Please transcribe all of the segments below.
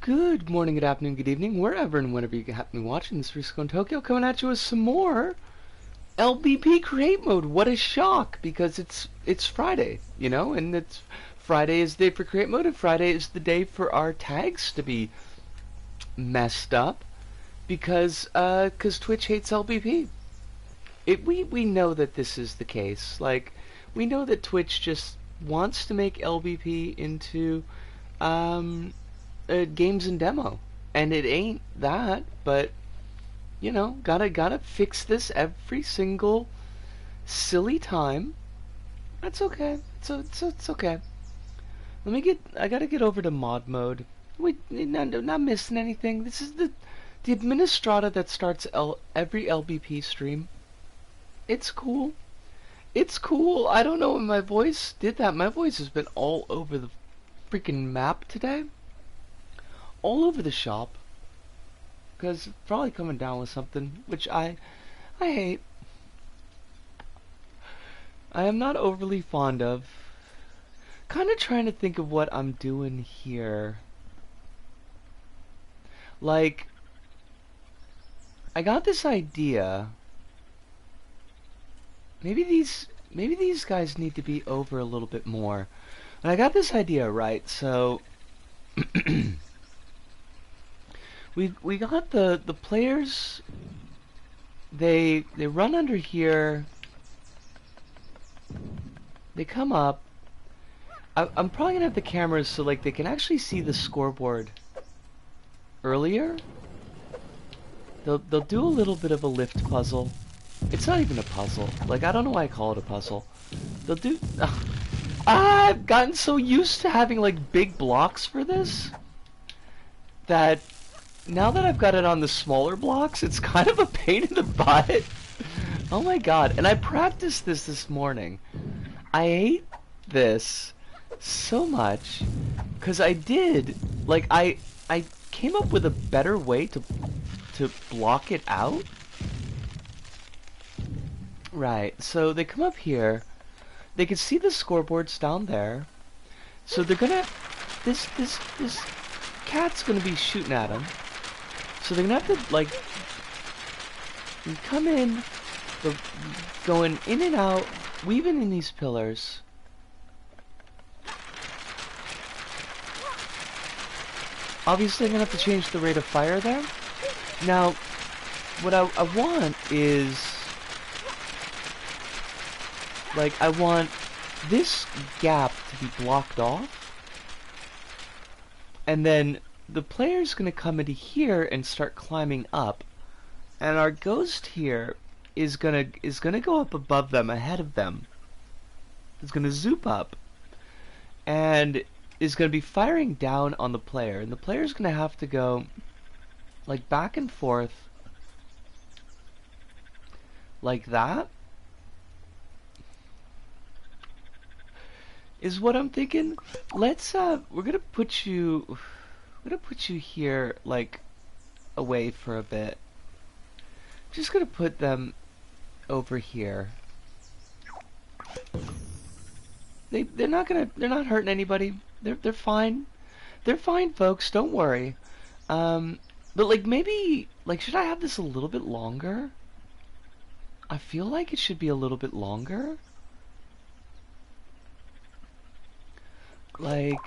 Good morning, good afternoon, good evening, wherever and whenever you happen to be watching this. Risco in Tokyo coming at you with some more LBP Create Mode. What a shock, because it's Friday, you know, and it's Friday is the day for Create Mode, and Friday is the day for our tags to be messed up because Twitch hates LBP. We know that this is the case. Like, we know that Twitch just wants to make LBP into games and demo, and it ain't that. But you know, gotta fix this every single silly time. That's okay. It's okay. I gotta get over to mod mode. Wait, not missing anything. This is the administrata that starts every LBP stream. It's cool. It's cool. I don't know when my voice did that. My voice has been all over the freaking map today. All over the shop. Because probably coming down with something, which I hate. I am not overly fond of. Kind of trying to think of what I'm doing here. Like, I got this idea. Maybe these guys need to be over a little bit more. And I got this idea, right? So we got the players. They run under here. They come up. I'm probably gonna have the cameras so like they can actually see the scoreboard earlier. They'll do a little bit of a lift puzzle. It's not even a puzzle. Like, I don't know why I call it a puzzle. They'll do... I've gotten so used to having, like, big blocks for this that now that I've got it on the smaller blocks, it's kind of a pain in the butt. Oh my god. And I practiced this morning. I hate this so much because I did... Like, I came up with a better way to block it out. Right, so they come up here. They can see the scoreboards down there. So they're gonna... This cat's gonna be shooting at them. So they're gonna have to, like... come in, going in and out, weaving in these pillars. Obviously I'm gonna have to change the rate of fire there. Now, what I want is... Like, I want this gap to be blocked off, and then the player's gonna come into here and start climbing up, and our ghost here is gonna go up above them, ahead of them. It's gonna zoop up, and is gonna be firing down on the player, and the player's gonna have to go like back and forth, like that. Is what I'm thinking. Let's we're gonna put you here, like, away for a bit. Just gonna put them over here. They're not hurting anybody. They're fine. They're fine, folks. Don't worry. But like, maybe, like, should I have this a little bit longer? I feel like it should be a little bit longer. Like,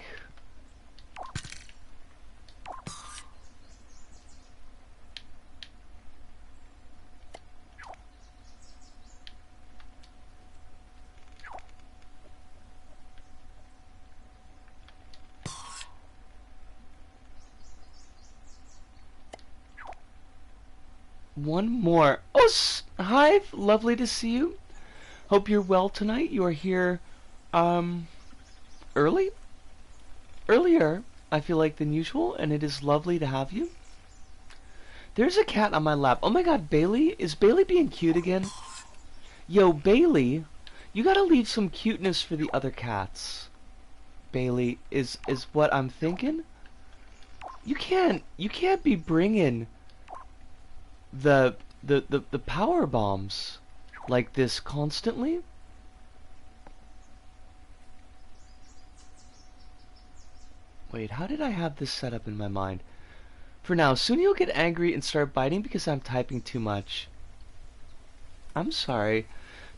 one more. Oh, Hive, lovely to see you. Hope you're well tonight. You are here, earlier, I feel like, than usual, and it is lovely to have you. There's a cat on my lap. Oh my god, Bailey? Is Bailey being cute again? Yo, Bailey, you gotta leave some cuteness for the other cats. Bailey, is what I'm thinking. You can't be bringing the power bombs like this constantly. Wait, how did I have this set up in my mind? For now, soon you'll get angry and start biting because I'm typing too much. I'm sorry.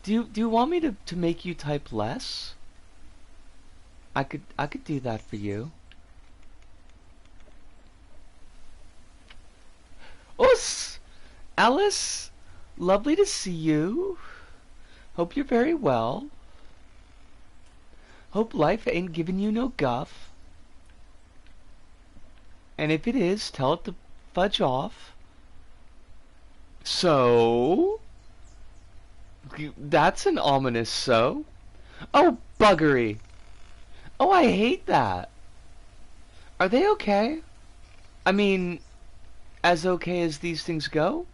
Do you want me to make you type less? I could do that for you. Us! Alice! Lovely to see you. Hope you're very well. Hope life ain't giving you no guff. And if it is, tell it to fudge off. So? That's an ominous so. Oh, buggery. Oh, I hate that. Are they okay? I mean, as okay as these things go?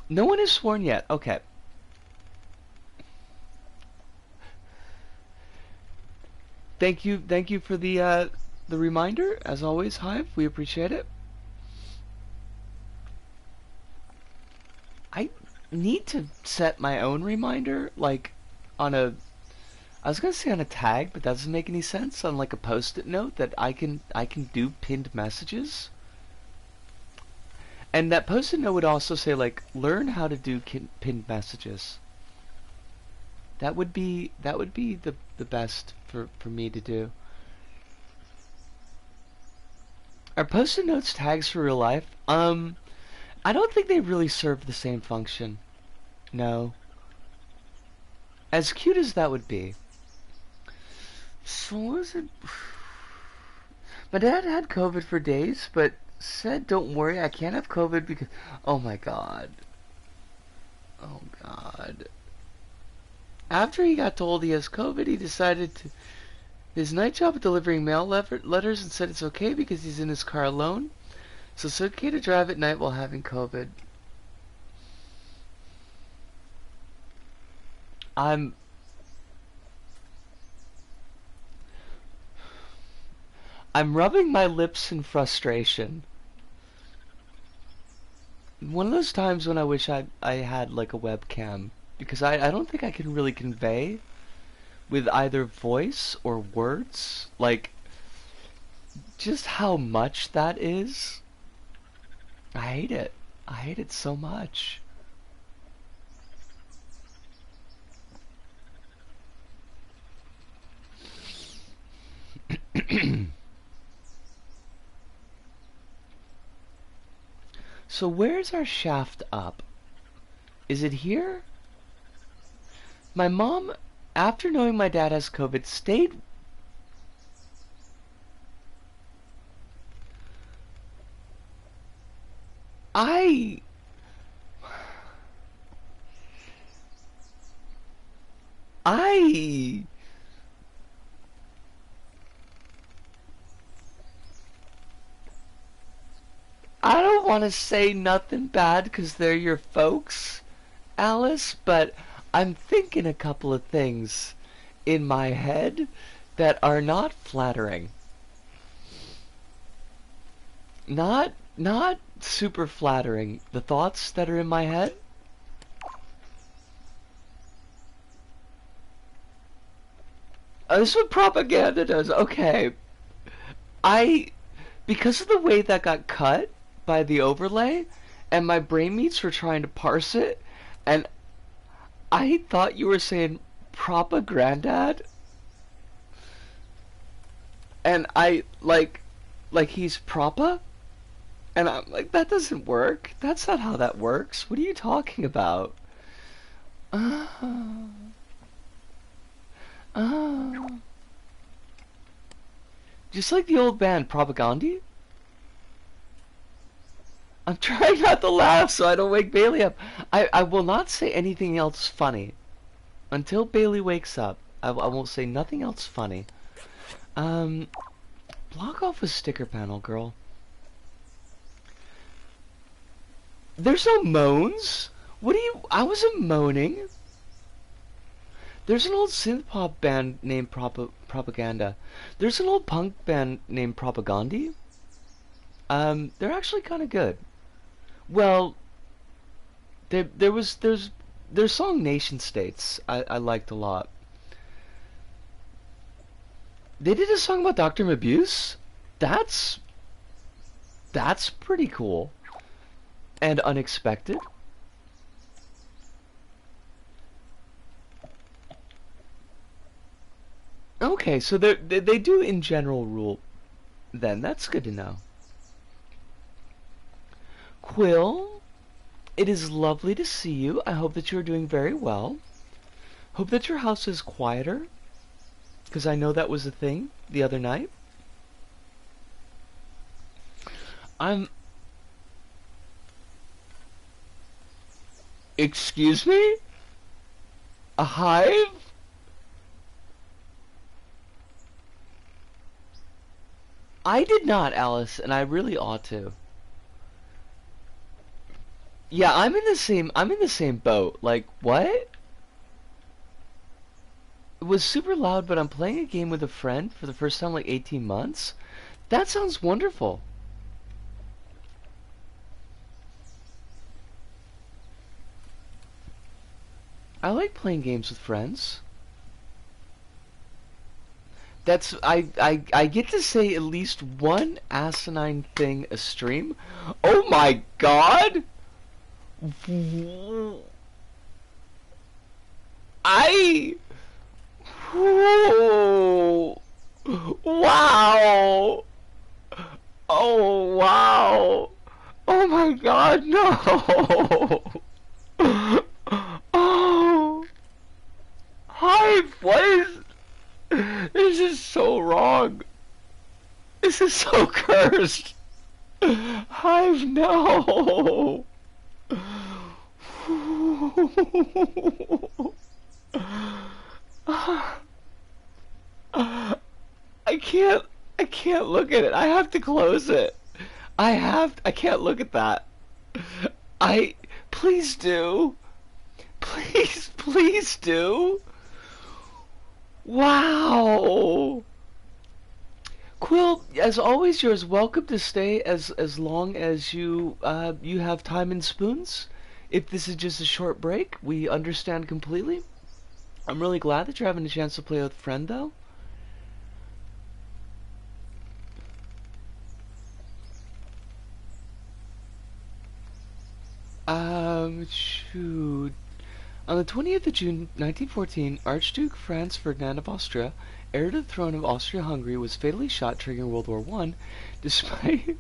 No one has sworn yet. Okay. Thank you for the reminder. As always, Hive, we appreciate it. I need to set my own reminder, like on a. I was gonna say on a tag, but that doesn't make any sense. On like a post-it note that I can do pinned messages. And that post-it note would also say like, learn how to do pinned messages. That would be the best for me to do. Are post-it notes tags for real life? I don't think they really serve the same function. No. As cute as that would be. So what was it? My dad had COVID for days, but said, don't worry, I can't have COVID because... Oh my god. Oh god. After he got told he has COVID, he decided to... His night job of delivering mail letters and said it's okay because he's in his car alone. So it's okay to drive at night while having COVID. I'm rubbing my lips in frustration. One of those times when I wish I had like a webcam. Because I don't think I can really convey with either voice or words, like, just how much that is. I hate it. I hate it so much. So where's our shaft up? Is it here? My mom, after knowing my dad has COVID, stayed... I don't want to say nothing bad because they're your folks, Alice, but I'm thinking a couple of things in my head that are not flattering. Not super flattering. The thoughts that are in my head. Oh, this is what propaganda does. Okay. Because of the way that got cut by the overlay, and my brain meats were trying to parse it, and I thought you were saying Propa Granddad, and I like he's Propa, and I'm like, that doesn't work. That's not how that works. What are you talking about? Oh. Oh. Just like the old band Propaganda? I'm trying not to laugh so I don't wake Bailey up. I will not say anything else funny. Until Bailey wakes up, I won't say nothing else funny. Block off a sticker panel, girl. There's no moans. What do you? I wasn't moaning. There's an old synth pop band named Propaganda. There's an old punk band named Propagandhi. They're actually kind of good. Well, there's their song Nation States I liked a lot. They did a song about Dr. Mabuse. That's that's pretty cool and unexpected. Okay, so they do in general rule then. That's good to know. Quill, it is lovely to see you. I hope that you are doing very well. Hope that your house is quieter, because I know that was a thing the other night. I'm... Excuse me? A hive? I did not, Alice, and I really ought to. Yeah, I'm in the same boat. Like, what? It was super loud, but I'm playing a game with a friend for the first time in like 18 months. That sounds wonderful. I like playing games with friends. That's I get to say at least one asinine thing a stream. Oh my god! I Whoa. Wow! Oh wow! Oh my god, no! Oh! Hive, what is... This is so wrong. This is so cursed. Hive, no! I can't look at it. I have to close it. I can't look at that. Please do. Please do. Wow. Quill, as always, you're as welcome to stay as long as you have time and spoons. If this is just a short break, we understand completely. I'm really glad that you're having a chance to play with a friend, though. Shoot. On the 20th of June, 1914, Archduke Franz Ferdinand of Austria, heir to the throne of Austria-Hungary, was fatally shot, triggering World War I, despite...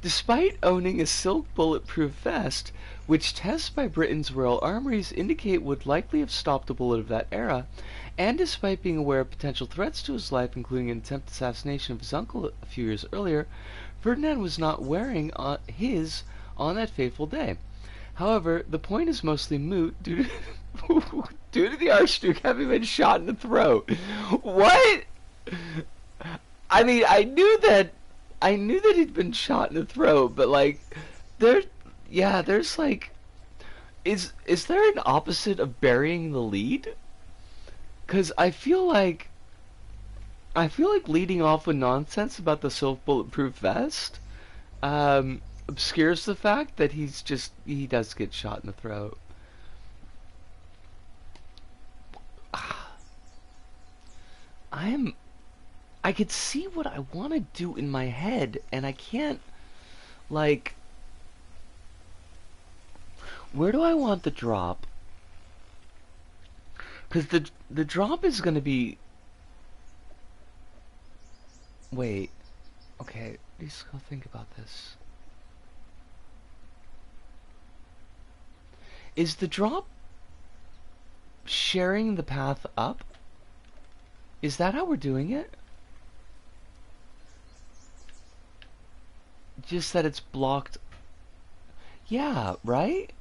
Despite owning a silk bulletproof vest, which tests by Britain's Royal Armouries indicate would likely have stopped a bullet of that era, and despite being aware of potential threats to his life, including an attempted assassination of his uncle a few years earlier, Ferdinand was not wearing his on that fateful day. However, the point is mostly moot due to the Archduke having been shot in the throat. What? I mean, I knew that he'd been shot in the throat, but like, there's like, is there an opposite of burying the lead? Because I feel like leading off with nonsense about the silk bulletproof vest obscures the fact that he does get shot in the throat. I could see what I want to do in my head, and I can't, like, where do I want the drop? Because the drop is going to be... Wait. Okay, let's go think about this. Is the drop sharing the path up? Is that how we're doing it? Just that it's blocked. Yeah, right?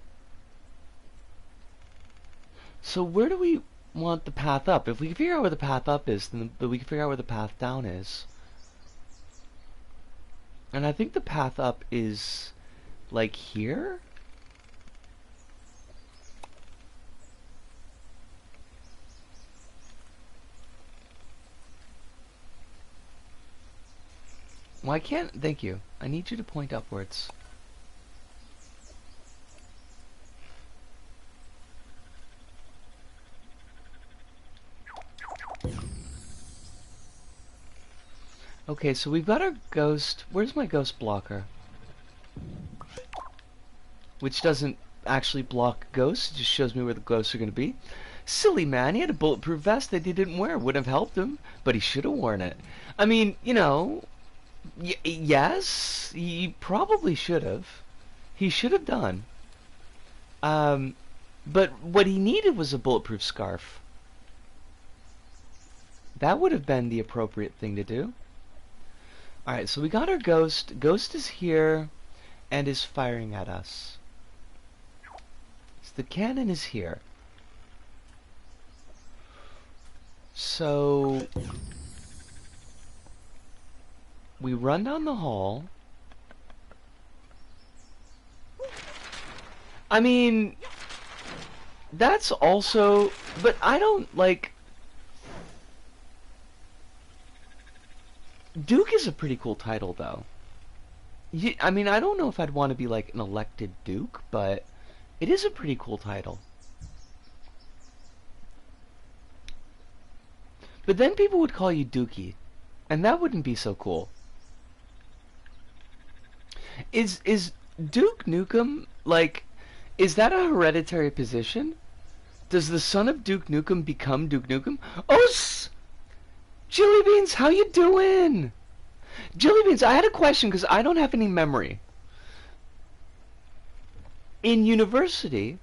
So where do we want the path up? If we can figure out where the path up is, then we can figure out where the path down is. And I think the path up is like here? Well, I can't. Thank you. I need you to point upwards. Okay, so we've got our ghost. Where's my ghost blocker? Which doesn't actually block ghosts, it just shows me where the ghosts are going to be. Silly man, he had a bulletproof vest that he didn't wear. Would have helped him, but he should have worn it. I mean, you know, yes, he probably should have. He should have done. But what he needed was a bulletproof scarf. That would have been the appropriate thing to do. Alright, so we got our ghost. Ghost is here and is firing at us. So the cannon is here. So we run down the hall. I mean, that's also, but I don't like. Duke is a pretty cool title, though. I mean, I don't know if I'd want to be like an elected Duke, but it is a pretty cool title. But then people would call you Dookie, and that wouldn't be so cool. Is Duke Nukem, like, is that a hereditary position? Does the son of Duke Nukem become Duke Nukem? Oh, Jelly Beans, how you doing? Jelly Beans, I had a question because I don't have any memory. In university,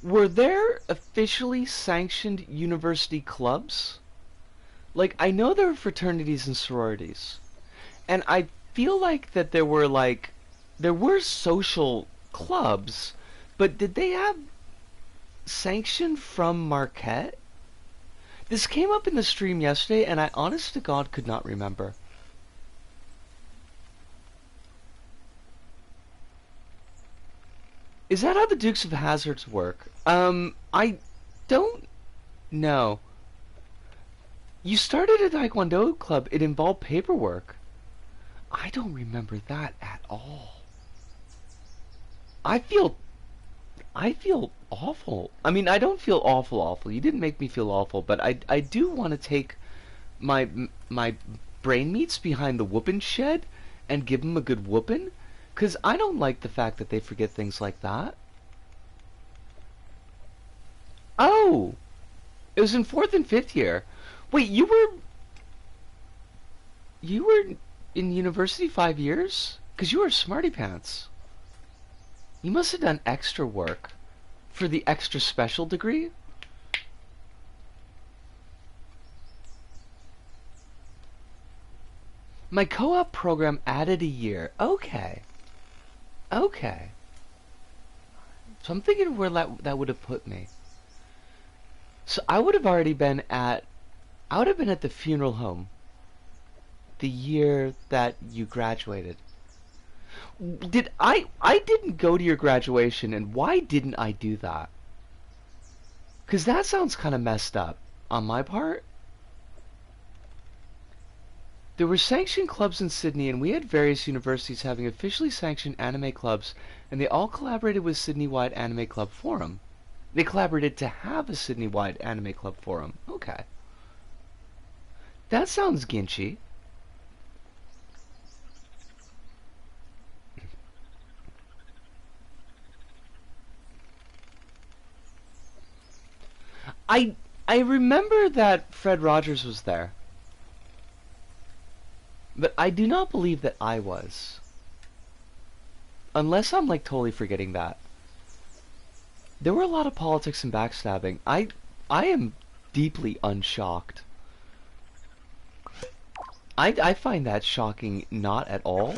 were there officially sanctioned university clubs? Like, I know there were fraternities and sororities, and I feel like that there were social clubs, but did they have sanction from Marquette? This came up in the stream yesterday, and I honest to God could not remember. Is that how the Dukes of Hazzards work? I don't know. You started a Taekwondo club. It involved paperwork. I don't remember that at all. I feel awful. I mean, I don't feel awful. You didn't make me feel awful, but I do want to take my brain meats behind the whoopin' shed and give them a good whoopin', because I don't like the fact that they forget things like that. Oh! It was in 4th and 5th year. Wait, you were in university 5 years? Because you were smarty pants. You must have done extra work for the extra special degree. My co-op program added a year. Okay. Okay. So I'm thinking where that would have put me. So I would have been at the funeral home the year that you graduated. I didn't go to your graduation, and why didn't I do that? Because that sounds kind of messed up on my part. There were sanctioned clubs in Sydney, and we had various universities having officially sanctioned anime clubs, and they all collaborated with Sydney-wide Anime Club Forum. They collaborated to have a Sydney-wide Anime Club Forum. Okay. That sounds ginchy. I remember that Fred Rogers was there. But I do not believe that I was. Unless I'm like totally forgetting that. There were a lot of politics and backstabbing. I am deeply unshocked. I find that shocking not at all.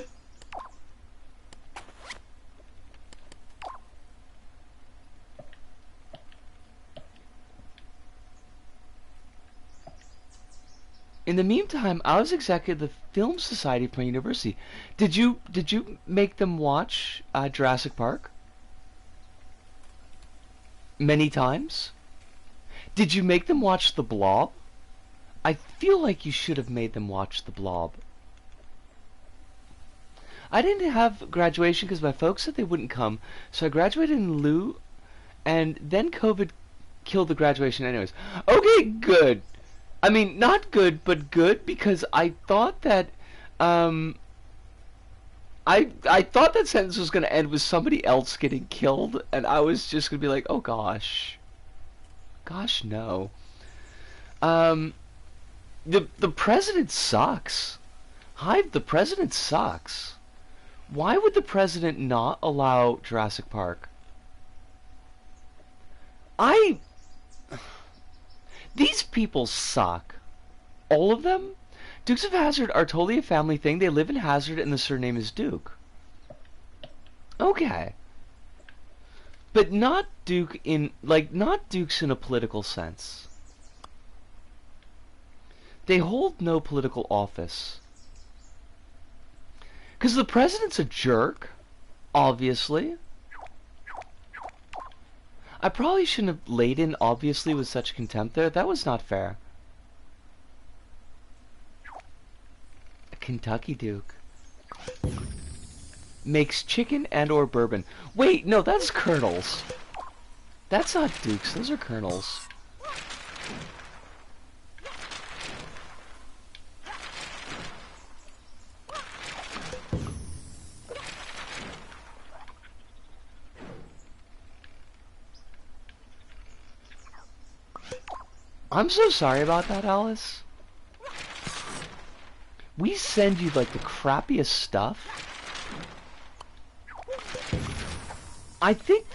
In the meantime, I was executive of the Film Society of my university. Did you make them watch Jurassic Park many times? Did you make them watch The Blob? I feel like you should have made them watch The Blob. I didn't have graduation because my folks said they wouldn't come, so I graduated in lieu, and then COVID killed the graduation anyways. Okay, good. I mean, not good, but good, because I thought that, I thought that sentence was going to end with somebody else getting killed, and I was just going to be like, oh gosh. Gosh, no. Um, the president sucks. Hive, the president sucks. Why would the president not allow Jurassic Park? I... These people suck. All of them? Dukes of Hazzard are totally a family thing. They live in Hazzard and the surname is Duke. Okay. But not Duke in... Like, not Dukes in a political sense. They hold no political office. Because the president's a jerk, obviously. I probably shouldn't have laid in obviously with such contempt there. That was not fair. A Kentucky Duke. Makes chicken and or bourbon. Wait, no, that's Colonels. That's not Dukes, those are Colonels. I'm so sorry about that, Alice. We send you like the crappiest stuff. I think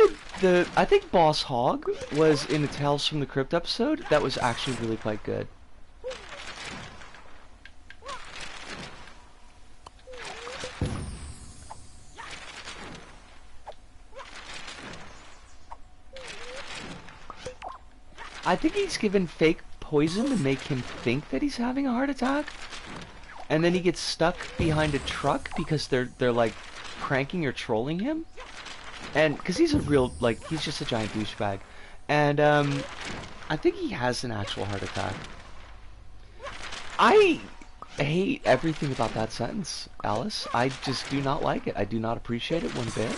I think Boss Hogg was in a Tales from the Crypt episode that was actually really quite good. I think he's given fake poison to make him think that he's having a heart attack, and then he gets stuck behind a truck because they're like pranking or trolling him, and because he's a real, like, he's just a giant douchebag, and I think he has an actual heart attack. I hate everything about that sentence, Alice. I just do not like it. I do not appreciate it one bit.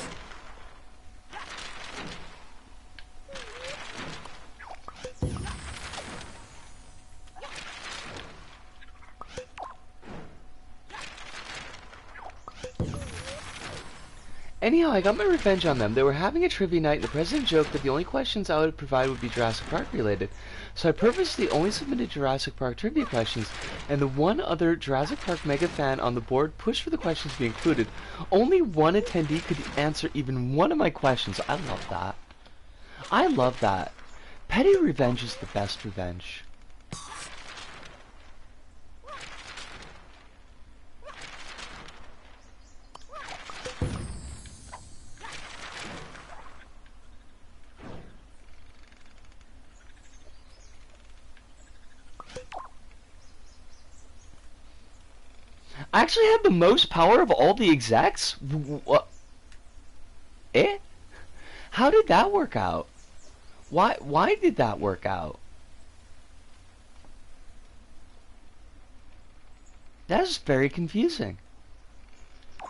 Anyhow, I got my revenge on them. They were having a trivia night, and the president joked that the only questions I would provide would be Jurassic Park related. So I purposely only submitted Jurassic Park trivia questions, and the one other Jurassic Park mega fan on the board pushed for the questions to be included. Only one attendee could answer even one of my questions. I love that. I love that. Petty revenge is the best revenge. I actually had the most power of all the execs? What? Eh? How did that work out? Why did that work out? That is very confusing.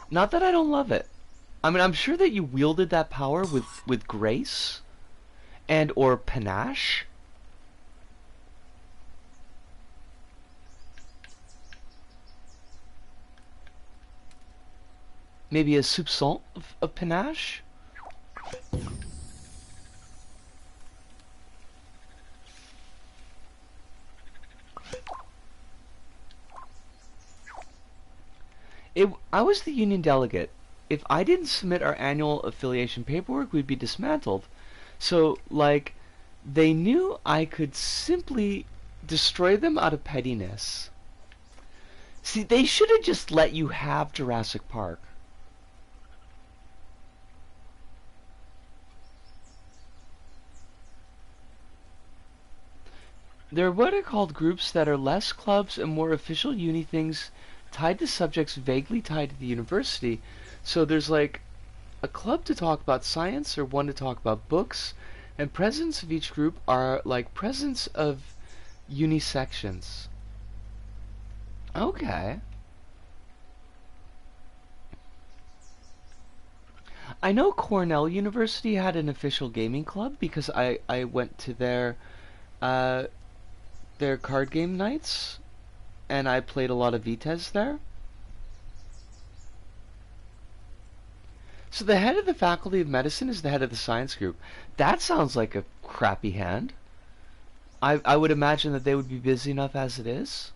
Not that I don't love it. I mean, I'm sure that you wielded that power with grace and or panache. Maybe a soupçon of panache? I was the union delegate. If I didn't submit our annual affiliation paperwork, we'd be dismantled. So, like, they knew I could simply destroy them out of pettiness. See, they should have just let you have Jurassic Park. There are what are called groups that are less clubs and more official uni things tied to subjects vaguely tied to the university. So there's like a club to talk about science or one to talk about books, and presidents of each group are like presidents of uni sections. Okay. I know Cornell University had an official gaming club because I went to uh, their card game nights and I played a lot of Vites there. So the head of the Faculty of Medicine is the head of the science group. That sounds like a crappy hand. I would imagine that they would be busy enough as it is.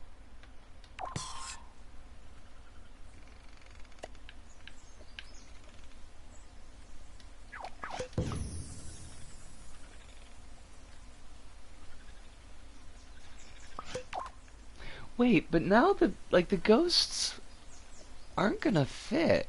Wait, but now the ghosts aren't gonna fit.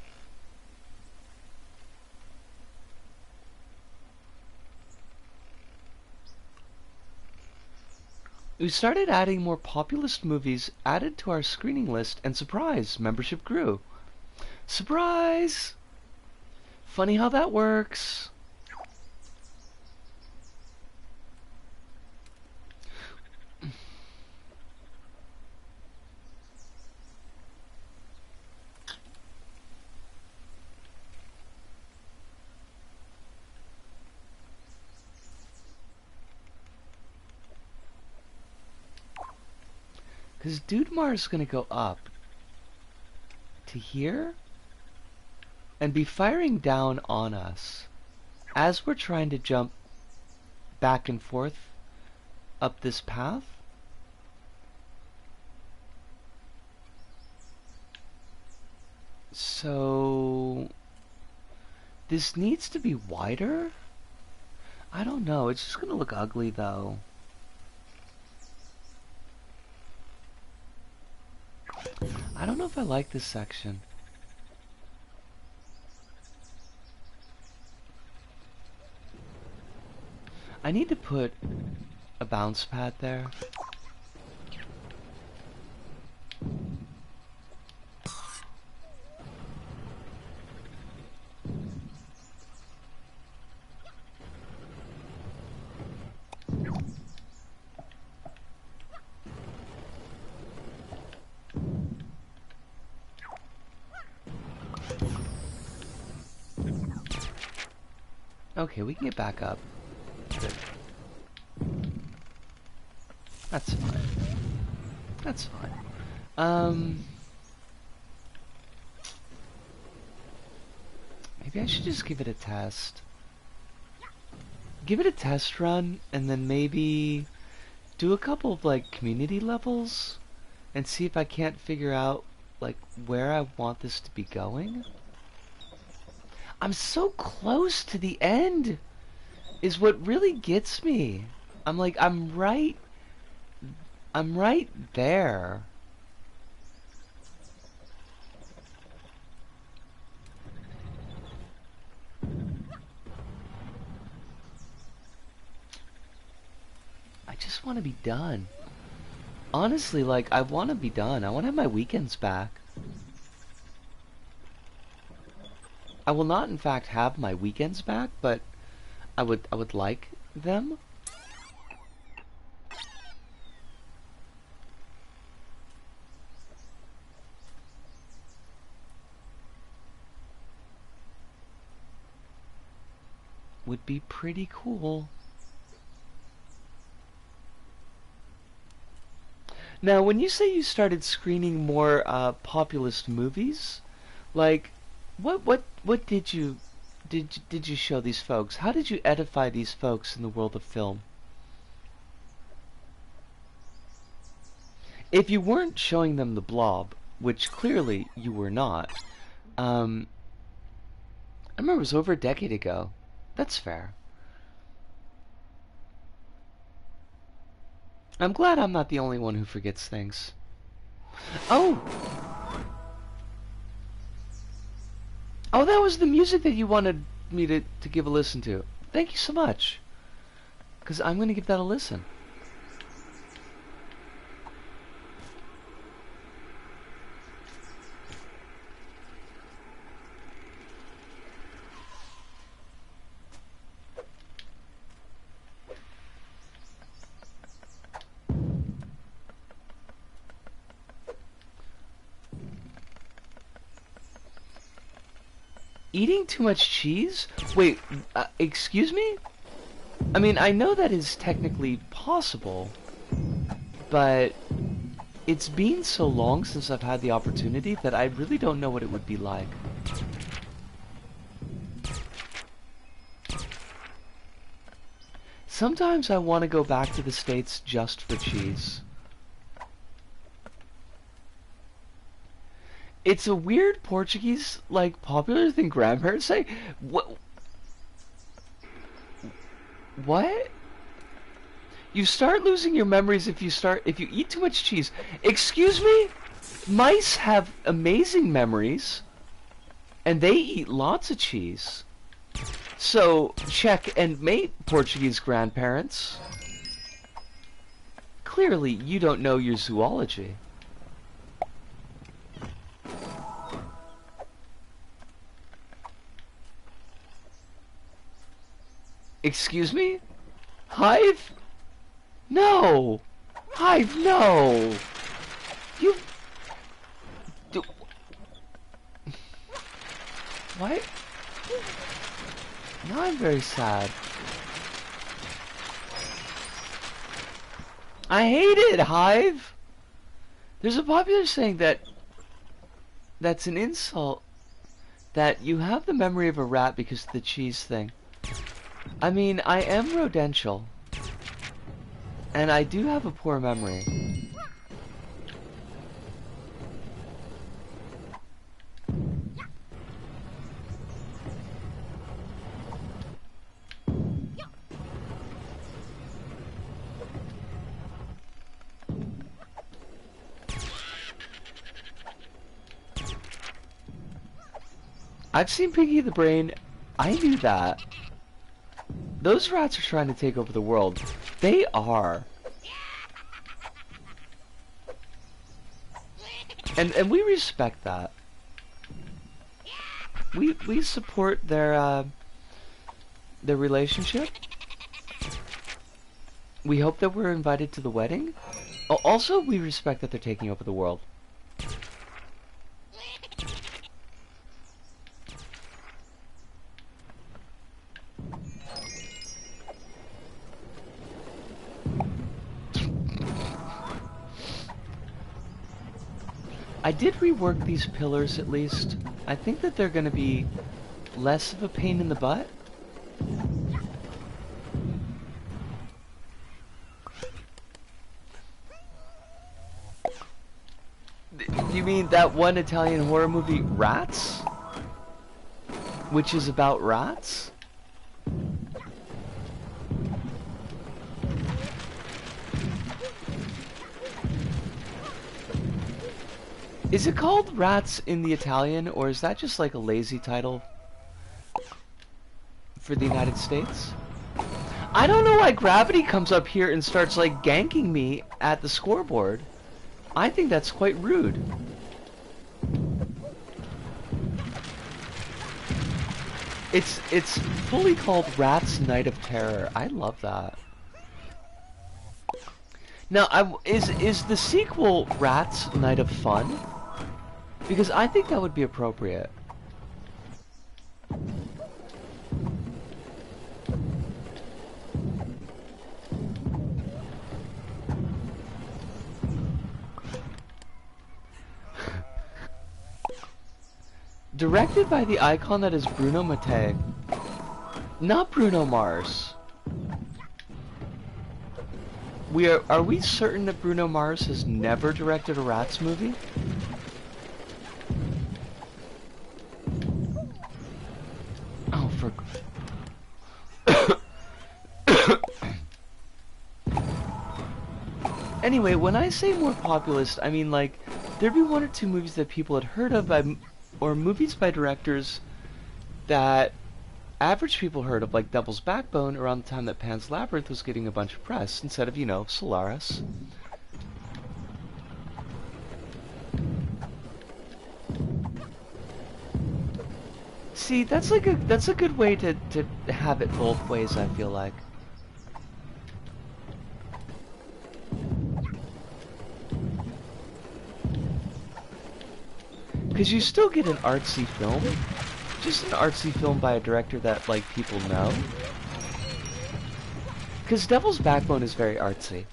We started adding more populist movies added to our screening list, and surprise, membership grew. Surprise! Funny how that works. Because Dudemar is going to go up to here and be firing down on us as we're trying to jump back and forth up this path. So this needs to be wider? I don't know. It's just going to look ugly though. I don't know if I like this section. I need to put a bounce pad there. Okay, we can get back up. Good. That's fine. That's fine. Maybe I should just give it a test. Give it a test run, and then maybe do a couple of, like, community levels, and see if I can't figure out, like, where I want this to be going. I'm so close to the end is what really gets me. I'm like, I'm right there. I just want to be done. Honestly, like, I want to be done. I want to have my weekends back. I will not, in fact, have my weekends back, but I would like them. Would be pretty cool. Now, when you say you started screening more populist movies, like, what did you show these folks? How did you edify these folks in the world of film? If you weren't showing them the Blob, which clearly you were not, I remember it was over a decade ago. That's fair. I'm glad I'm not the only one who forgets things. Oh! Oh, that was the music that you wanted me to give a listen to. Thank you so much. Because I'm going to give that a listen. Eating too much cheese? Wait, excuse me? I mean, I know that is technically possible, but it's been so long since I've had the opportunity that I really don't know what it would be like. Sometimes I want to go back to the States just for cheese. It's a weird Portuguese, like, popular thing grandparents say. What? What? You start losing your memories if you eat too much cheese. Excuse me? Mice have amazing memories, and they eat lots of cheese. So, check and mate, Portuguese grandparents. Clearly, you don't know your zoology. Excuse me? Hive? No! Hive, no! You... What? Now I'm very sad. I hate it, Hive! There's a popular saying that's an insult, that you have the memory of a rat because of the cheese thing. I mean, I am rodential, and I do have a poor memory. I've seen Pinky the Brain. I knew that. Those rats are trying to take over the world. They are. And we respect that. We support their relationship. We hope that we're invited to the wedding. Also, we respect that they're taking over the world. I did rework these pillars at least. I think that they're gonna be less of a pain in the butt. You mean that one Italian horror movie, Rats? Which is about rats? Is it called Rats in the Italian, or is that just like a lazy title for the United States? I don't know why Gravity comes up here and starts like ganking me at the scoreboard. I think that's quite rude. It's fully called Rats Night of Terror. I love that. Now, is the sequel Rats Night of Fun? Because I think that would be appropriate. Directed by the icon that is Bruno Mattei. Not Bruno Mars. Are we certain that Bruno Mars has never directed a Rats movie? Oh, for... Anyway, when I say more populist, I mean like, there'd be one or two movies that people had heard of or movies by directors that average people heard of, like Devil's Backbone, around the time that Pan's Labyrinth was getting a bunch of press, instead of, you know, Solaris. See, that's a good way to have it both ways, I feel like. Because you still get an artsy film, just an artsy film by a director that, like, people know. Because Devil's Backbone is very artsy.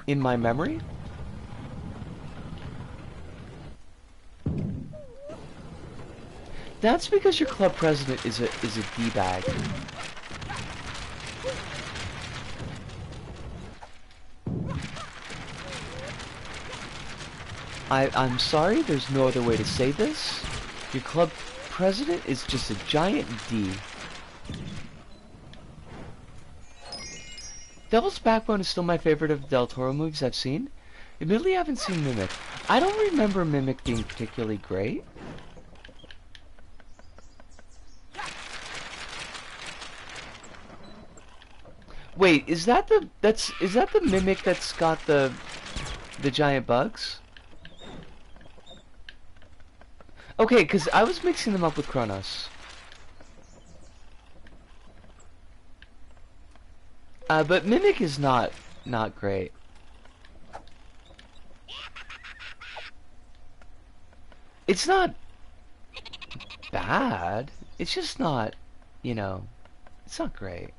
In my memory. That's because your club president is a D-bag. I'm sorry, there's no other way to say this. Your club president is just a giant D. Devil's Backbone is still my favorite of the Del Toro movies I've seen. Admittedly, I haven't seen Mimic. I don't remember Mimic being particularly great. Wait, is that the Mimic that's got the giant bugs? Okay, because I was mixing them up with Kronos. But Mimic is not great. It's not bad. It's just not, you know, it's not great.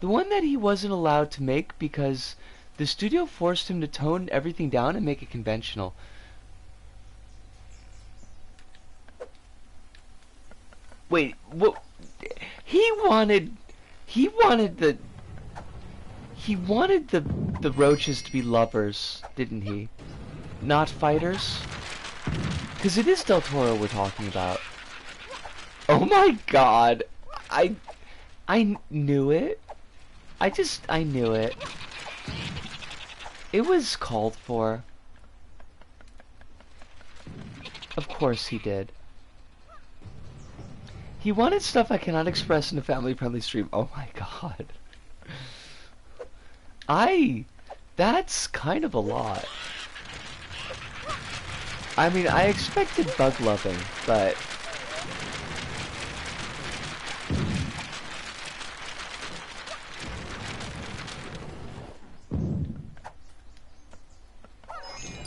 The one that he wasn't allowed to make because the studio forced him to tone everything down and make it conventional. Wait, what? He wanted the roaches to be lovers, didn't he? Not fighters? Because it is Del Toro we're talking about. Oh my god. I knew it. I knew it. It was called for. Of course he did. He wanted stuff I cannot express in a family-friendly stream. Oh my god. That's kind of a lot. I mean, I expected bug loving, but...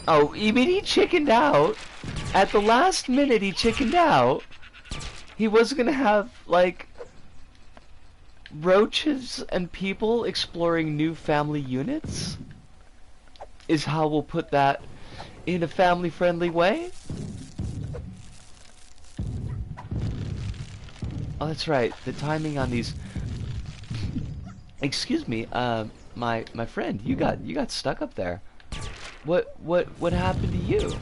Oh, you mean he chickened out? At the last minute he chickened out? He was gonna have, like, roaches and people exploring new family units? Is how we'll put that in a family-friendly way? Oh, that's right. The timing on these... Excuse me, my friend, you got stuck up there. What happened to you?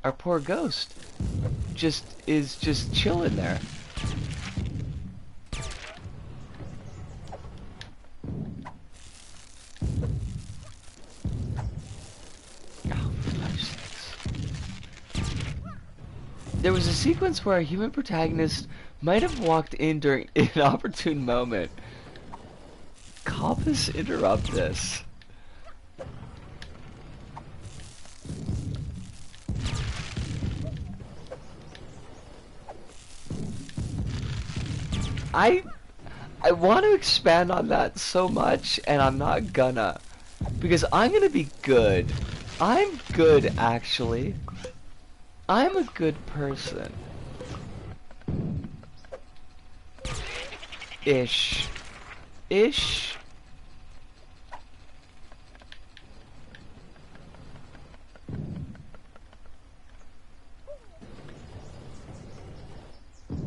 Our poor ghost is just chilling there. There was a sequence where a human protagonist might have walked in during an opportune moment. Compass, interrupt this. I want to expand on that so much, and I'm not gonna. Because I'm gonna be good. I'm good, actually. I'm a good person. Ish. Ish.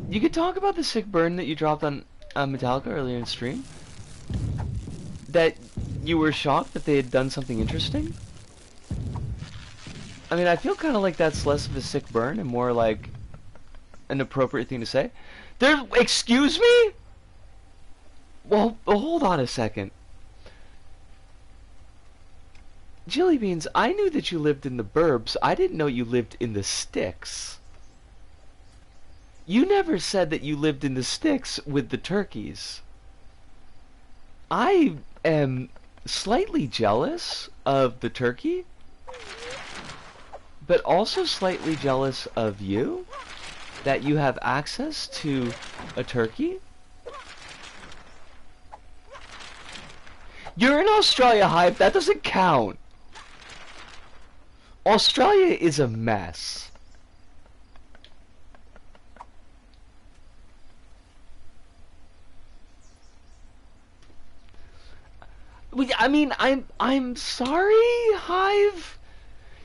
You could talk about the sick burn that you dropped on Metallica earlier in stream. That you were shocked that they had done something interesting. I mean, I feel kind of like that's less of a sick burn and more like an appropriate thing to say. Excuse me? Well, hold on a second. Jilly Beans, I knew that you lived in the burbs. I didn't know you lived in the sticks. You never said that you lived in the sticks with the turkeys. I am slightly jealous of the turkey, but also slightly jealous of you, that you have access to a turkey. You're in Australia, Hype. That doesn't count. Australia is a mess. I mean, I'm sorry, Hive.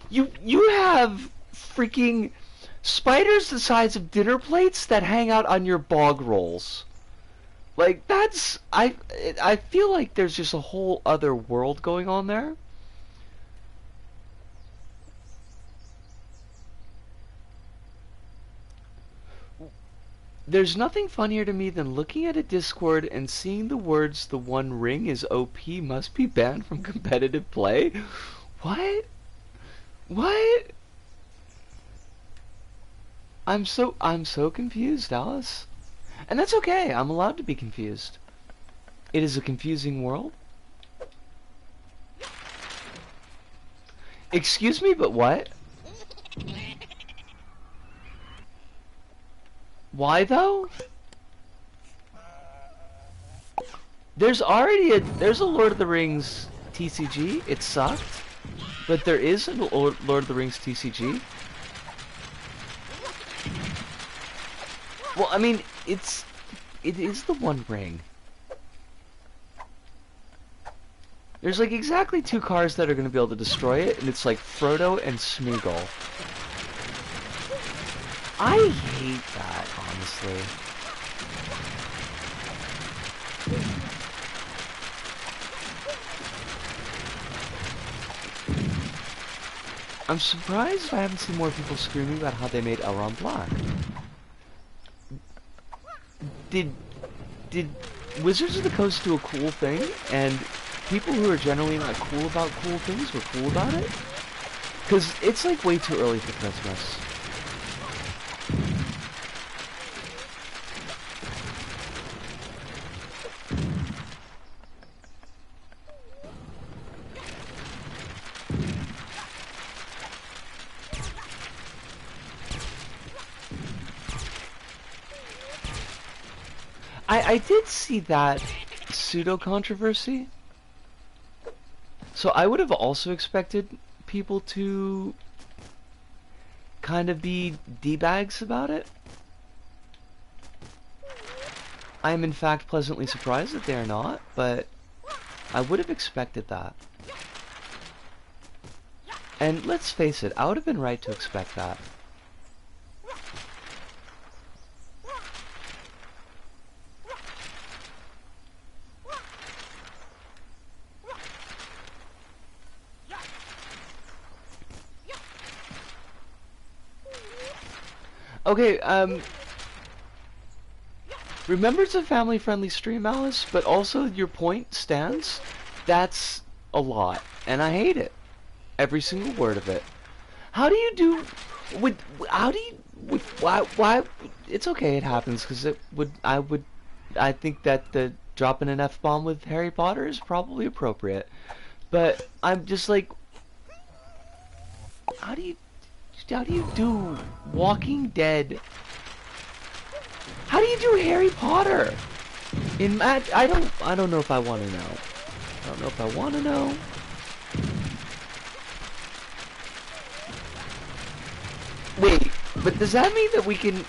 You have freaking spiders the size of dinner plates that hang out on your bog rolls. Like that's I feel like there's just a whole other world going on there. There's nothing funnier to me than looking at a Discord and seeing the words "the One Ring is OP must be banned from competitive play." What? What? I'm so confused, Alice. And that's okay. I'm allowed to be confused. It is a confusing world. Excuse me, but what? Why though? There's a Lord of the Rings TCG. It sucked, but there is a Lord of the Rings TCG. Well, I mean, it is the One Ring. There's like exactly 2 cars that are going to be able to destroy it, and it's like Frodo and Smeagol. I hate that, honestly. I'm surprised I haven't seen more people screaming about how they made Elrond black. Did Wizards of the Coast do a cool thing, and people who are generally not cool about cool things were cool about it? Because it's like way too early for Christmas. I did see that pseudo-controversy. So I would have also expected people to kind of be D-bags about it. I am in fact pleasantly surprised that they are not, but I would have expected that. And let's face it, I would have been right to expect that. Okay, remember it's a family-friendly stream, Alice, but also your point stands. That's a lot, and I hate it. Every single word of it. How do you do... why... It's okay, it happens, because I think that the dropping an F-bomb with Harry Potter is probably appropriate. But I'm just like... How do you do Walking Dead? How do you do Harry Potter? I don't know if I want to know. I don't know if I want to know. Wait, but does that mean that we can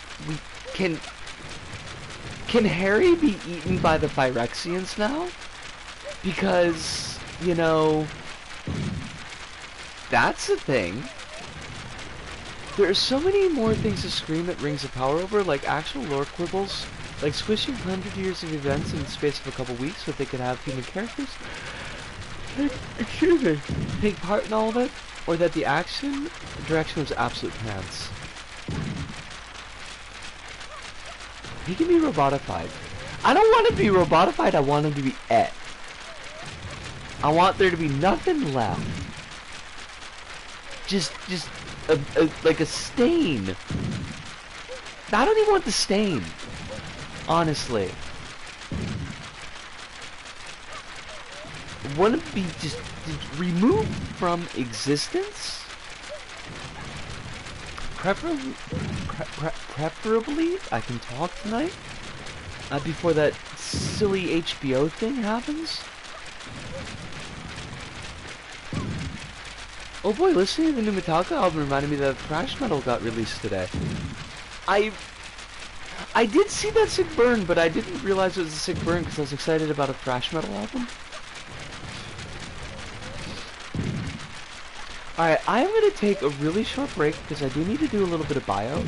Harry be eaten by the Phyrexians now? Because, you know, that's a thing. There are so many more things to scream at Rings of Power over, like actual lore quibbles, like squishing 100 years of events in the space of a couple weeks so they could have human characters, excuse me, take part in all of it, or that the direction was absolute pants. He can be robotified. I don't want to be robotified, I want him to be et. I want there to be nothing left. Just like a stain. I don't even want the stain. Honestly. Want to be just removed from existence? Preferably, I can talk tonight. Before that silly HBO thing happens. Oh boy, listening to the new Metallica album reminded me that thrash metal got released today. I I did see that sick burn, but I didn't realize it was a sick burn because I was excited about a thrash metal album. Alright, I'm going to take a really short break because I do need to do a little bit of bio.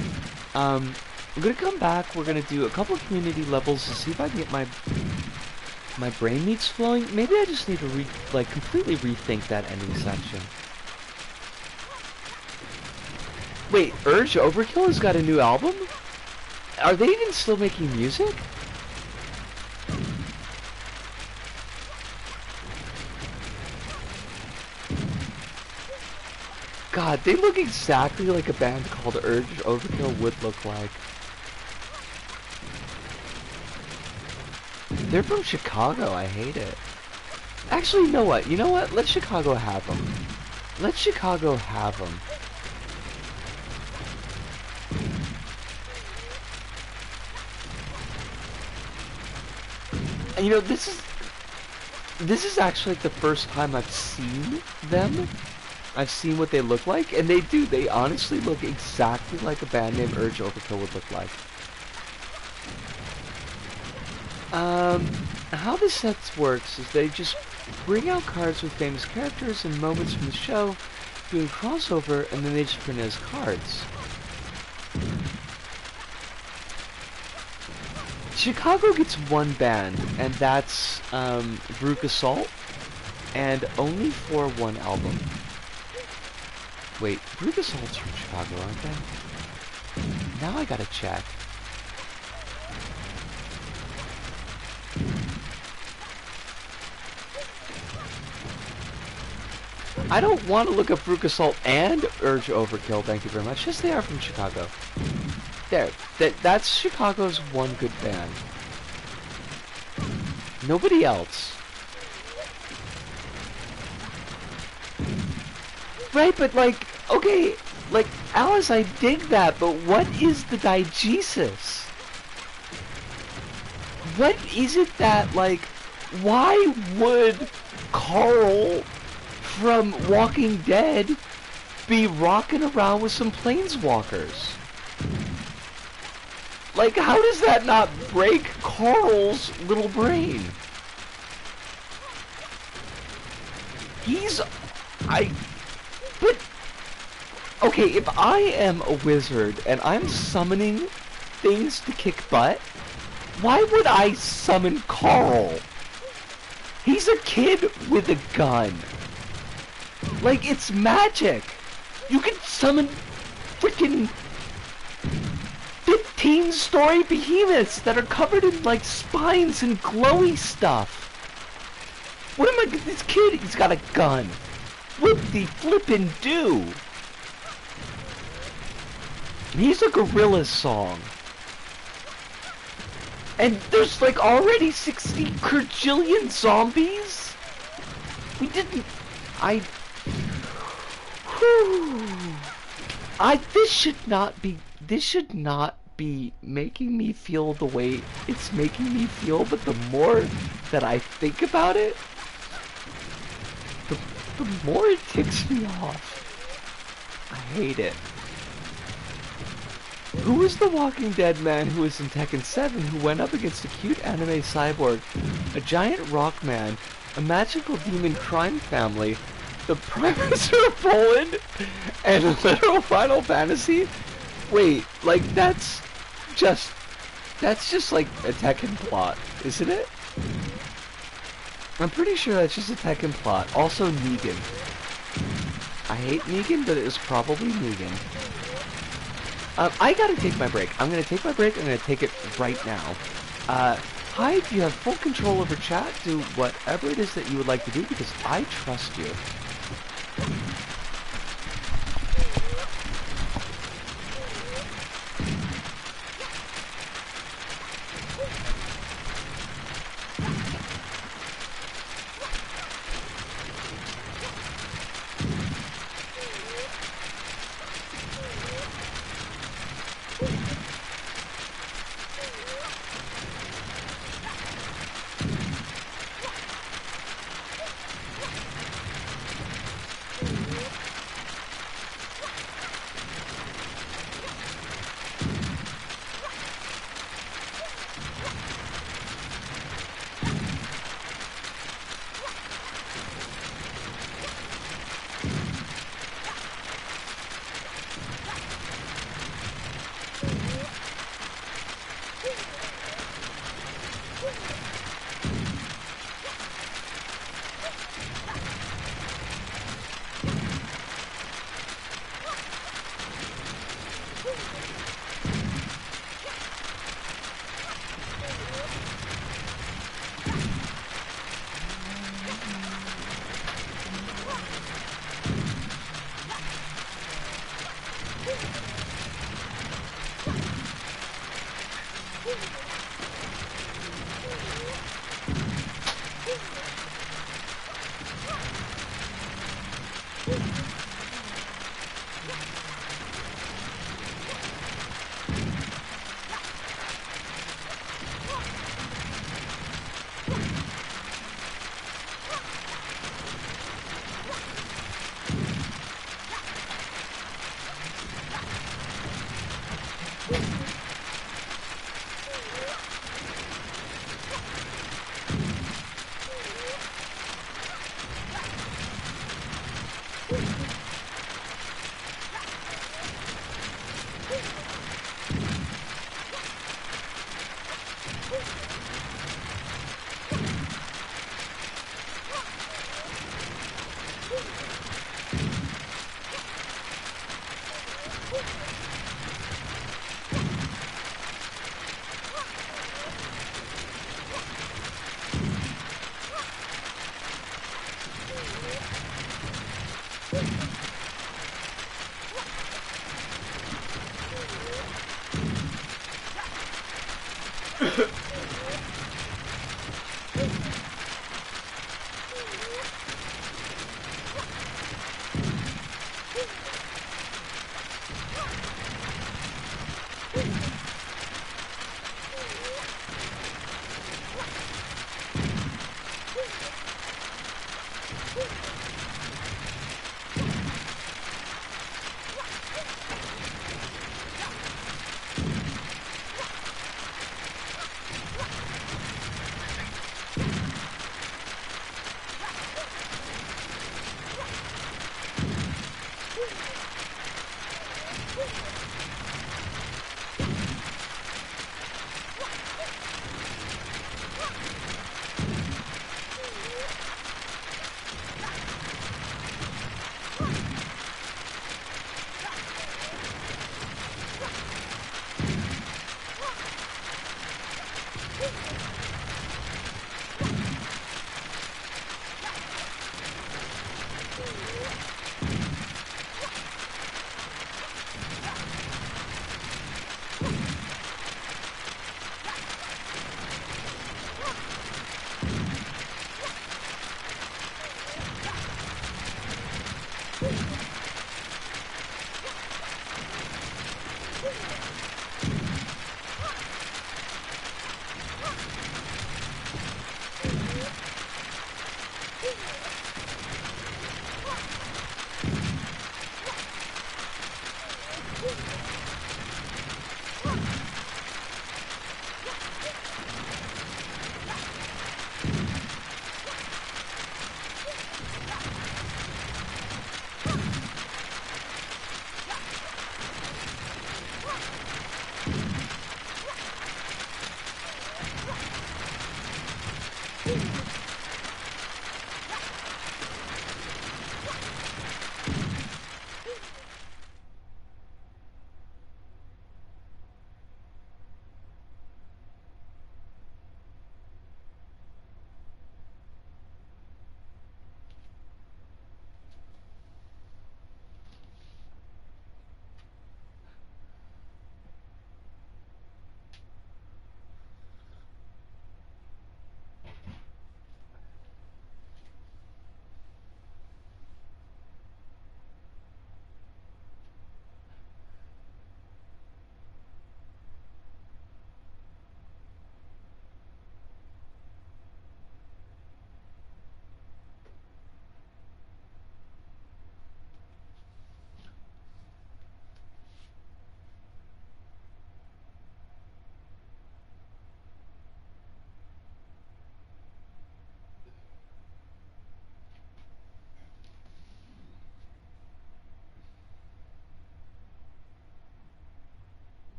I'm going to come back, we're going to do a couple of community levels to see if I can get my brain meats flowing. Maybe I just need to completely rethink that ending section. Wait, Urge Overkill has got a new album? Are they even still making music? God, they look exactly like a band called Urge Overkill would look like. They're from Chicago, I hate it. Actually, you know what? You know what? Let Chicago have them. Let Chicago have them. You know, this is actually like the first time I've seen them. I've seen what they look like, and they honestly look exactly like a band named Urge Overkill would look like. How this set works is they just bring out cards with famous characters and moments from the show, doing crossover, and then they just print it as cards. Chicago gets one band, and that's Rook Assault, and only for one album. Wait, Rook Assault's from Chicago, aren't they? Now I gotta check. I don't want to look up Rook Assault and Urge Overkill, thank you very much. Yes, they are from Chicago. There, that's Chicago's one good band. Nobody else. Right, but like, okay, like, Alice, I dig that, but what is the diegesis? What is it that, like, why would Carl from Walking Dead be rocking around with some planeswalkers? Like, how does that not break Carl's little brain? But, okay, if I am a wizard and I'm summoning things to kick butt, why would I summon Carl? He's a kid with a gun. Like, it's magic. You can summon freaking 15-story behemoths that are covered in, like, spines and glowy stuff. What am I... This kid, he's got a gun. Whoop-de-flippin' do. He's a gorilla song. And there's, like, already 60 quadrillion zombies? We didn't... This should not be making me feel the way it's making me feel, but the more that I think about it, the more it ticks me off. I hate it. Who was the Walking Dead man who was in Tekken 7 who went up against a cute anime cyborg, a giant rock man, a magical demon crime family, the Prime Minister of Poland, and a literal Final Fantasy? Wait, like, that's just like a Tekken plot, isn't it? I'm pretty sure that's just a Tekken plot. Also Negan. I hate Negan, but it was probably Negan. I gotta take my break. I'm gonna take my break. I'm gonna take it right now. Hyde, you have full control over chat. Do whatever it is that you would like to do because I trust you.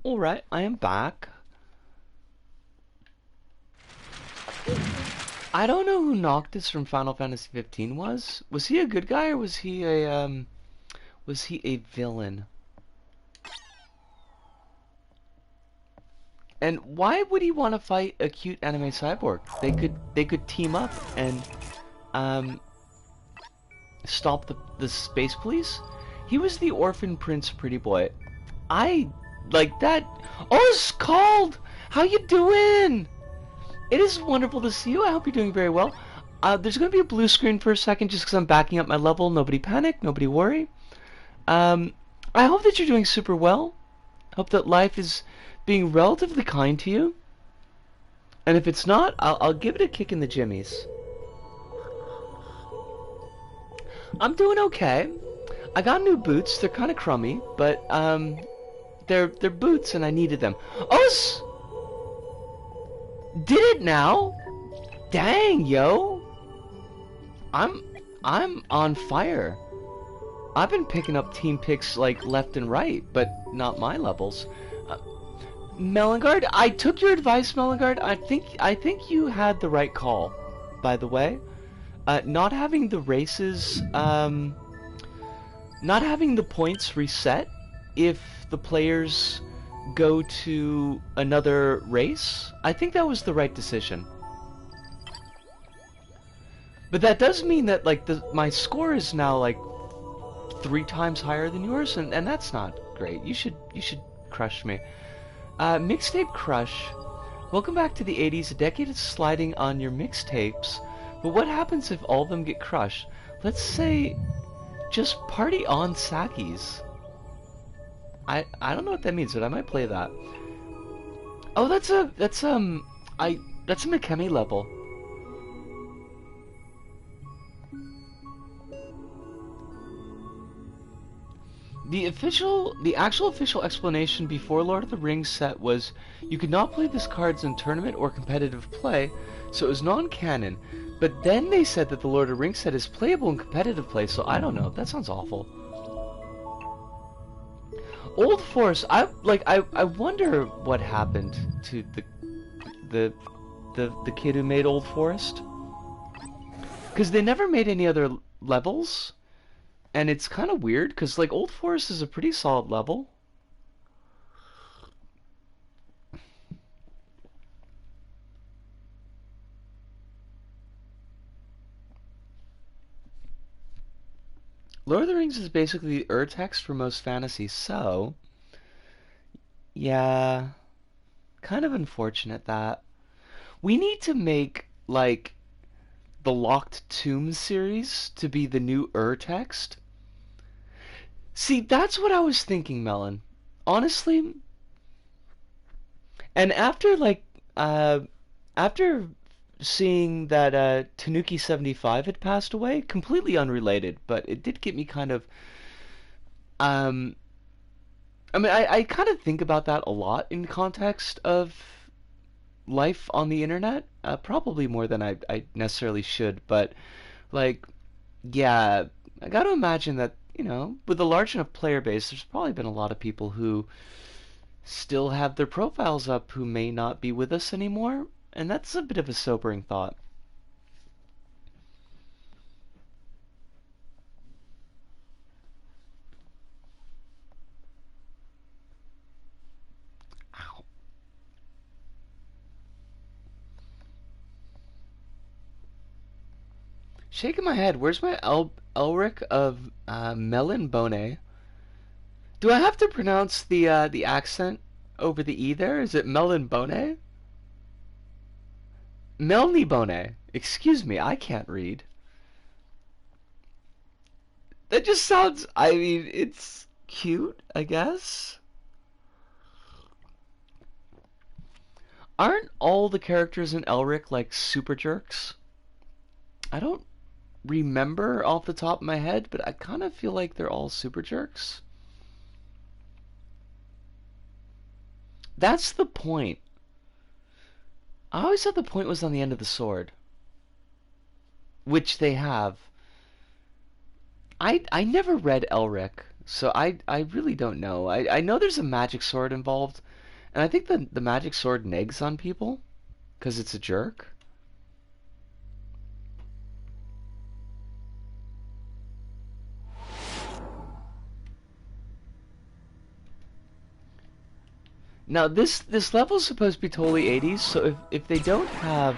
Alright, I am back. I don't know who Noctis from Final Fantasy 15 was. Was he a good guy or was he a villain? And why would he want to fight a cute anime cyborg? They could team up and um stop the space police. He was the orphan prince pretty boy. I like that. Oh, it's called. How you doing? It is wonderful to see you. I hope you're doing very well. There's going to be a blue screen for a second just because I'm backing up my level. Nobody panic. Nobody worry. I hope that you're doing super well. Hope that life is being relatively kind to you. And if it's not, I'll give it a kick in the jimmies. I'm doing okay. I got new boots. They're kind of crummy, but they're boots and I needed them. Oh, did it now? Dang, yo. I'm on fire. I've been picking up team picks like left and right, but not my levels. Melangard, I took your advice, Melangard. I think you had the right call, by the way. Not having the races, not having the points reset if the players go to another race, I think that was the right decision. But that does mean that like my score is now like 3 times higher than yours, and that's not great. You should crush me. Mixtape Crush. Welcome back to the 80s, a decade of sliding on your mixtapes. But what happens if all of them get crushed? Let's say just party on Sakis. I don't know what that means, but I might play that. Oh, that's a Mikemi level. The actual official explanation before Lord of the Rings set was you could not play these cards in tournament or competitive play, so it was non-canon. But then they said that the Lord of the Rings set is playable in competitive play, so I don't know. That sounds awful. Old Forest, I wonder what happened to the kid who made Old Forest. Because they never made any other levels. And it's kind of weird, because like Old Forest is a pretty solid level. Lord of the Rings is basically the urtext for most fantasy, so yeah, kind of unfortunate that. We need to make like the Locked Tombs series to be the new urtext. See, that's what I was thinking, Melon. Honestly, and after after seeing that Tanuki75 had passed away, completely unrelated, but it did get me kind of um I mean I kind of think about that a lot in context of life on the internet, probably more than I necessarily should, but like yeah, I got to imagine that, with a large enough player base, there's probably been a lot of people who still have their profiles up who may not be with us anymore, and that's a bit of a sobering thought. Ow. Shaking my head. Where's my Elric of Melon Bone? Do I have to pronounce the accent over the E there? Is it Melon Bone? Melny Bone. Excuse me, I can't read. That just sounds, I mean, it's cute, I guess. Aren't all the characters in Elric like super jerks? I don't remember off the top of my head, but I kind of feel like they're all super jerks. That's the point. I always thought the point was on the end of the sword, which they have. I never read Elric, so I really don't know. I know there's a magic sword involved, and I think the magic sword negs on people because it's a jerk. Now this level is supposed to be totally 80s, so if they don't have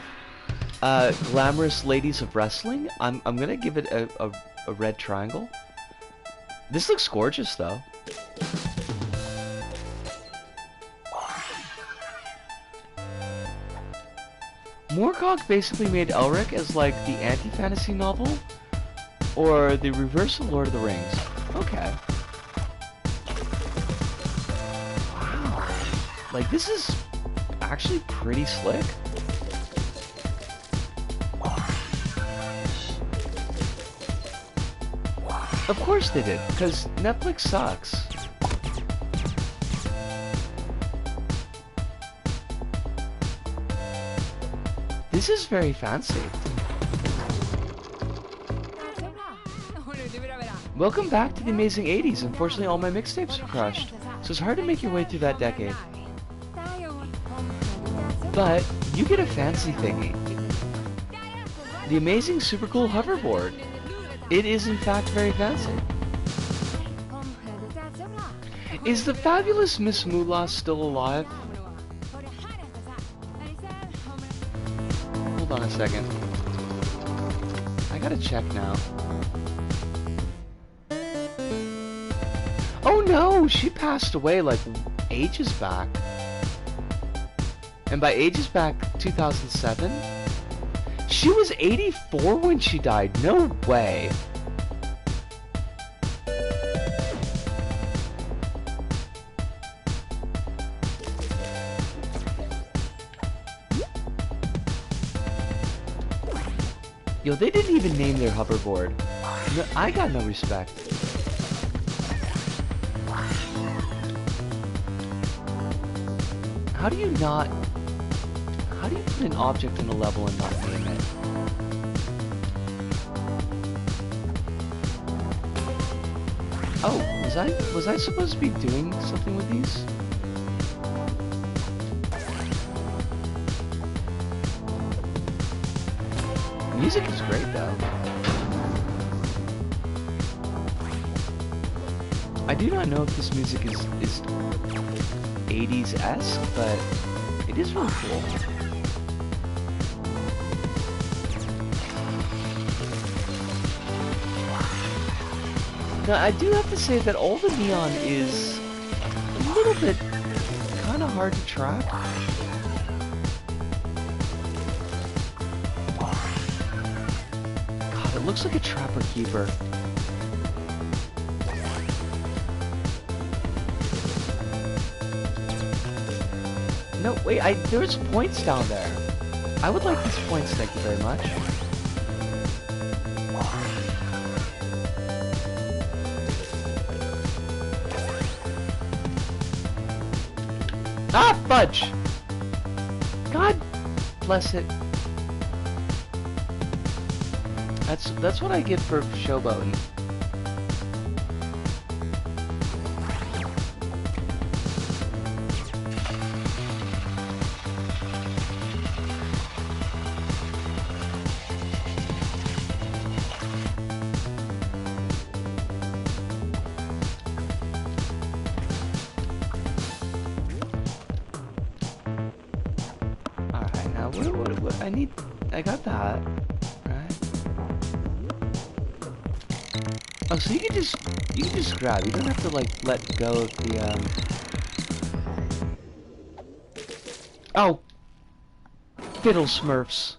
glamorous ladies of wrestling, I'm gonna give it a red triangle. This looks gorgeous though. Moorcock basically made Elric as like the anti-fantasy novel, or the reverse of Lord of the Rings. Okay. Wow. Like this is actually pretty slick. Of course they did, because Netflix sucks. This is very fancy. Welcome back to the amazing 80s. Unfortunately, all my mixtapes were crushed, so it's hard to make your way through that decade. But you get a fancy thingy. The amazing super cool hoverboard. It is in fact very fancy. Is the fabulous Miss Moolah still alive? Hold on a second. I gotta check now. Oh no! She passed away like ages back. And by ages back, 2007? She was 84 when she died. No way. Yo, they didn't even name their hoverboard. No, I got no respect. How do you not... How do you put an object in a level and not name it? Oh, was I supposed to be doing something with these? Music is great though. I do not know if this music is 80s-esque, but it is really cool. Now, I do have to say that all the neon is a little bit kind of hard to track. God, it looks like a Trapper Keeper. No, wait, there's points down there. I would like these points, thank you very much. Ah, fudge! God bless it. That's what I get for showboating. I got that, right? Oh, so you can just grab. You don't have to like let go of the Oh, fiddle smurfs.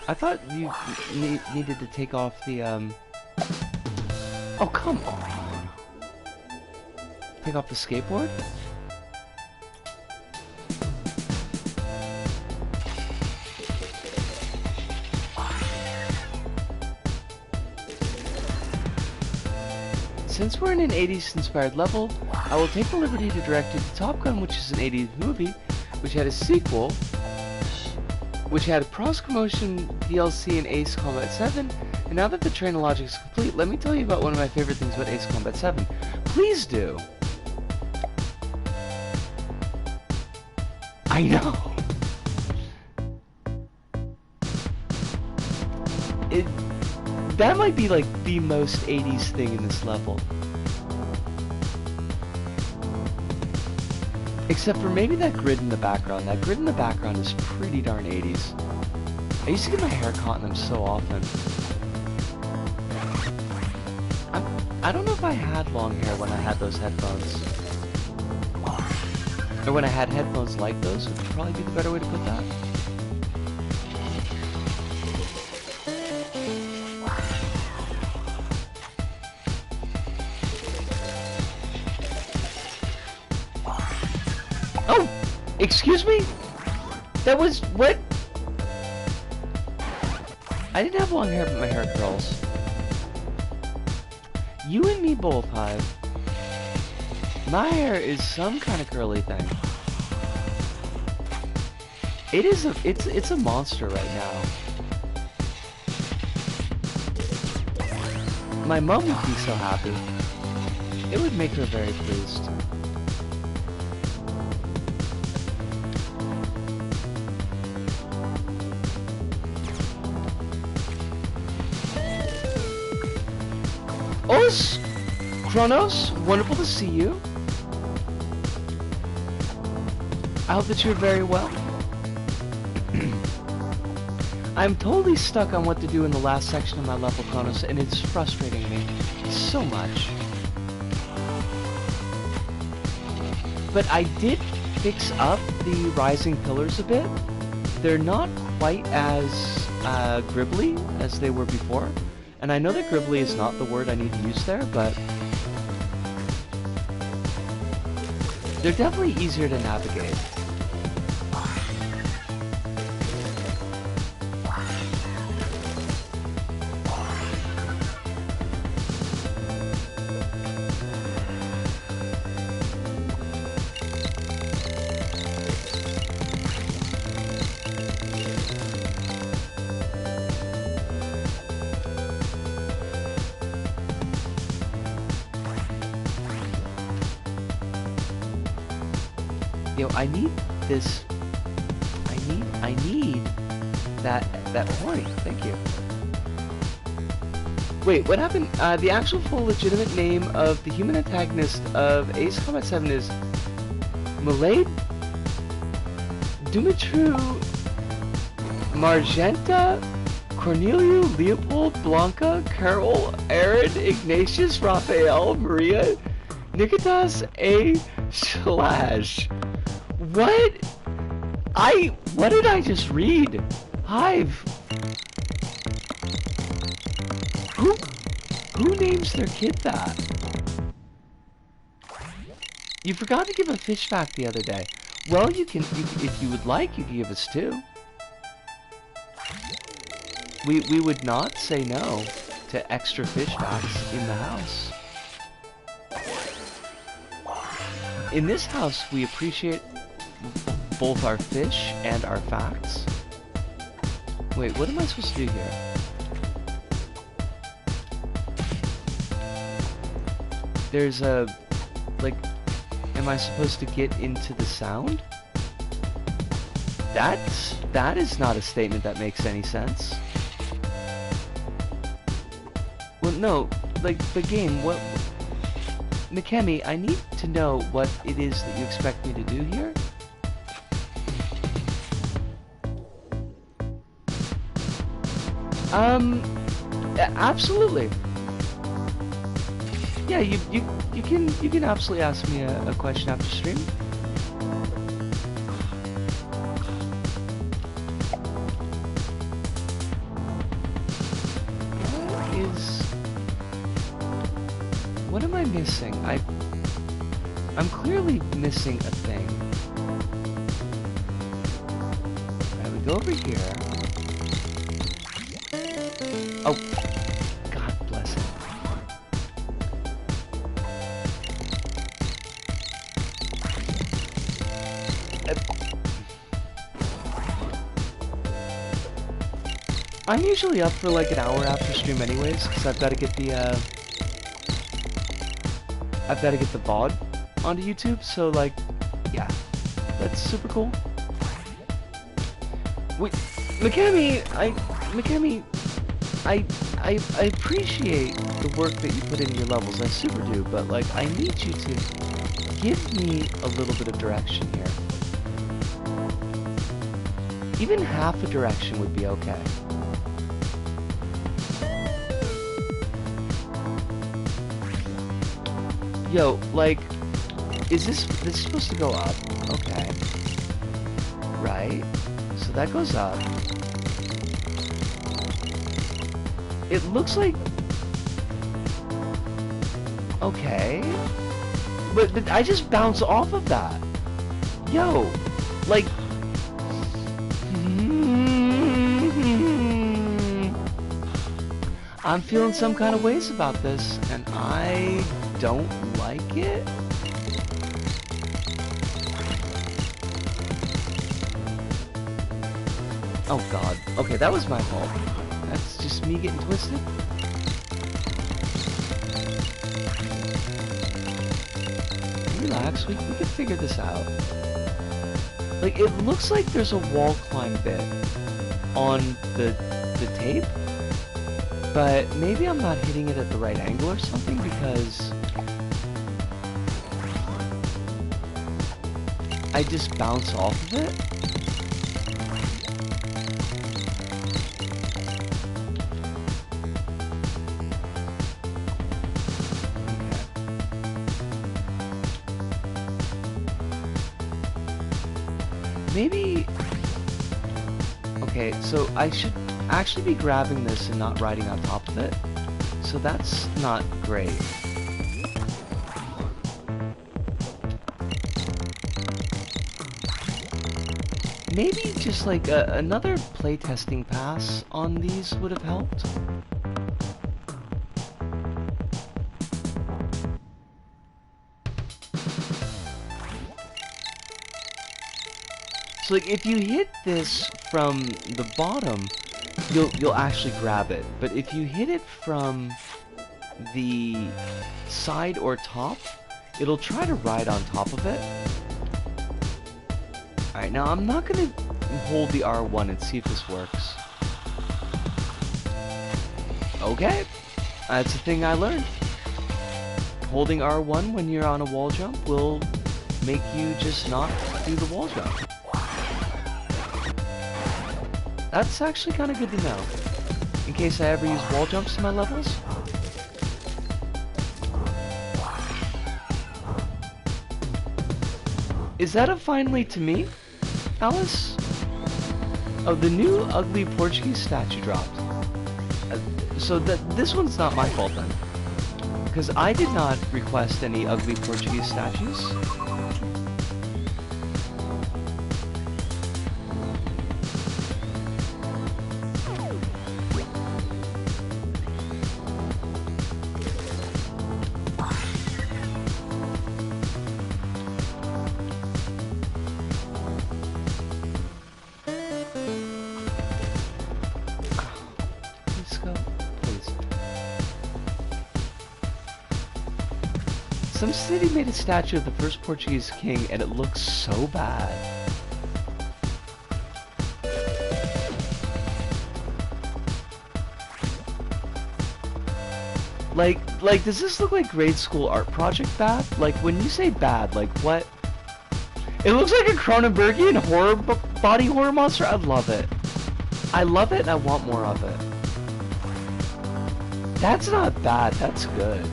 I thought you needed to take off the Oh, come on. Take off the skateboard? Since we're in an 80s inspired level, I will take the liberty to direct you to Top Gun, which is an 80s movie, which had a sequel, which had a cross-promotion DLC in Ace Combat 7, and now that the train of logic is complete, let me tell you about one of my favorite things about Ace Combat 7. Please do! I know! That might be like the most 80s thing in this level. Except for maybe that grid in the background. That grid in the background is pretty darn 80s. I used to get my hair caught in them so often. I don't know if I had long hair when I had those headphones. Or when I had headphones like those, would probably be the better way to put that. Oh! Excuse me? That was... what? I didn't have long hair, but my hair curls. You and me both, Hive. My hair is some kind of curly thing. It is a... it's a monster right now. My mom would be so happy. It would make her very pleased. Os! Kronos, wonderful to see you. I hope that you're very well. I'm totally stuck on what to do in the last section of my level, Kronos, and it's frustrating me so much. But I did fix up the rising pillars a bit. They're not quite as gribbly as they were before. And I know that gribbly is not the word I need to use there, but they're definitely easier to navigate. Yo, I need this. I need that horny. Thank you. Wait, what happened? The actual full legitimate name of the human antagonist of Ace Combat 7 is Milade Dumitru Margenta Corneliu Leopold Blanca Carol Aaron Ignatius Raphael Maria Nikitas A. Slash. What did I just read? Hive. Who names their kid that? You forgot to give a fish fact the other day. Well, if you would like, you can give us two. We would not say no to extra fish facts in the house. In this house, we appreciate both our fish and our facts. Wait, what am I supposed to do here? There's a... like... am I supposed to get into the sound? That is not a statement that makes any sense. Well, no, like, the game, what... Mikemi, I need to know what it is that you expect me to do here. Absolutely. Yeah, you can absolutely ask me a question after stream. What am I missing? I'm clearly missing a thing. Alright, we go over here. Oh, God bless him. I'm usually up for like an hour after stream anyways, because I've got to get the VOD onto YouTube, so like, yeah, that's super cool. Wait, Mikami, I, I appreciate the work that you put in your levels, I super do, but like, I need you to give me a little bit of direction here. Even half a direction would be okay. Yo, like, is this supposed to go up? Okay. Right. So that goes up. It looks like... Okay. But I just bounce off of that. Yo, like... I'm feeling some kind of ways about this, and I don't like it. Oh god. Okay, that was my fault. That's just me getting twisted. Relax, we can figure this out. Like, it looks like there's a wall climb bit on the tape, but maybe I'm not hitting it at the right angle or something, because I just bounce off of it. Maybe... Okay, so I should actually be grabbing this and not riding on top of it. So that's not great. Maybe just like another playtesting pass on these would have helped. So like, if you hit this from the bottom, you'll actually grab it. But if you hit it from the side or top, it'll try to ride on top of it. Alright, now I'm not gonna hold the R1 and see if this works. Okay, that's a thing I learned. Holding R1 when you're on a wall jump will make you just not do the wall jump. That's actually kind of good to know, in case I ever use wall jumps in my levels. Is that a finally to me, Alice? Oh, the new ugly Portuguese statue dropped. So this one's not my fault then, because I did not request any ugly Portuguese statues. Some city made a statue of the first Portuguese king, and it looks so bad. Like, does this look like grade school art project bad? Like, when you say bad, like, what? It looks like a Cronenbergian body horror monster. I love it. I love it, and I want more of it. That's not bad. That's good.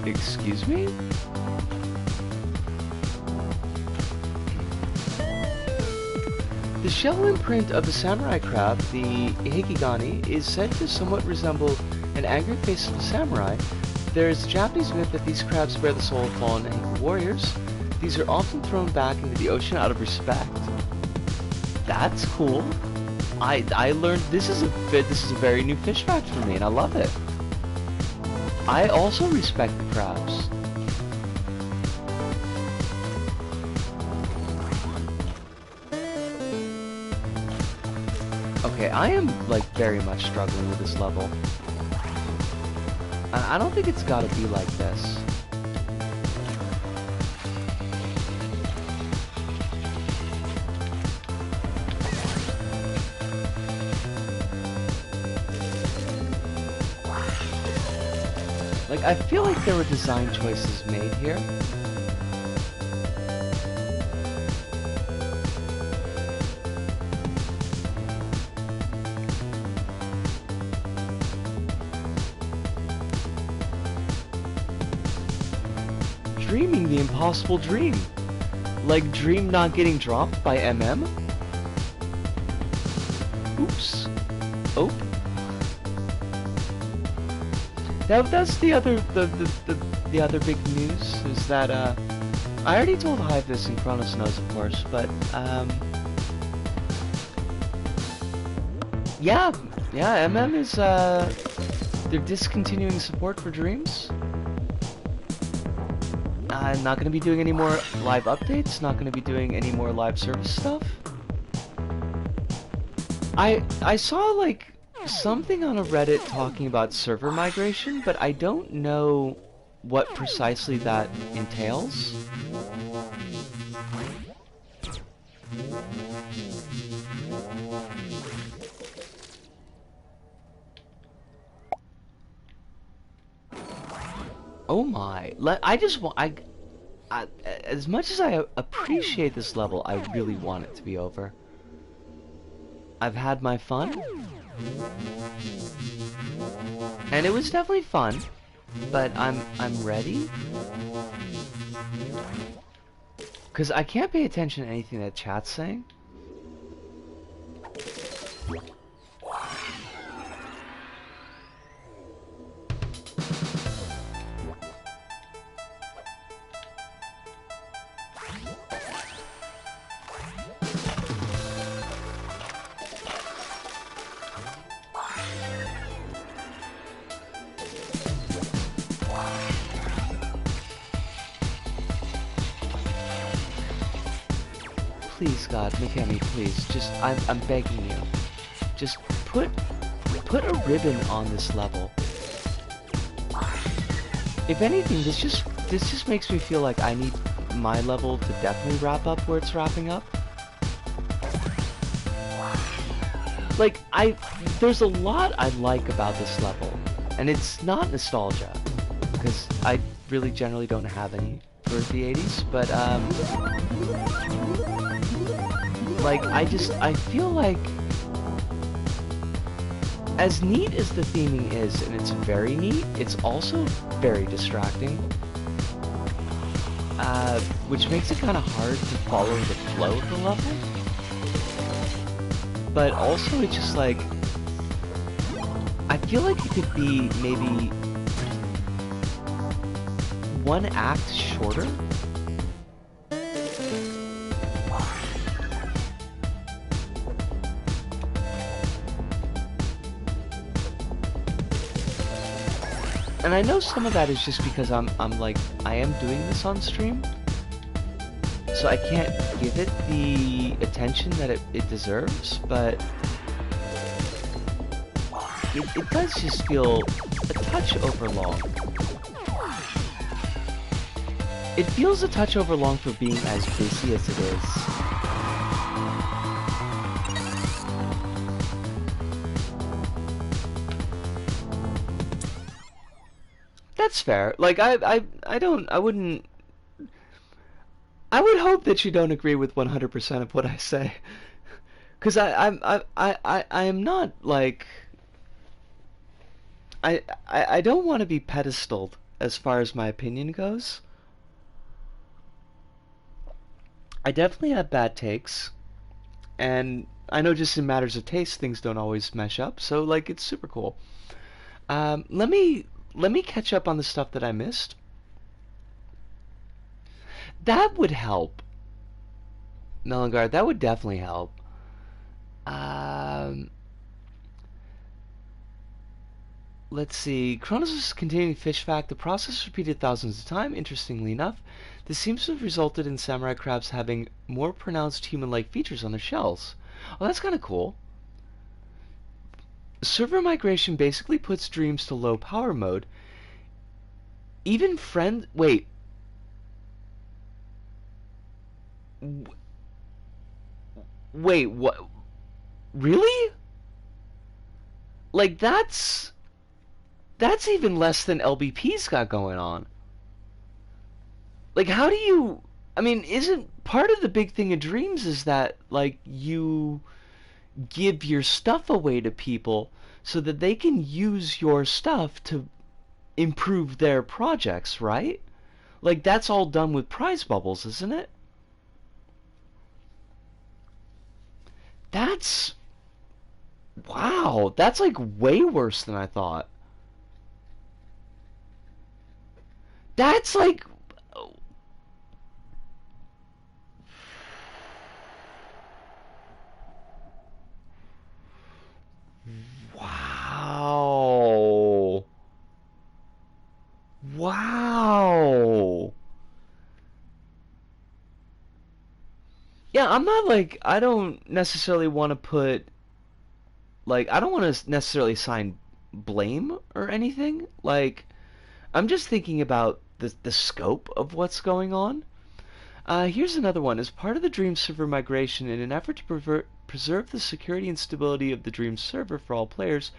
Excuse me? The shell imprint of the samurai crab, the hikigani, is said to somewhat resemble an angry face of a samurai. There is a Japanese myth that these crabs bear the soul of fallen Hiki warriors. These are often thrown back into the ocean out of respect. That's cool. I learned this is a very new fish fact for me, and I love it. I also respect the crabs. Okay, I am, like, very much struggling with this level. I don't think it's gotta be like this. Like, I feel like there were design choices made here. Dreaming the impossible dream. Like Dream not getting dropped by MM? Oops. Oh. That's the other the other big news is that I already told Hive this and Kronos knows of course, but yeah, MM is they're discontinuing support for Dreams. I'm not going to be doing any more live updates, not going to be doing any more live service stuff. I saw like something on a Reddit talking about server migration, but I don't know what precisely that entails. Oh my, I just want, as much as I appreciate this level, I really want it to be over. I've had my fun, and it was definitely fun, but I'm ready, because I can't pay attention to anything that chat's saying. Please, God, Mikami, please, just, I'm begging you. Just put a ribbon on this level. If anything, this just makes me feel like I need my level to definitely wrap up where it's wrapping up. Like, there's a lot I like about this level, and it's not nostalgia, because I really generally don't have any for the 80s, but, like, I feel like, as neat as the theming is, and it's very neat, it's also very distracting. Which makes it kind of hard to follow the flow of the level. But also, it's just like, I feel like it could be maybe one act shorter. And I know some of that is just because I'm like, I am doing this on stream, so I can't give it the attention that it deserves, but it does just feel a touch over long. It feels a touch over long for being as busy as it is. That's fair. Like, I would hope that you don't agree with 100% of what I say. Cause I am not, like, I don't want to be pedestaled as far as my opinion goes. I definitely have bad takes, and I know just in matters of taste things don't always mesh up, so, like, it's super cool. Let me catch up on the stuff that I missed. That would help. Melangard, that would definitely help. Let's see. Kronos' continuing fish fact. The process is repeated thousands of times. Interestingly enough, this seems to have resulted in samurai crabs having more pronounced human-like features on their shells. Oh, that's kind of cool. Server migration basically puts Dreams to low power mode. Even wait. Wait, what? Really? Like, that's That's even less than LBP's got going on. Like, how do you... I mean, isn't part of the big thing of Dreams is that, like, you give your stuff away to people so that they can use your stuff to improve their projects, right? Like, that's all done with prize bubbles, isn't it? That's... Wow, that's like way worse than I thought. That's like... Wow. Wow. Yeah, I'm not like... I don't necessarily want to put... Like, I don't want to necessarily assign blame or anything. Like, I'm just thinking about the scope of what's going on. Here's another one. As part of the Dream server migration, in an effort to preserve the security and stability of the Dream server for all players,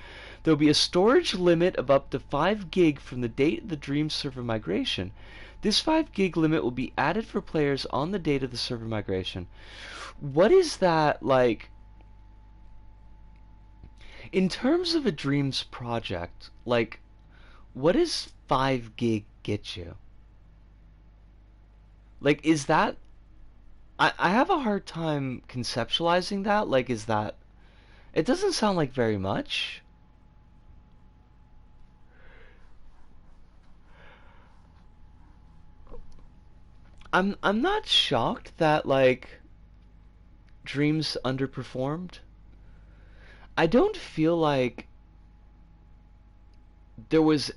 there will be a storage limit of up to 5 gig from the date of the Dream server migration. This 5 gig limit will be added for players on the date of the server migration. What is that like? In terms of a Dreams project, like, what does 5 gig get you? Like, is that... I have a hard time conceptualizing that. Like, is that... It doesn't sound like very much. I'm not shocked that, like, Dreams underperformed. I don't feel like there was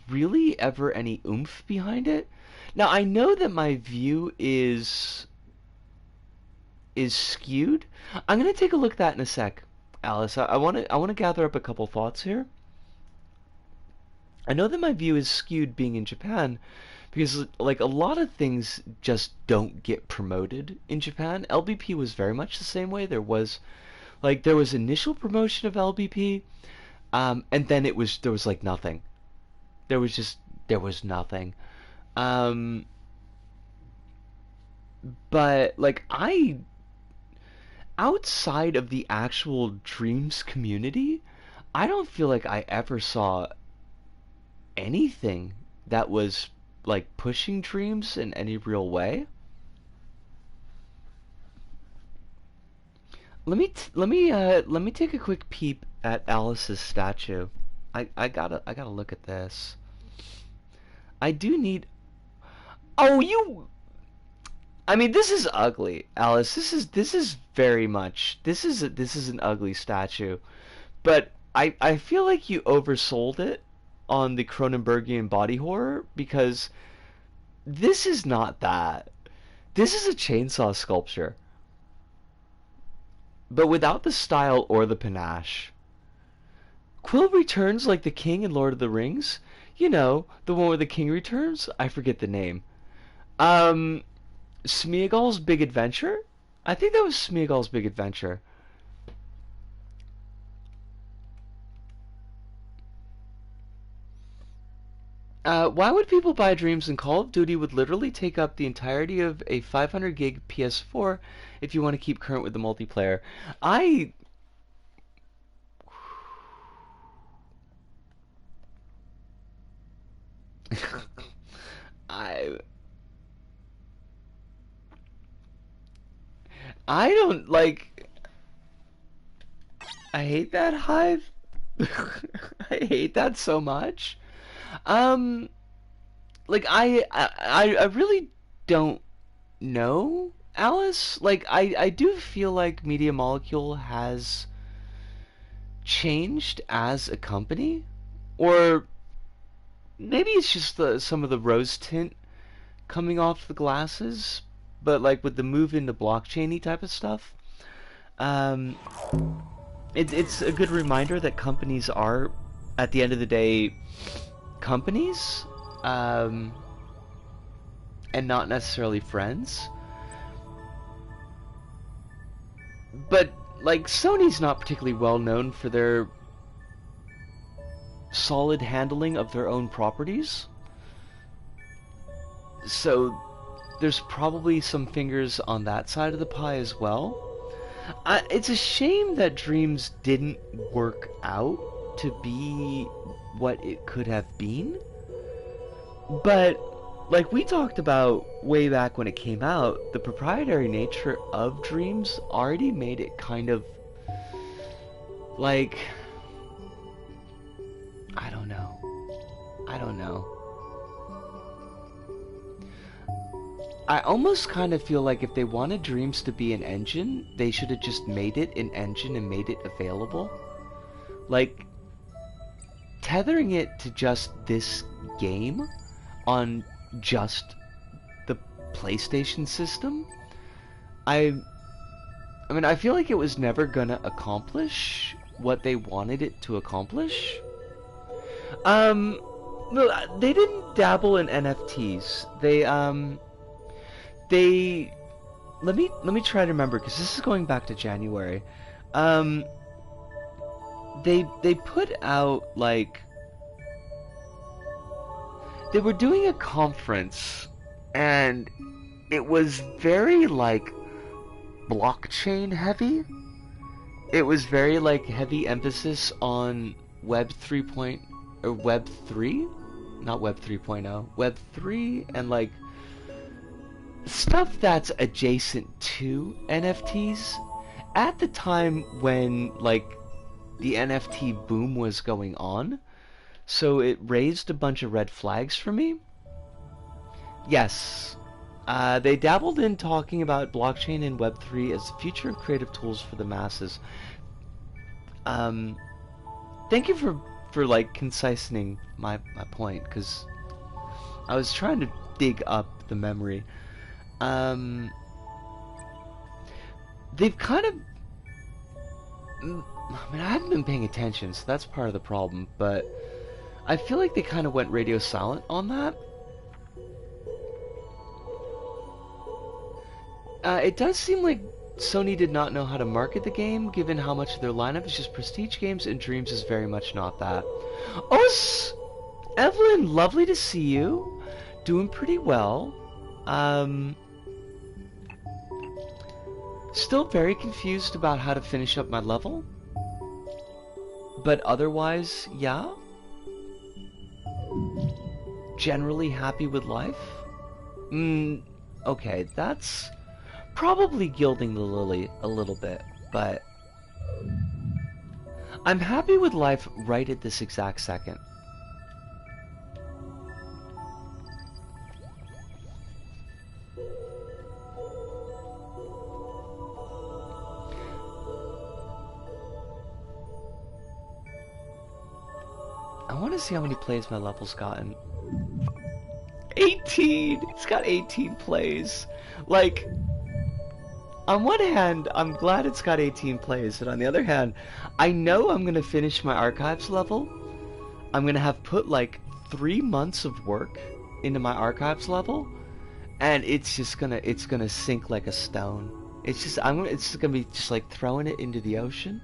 really ever any oomph behind it. Now, I know that my view is skewed. I'm gonna take a look at that in a sec, Alice. I want to gather up a couple thoughts here. I know that my view is skewed being in Japan because like a lot of things just don't get promoted in Japan. LBP was very much the same way. There was initial promotion of LBP, and then there was like nothing. There was nothing. Um, but like I outside of the actual Dreams community, I don't feel like I ever saw anything that was like pushing Dreams in any real way. Let me take a quick peep at Alice's statue. I gotta look at this. I do need... Oh, you... I mean, this is ugly, Alice. This is very much... This is an ugly statue. But I feel like you oversold it on the Cronenbergian body horror because this is not that. This is a chainsaw sculpture, but without the style or the panache. Quill returns like the king in Lord of the Rings. You know, the one where the king returns? I forget the name. Um, Smeagol's Big Adventure? I think that was Smeagol's Big Adventure. Why would people buy Dreams and Call of Duty would literally take up the entirety of a 500 gig PS4 if you want to keep current with the multiplayer? I... I... I don't, like... I hate that Hive. I hate that so much. Um, like I really don't know, Alice. Like I do feel like Media Molecule has changed as a company, or maybe it's just some of the rose tint coming off the glasses, but like with the move into blockchainy type of stuff. Um, it's a good reminder that companies are, at the end of the day, companies, um, and not necessarily friends. But like Sony's not particularly well known for their solid handling of their own properties. So there's probably some fingers on that side of the pie as well. It's a shame that Dreams didn't work out to be what it could have been. But, like we talked about way back when it came out, the proprietary nature of Dreams already made it kind of, like, I don't know. I almost kind of feel like if they wanted Dreams to be an engine, they should have just made it an engine and made it available. Like, tethering it to just this game on just the PlayStation system, I mean, I feel like it was never gonna accomplish what they wanted it to accomplish. No, they didn't dabble in NFTs. They let me try to remember, because this is going back to January. They put out, like, they were doing a conference, and it was very, like, blockchain heavy. It was very, like, heavy emphasis on Web 3. Or Web 3? Not Web 3.0. Web 3 and, like, stuff that's adjacent to NFTs. At the time when, like, the NFT boom was going on, so it raised a bunch of red flags for me. Yes, they dabbled in talking about blockchain and Web3 as the future of creative tools for the masses. Thank you for like concising my point, because I was trying to dig up the memory. They've kind of, I mean, I haven't been paying attention, so that's part of the problem, but I feel like they kind of went radio silent on that. It does seem like Sony did not know how to market the game, given how much of their lineup is just prestige games, and Dreams is very much not that. Oh, Evelyn, lovely to see you. Doing pretty well. Still very confused about how to finish up my level. But otherwise, yeah. Generally happy with life. Okay, that's probably gilding the lily a little bit, but I'm happy with life right at this exact second. I want to see how many plays my level's gotten. 18! It's got 18 plays. Like, on one hand, I'm glad it's got 18 plays, and on the other hand, I know I'm gonna finish my archives level. I'm gonna have put like 3 months of work into my archives level, and it's gonna sink like a stone. It's just gonna be just like throwing it into the ocean.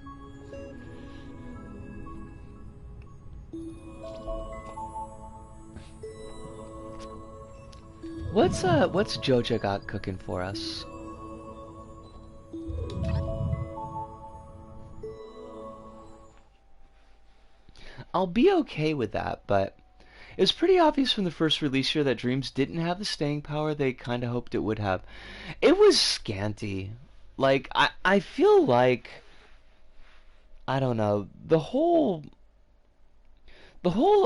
What's Joja got cooking for us? I'll be okay with that, but it was pretty obvious from the first release year that Dreams didn't have the staying power they kinda hoped it would have. It was scanty. Like, I feel like, I don't know, the whole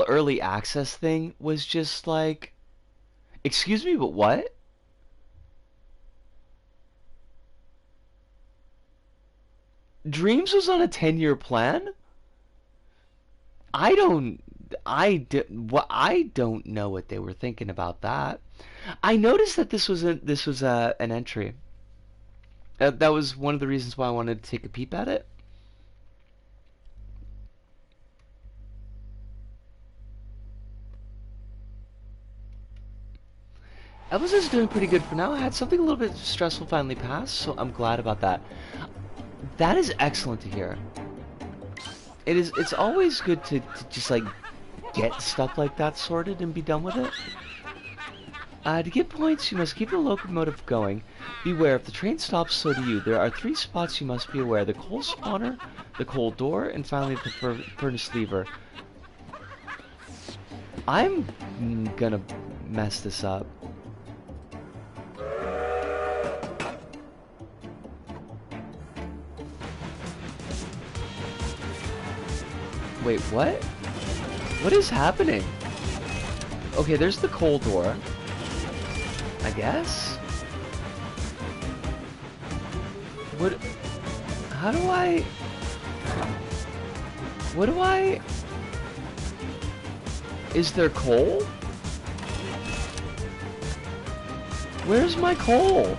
early access thing was just like, excuse me, but what? Dreams was on a 10-year plan? I don't know what they were thinking about that. I noticed that this was an entry. That was one of the reasons why I wanted to take a peep at it. Evelyn's doing pretty good for now. I had something a little bit stressful finally pass, so I'm glad about that. That is excellent to hear. It's always good to just like get stuff like that sorted and be done with it. To get points, you must keep the locomotive going. Beware, if the train stops, so do you. There are 3 spots you must be aware. The coal spawner, the coal door, and finally the furnace lever. I'm gonna mess this up. Wait, what? What is happening? Okay, there's the coal door. I guess? What? How do I... What do I... Is there coal? Where's my coal?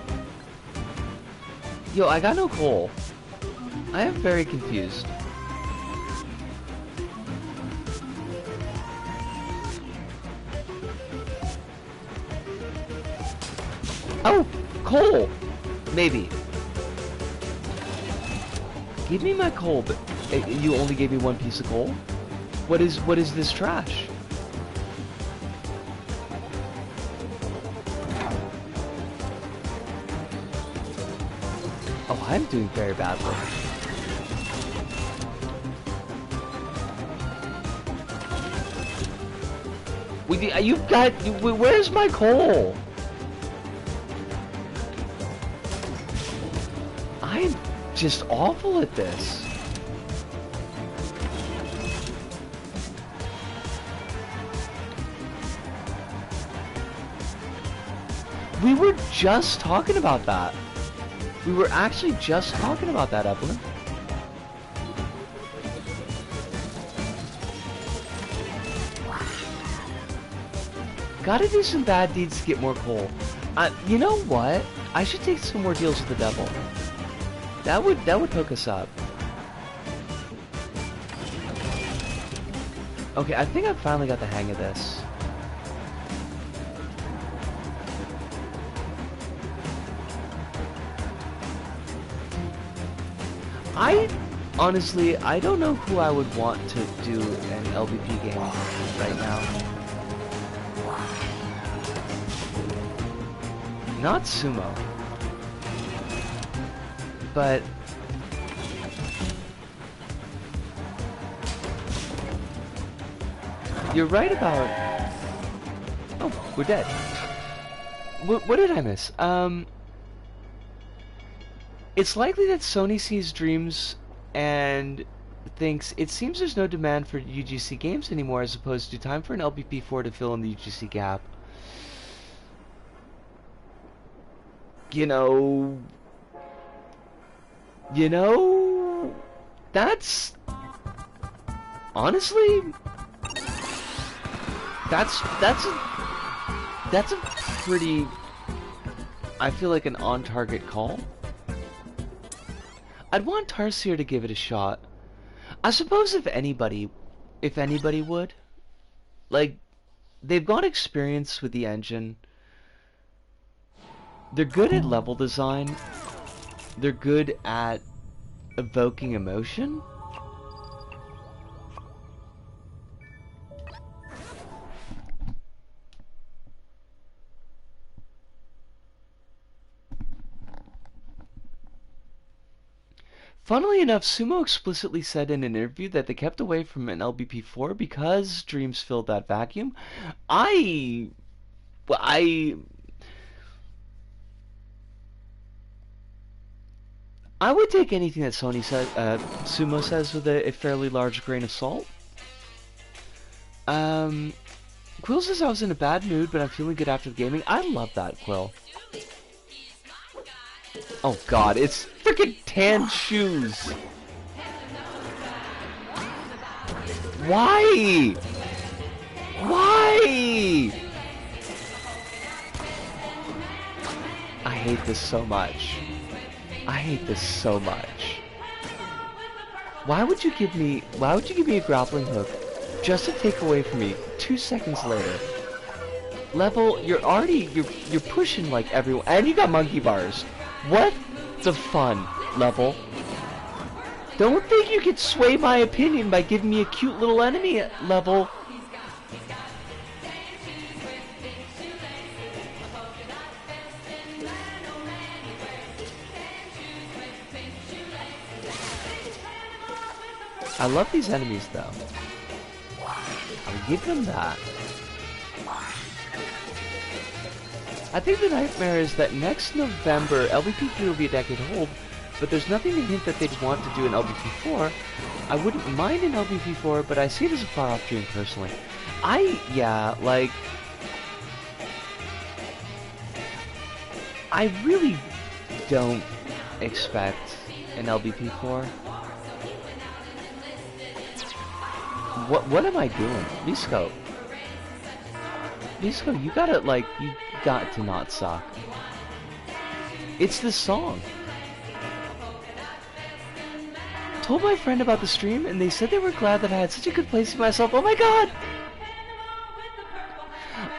Yo, I got no coal. I am very confused. Oh! Coal! Maybe. Give me my coal, but you only gave me 1 piece of coal? What is this trash? Oh, I'm doing very badly. You've got... Where's my coal? I'm just awful at this. We were just talking about that. We were actually just talking about that, Evelyn. Gotta do some bad deeds to get more coal. You know what? I should take some more deals with the devil. That would hook us up. Okay, I think I finally got the hang of this. Honestly, I don't know who I would want to do an LVP game right now. Not Sumo. But... You're right about... Oh, we're dead. What did I miss? It's likely that Sony sees Dreams and thinks it seems there's no demand for UGC games anymore, as opposed to time for an LBP4 to fill in the UGC gap. You know, that's honestly, that's a pretty, I feel like an on-target call. I'd want Tarsier to give it a shot. I suppose if anybody would. Like, they've got experience with the engine. They're good at level design. They're good at evoking emotion. Funnily enough, Sumo explicitly said in an interview that they kept away from an LBP4 because Dreams filled that vacuum. I would take anything that Sony says, Sumo says with a fairly large grain of salt. Quill says I was in a bad mood, but I'm feeling good after the gaming. I love that, Quill. Oh god, it's freaking tan shoes! Why? Why? I hate this so much. I hate this so much. Why would you give me a grappling hook just to take away from me 2 seconds later? Level, you're pushing like everyone, and you got monkey bars. What the fun, Level? Don't think you could sway my opinion by giving me a cute little enemy, Level. I love these enemies though. I'll give them that. I think the nightmare is that next November, LBP3 will be a decade old, but there's nothing to hint that they'd want to do an LBP4. I wouldn't mind an LBP4, but I see it as a far-off dream personally. Yeah, like... I really don't expect an LBP4. What am I doing? Visco, you gotta, like, you got to not suck. It's the song. Told my friend about the stream, and they said they were glad that I had such a good place for myself. Oh my god!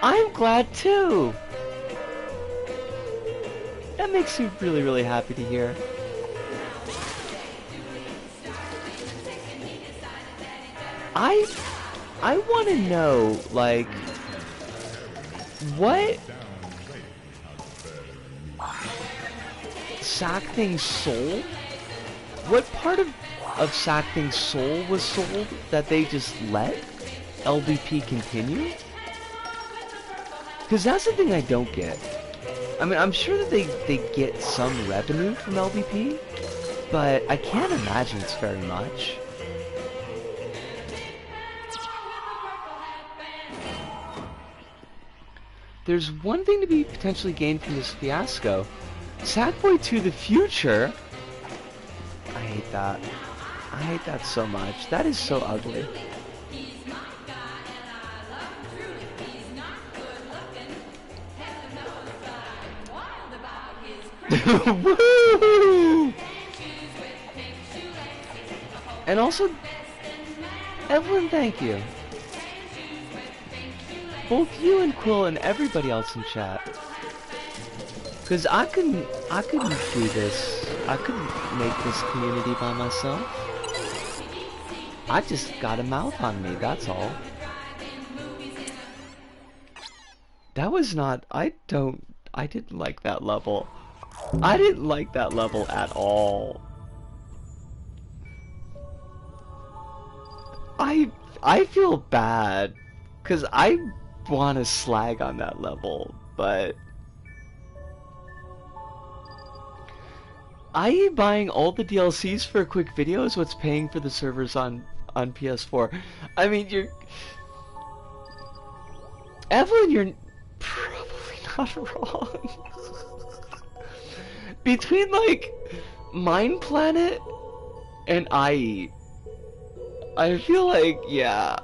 I'm glad too! That makes me really, really happy to hear. I want to know, like, what Sack Thing's soul? What part of Sack Thing's soul was sold that they just let LBP continue? Because that's the thing I don't get. I mean, I'm sure that they get some revenue from LBP, but I can't imagine it's very much. There's one thing to be potentially gained from this fiasco. Sackboy to the future? I hate that. I hate that so much. That is so ugly. Woo! And also, Evelyn, thank you. Both you and Quill and everybody else in chat. Cause I couldn't do this. I couldn't make this community by myself. I just got a mouth on me, that's all. That was not, I didn't like that level. I didn't like that level at all. I feel bad, cause I want to slag on that level, but I buying all the DLCs for a quick video is what's paying for the servers on PS4. I mean, Evelyn, you're probably not wrong. Between, like, PtaER and IE, I feel like, yeah.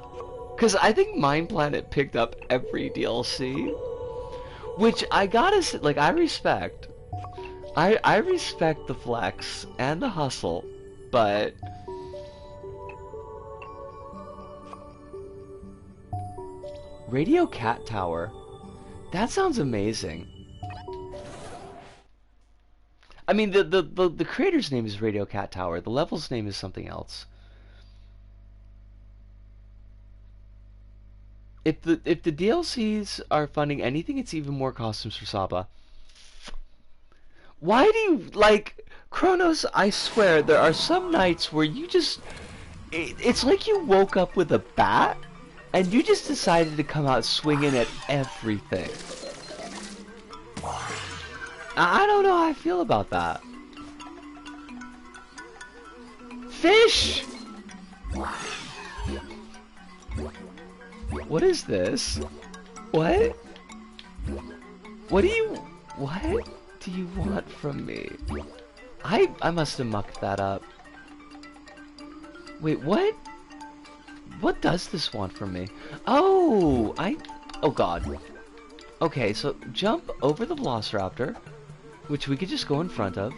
Because I think PtaER picked up every DLC. Which I gotta say, like, I respect. I respect the flex and the hustle, but... Radio Cat Tower? That sounds amazing. I mean, the creator's name is Radio Cat Tower. The level's name is something else. If the DLCs are funding anything, it's even more costumes for Saba. Why do you, like, Kronos, I swear, there are some nights where you just... It's like you woke up with a bat, and you just decided to come out swinging at everything. I don't know how I feel about that. Fish! What is this? What? What do you want from me? I must have mucked that up. Wait, what? What does this want from me? Oh, oh god. Okay, so jump over the Velociraptor, which we could just go in front of.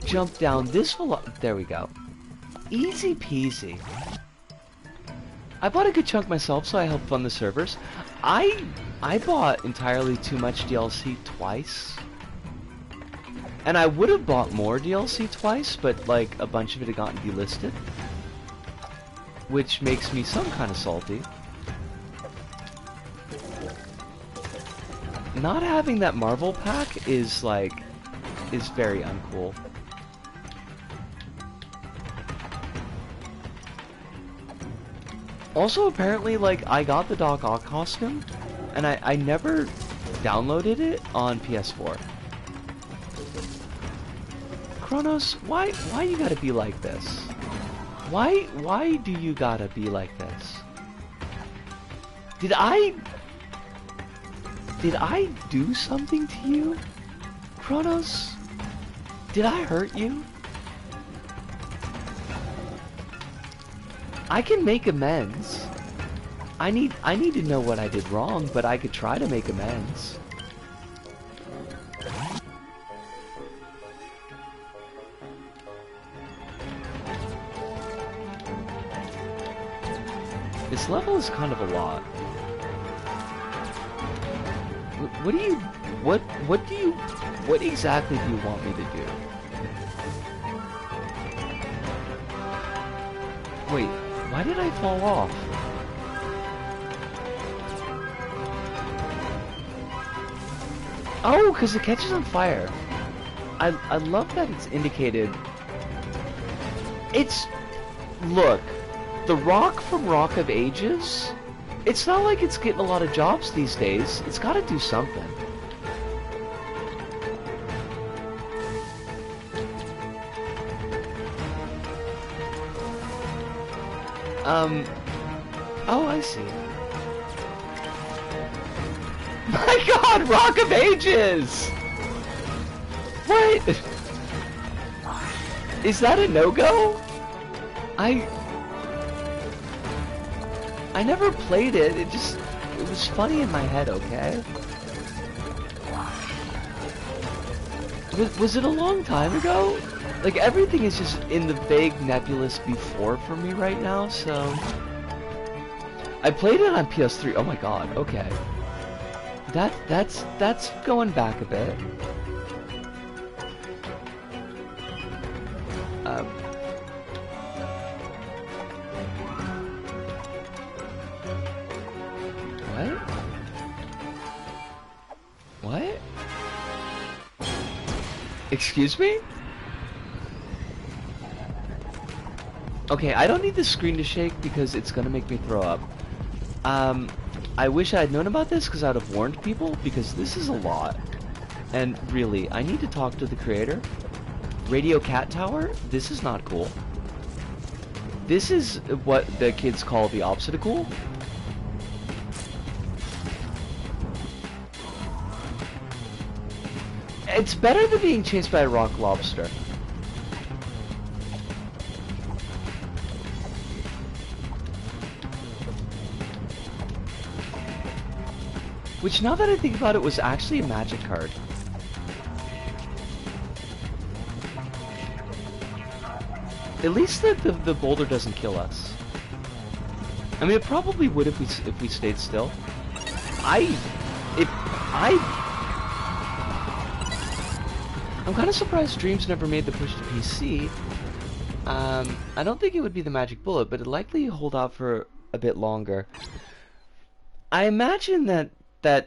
Jump down this there we go. Easy peasy. I bought a good chunk myself, so I helped fund the servers. I bought entirely too much DLC twice. And I would have bought more DLC twice, but like a bunch of it had gotten delisted. Which makes me some kind of salty. Not having that Marvel pack is like, is very uncool. Also, apparently, like, I got the Doc Ock costume, and I never downloaded it on PS4. Kronos, why you gotta be like this? Why do you gotta be like this? Did I do something to you? Kronos? Did I hurt you? I can make amends. I need to know what I did wrong, but I could try to make amends. This level is kind of a lot. What exactly do you want me to do? Wait, why did I fall off? Oh, because it catches on fire. I love that it's indicated. Look, the rock from Rock of Ages, it's not like it's getting a lot of jobs these days. It's gotta do something. Oh, I see. My God, Rock of Ages! What? Is that a no-go? I never played it. It was funny in my head, okay? Was it a long time ago? Like, everything is just in the vague nebulous before for me right now, so... I played it on PS3. Oh my God, okay. That's going back a bit. What? Excuse me? Okay, I don't need the screen to shake because it's gonna make me throw up. I wish I had known about this because I would have warned people, because this is a lot. And really, I need to talk to the creator. Radio Cat Tower? This is not cool. This is what the kids call the opposite of cool. It's better than being chased by a rock lobster. Which, now that I think about it, was actually a magic card. At least the boulder doesn't kill us. I mean, it probably would if we stayed still. I'm kind of surprised Dreams never made the push to PC. I don't think it would be the magic bullet, but it'd likely hold out for a bit longer. I imagine that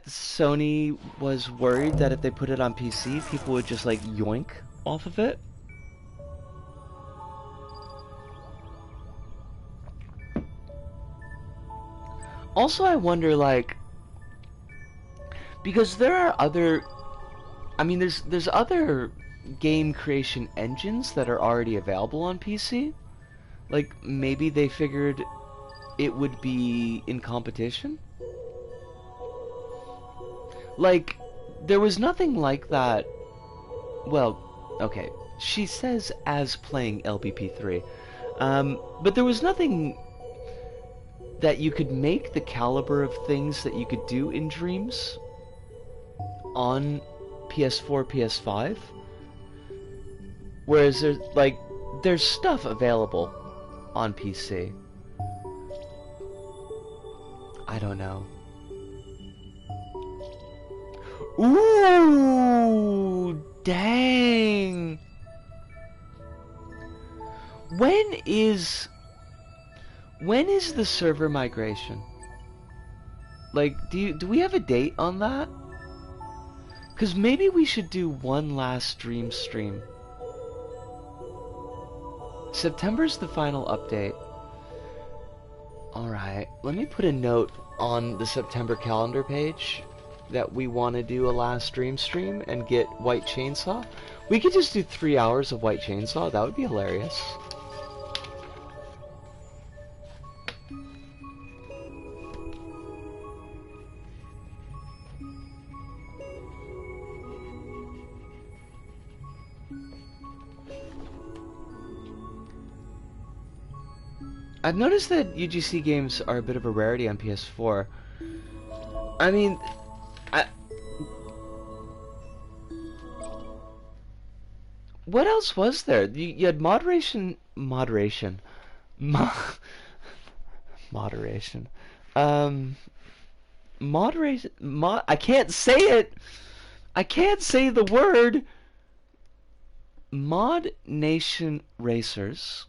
Sony was worried that if they put it on PC, people would just, like, yoink off of it. Also, I wonder, like, because there are other... I mean, there's other game creation engines that are already available on PC. Like, maybe they figured it would be in competition? Like, there was nothing like that. Well, okay, she says as playing LBP3. But there was nothing that you could make the caliber of things that you could do in Dreams on PS4, PS5. Whereas there's stuff available on PC. I don't know. Ooh, dang. When is the server migration? Like, do we have a date on that? Cause maybe we should do one last Dream stream. September's the final update. Alright, let me put a note on the September calendar page that we want to do a last stream and get White Chainsaw. We could just do 3 hours of White Chainsaw, that would be hilarious. I've noticed that UGC games are a bit of a rarity on PS4. I mean, what else was there? You had moderation, Mo moderation, moderation, I can't say it. I can't say the word. Mod Nation Racers.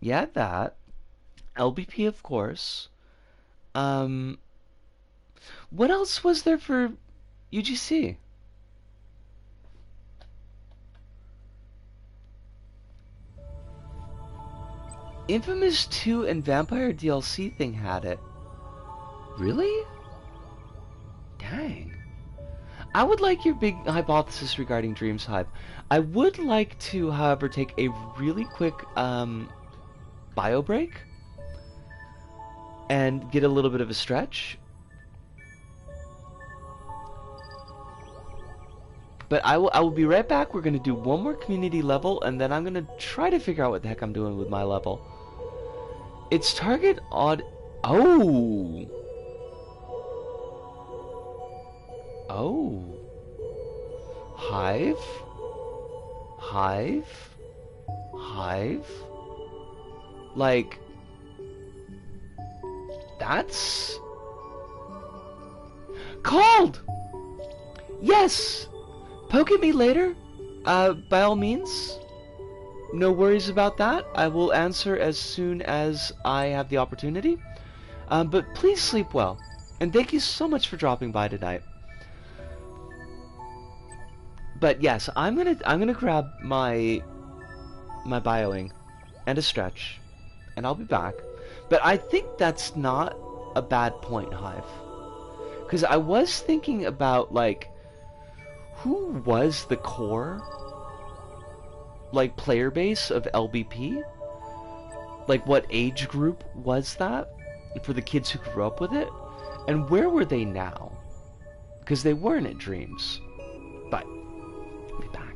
Yeah, that. LBP, of course. What else was there for UGC? Infamous 2 and Vampire DLC thing had it. Really? Dang. I would like your big hypothesis regarding Dreams Hype. I would like to, however, take a really quick bio break and get a little bit of a stretch. But I will be right back. We're going to do one more community level, and then I'm going to try to figure out what the heck I'm doing with my level. It's target odd... Oh! Oh. Hive? Hive? Hive? Like... That's... Called! Yes! Poke at me later, by all means. No worries about that. I will answer as soon as I have the opportunity. But please sleep well, and thank you so much for dropping by tonight. But yes, I'm gonna grab my bioing and a stretch, and I'll be back. But I think that's not a bad point, Hive, because I was thinking about like, who was the core, like, player base of LBP? Like, what age group was that for the kids who grew up with it? And where were they now? Because they weren't at Dreams. But, I'll be back.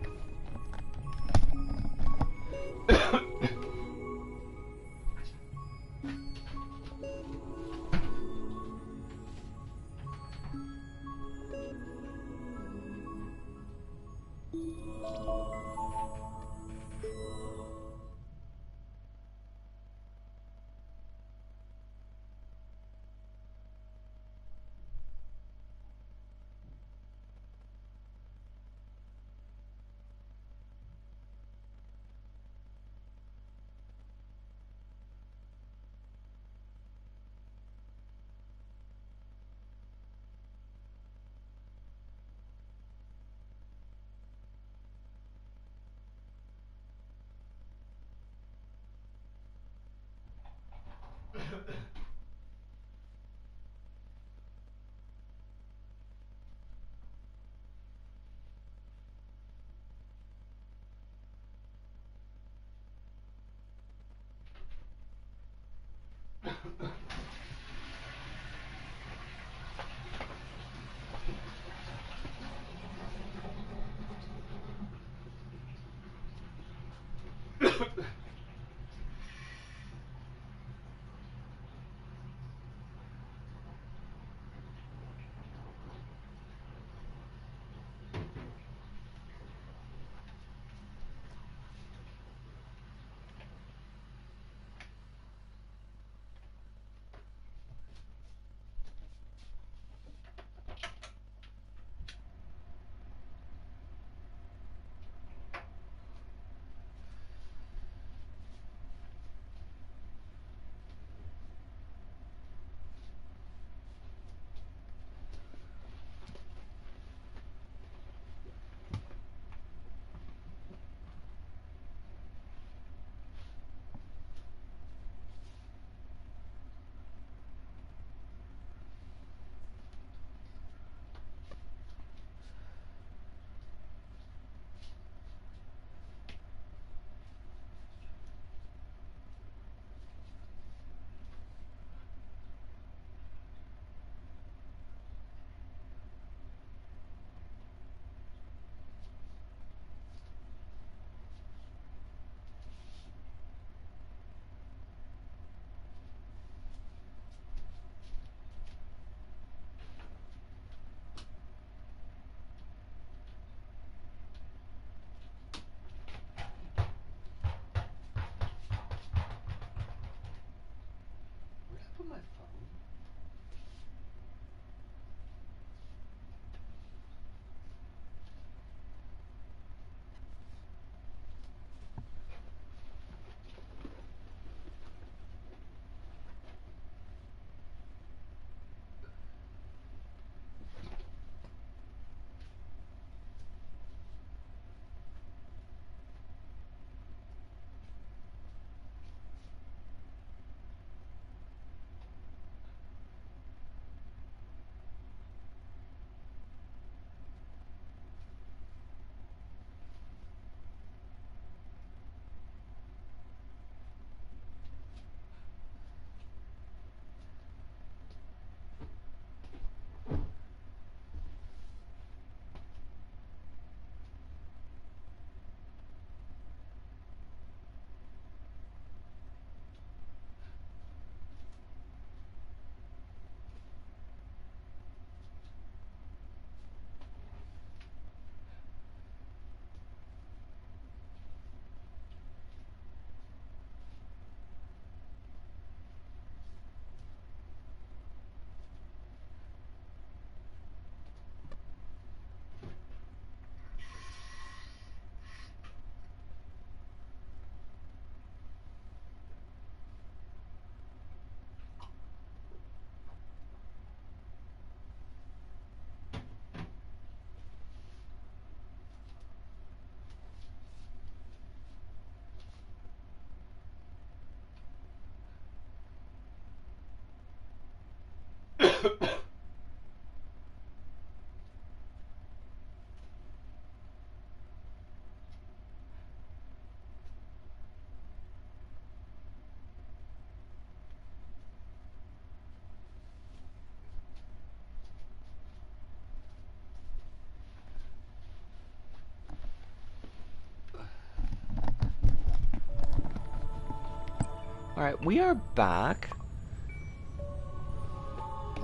Alright, we are back.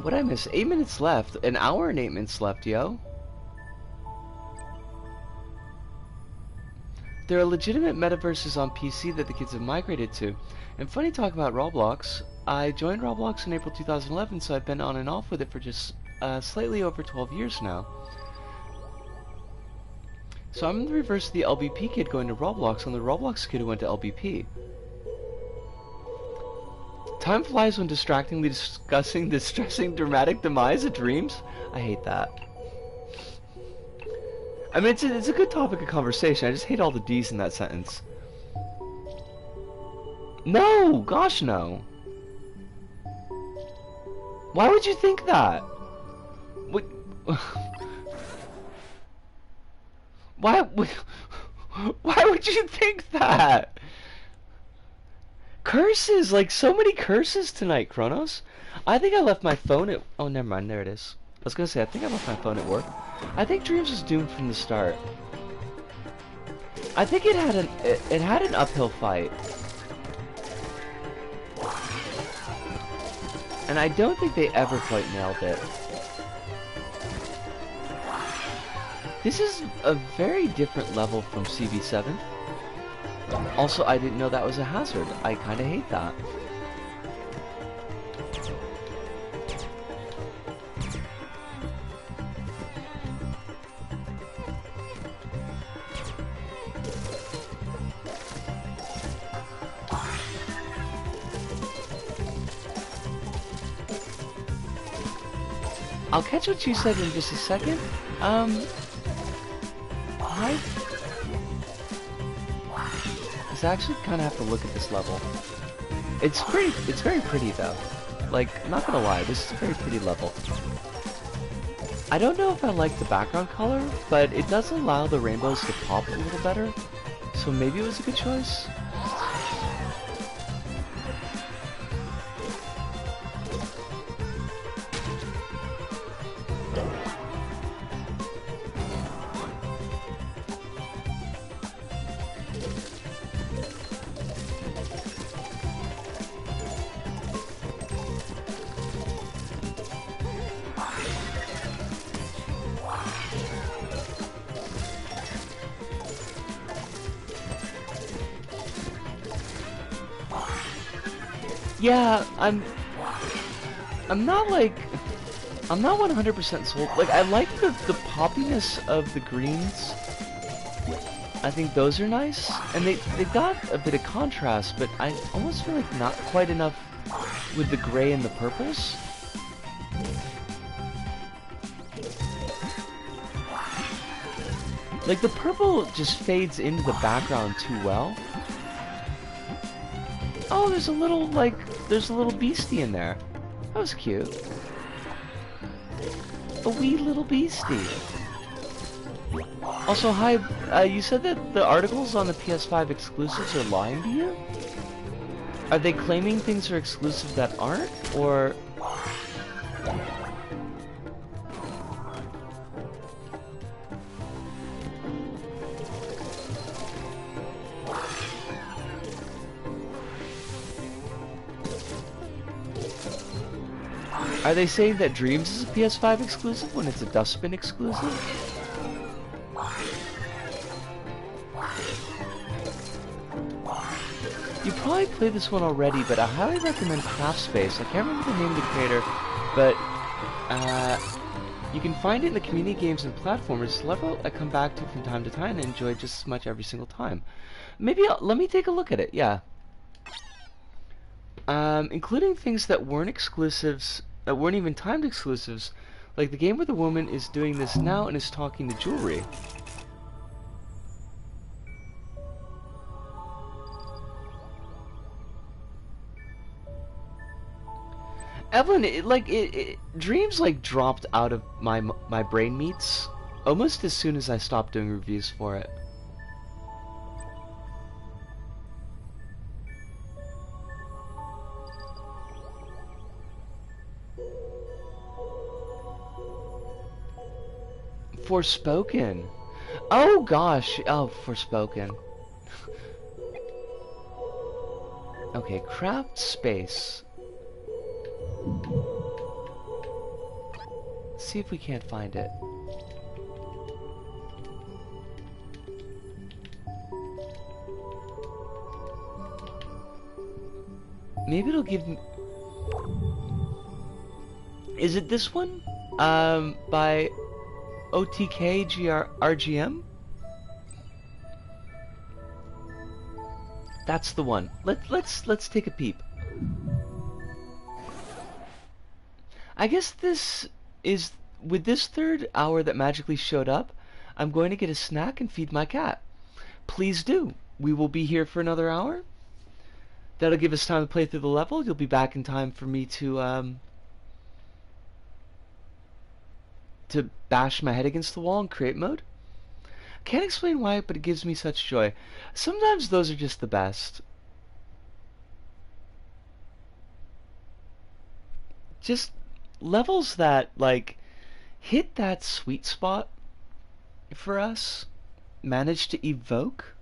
What'd I miss? 8 minutes left. An hour and 8 minutes left, yo. There are legitimate metaverses on PC that the kids have migrated to. And funny talk about Roblox. I joined Roblox in April 2011, so I've been on and off with it for just slightly over 12 years now. So I'm in the reverse of the LBP kid going to Roblox. I'm the Roblox kid who went to LBP. Time flies when distractingly discussing the distressing dramatic demise of dreams. I hate that. I mean, it's a good topic of conversation. I just hate all the D's in that sentence. No! Gosh, no. Why would you think that? What? Why would you think that? Curses! Like, so many curses tonight, Kronos. I think I left my phone at... Oh, never mind. There it is. I was gonna say, I think I left my phone at work. I think Dreams was doomed from the start. I think it had an uphill fight. And I don't think they ever quite nailed it. This is a very different level from CB7. Also, I didn't know that was a hazard. I kinda hate that. I'll catch what you said in just a second. I actually kind of have to look at this level. It's very pretty though. Like, not gonna lie, this is a very pretty level. I don't know if I like the background color, but it does allow the rainbows to pop a little better. So maybe it was a good choice. Yeah, I'm not 100% sold. Like, I like the poppiness of the greens. I think those are nice, and they got a bit of contrast, but I almost feel like not quite enough with the gray and the purples. Like, the purple just fades into the background too well. Oh, there's a little beastie in there. That was cute. A wee little beastie. Also, hi, you said that the articles on the PS5 exclusives are lying to you? Are they claiming things are exclusive that aren't, or... Are they saying that Dreams is a PS5 exclusive when it's a Dustbin exclusive? You probably played this one already, but I highly recommend Craft Space. I can't remember the name of the creator, but you can find it in the community games and platformers. It's a level I come back to from time to time and enjoy just as much every single time. Maybe let me take a look at it, yeah. Including things that weren't exclusives, that weren't even timed exclusives, like the game where the woman is doing this now and is talking to jewelry. Evelyn, Dreams dropped out of my brain meats almost as soon as I stopped doing reviews for it. Forspoken. Oh gosh. Oh, Forspoken. Okay, craft space. See if we can't find it. Maybe it'll give me... Is it this one? By OTKGRGM? That's the one. Let's take a peep. I guess this is with this third hour that magically showed up, I'm going to get a snack and feed my cat. Please do. We will be here for another hour. That'll give us time to play through the level. You'll be back in time for me to bash my head against the wall in create mode. Can't explain why, but it gives me such joy. Sometimes those are just the best. Just levels that, like, hit that sweet spot for us, manage to evoke.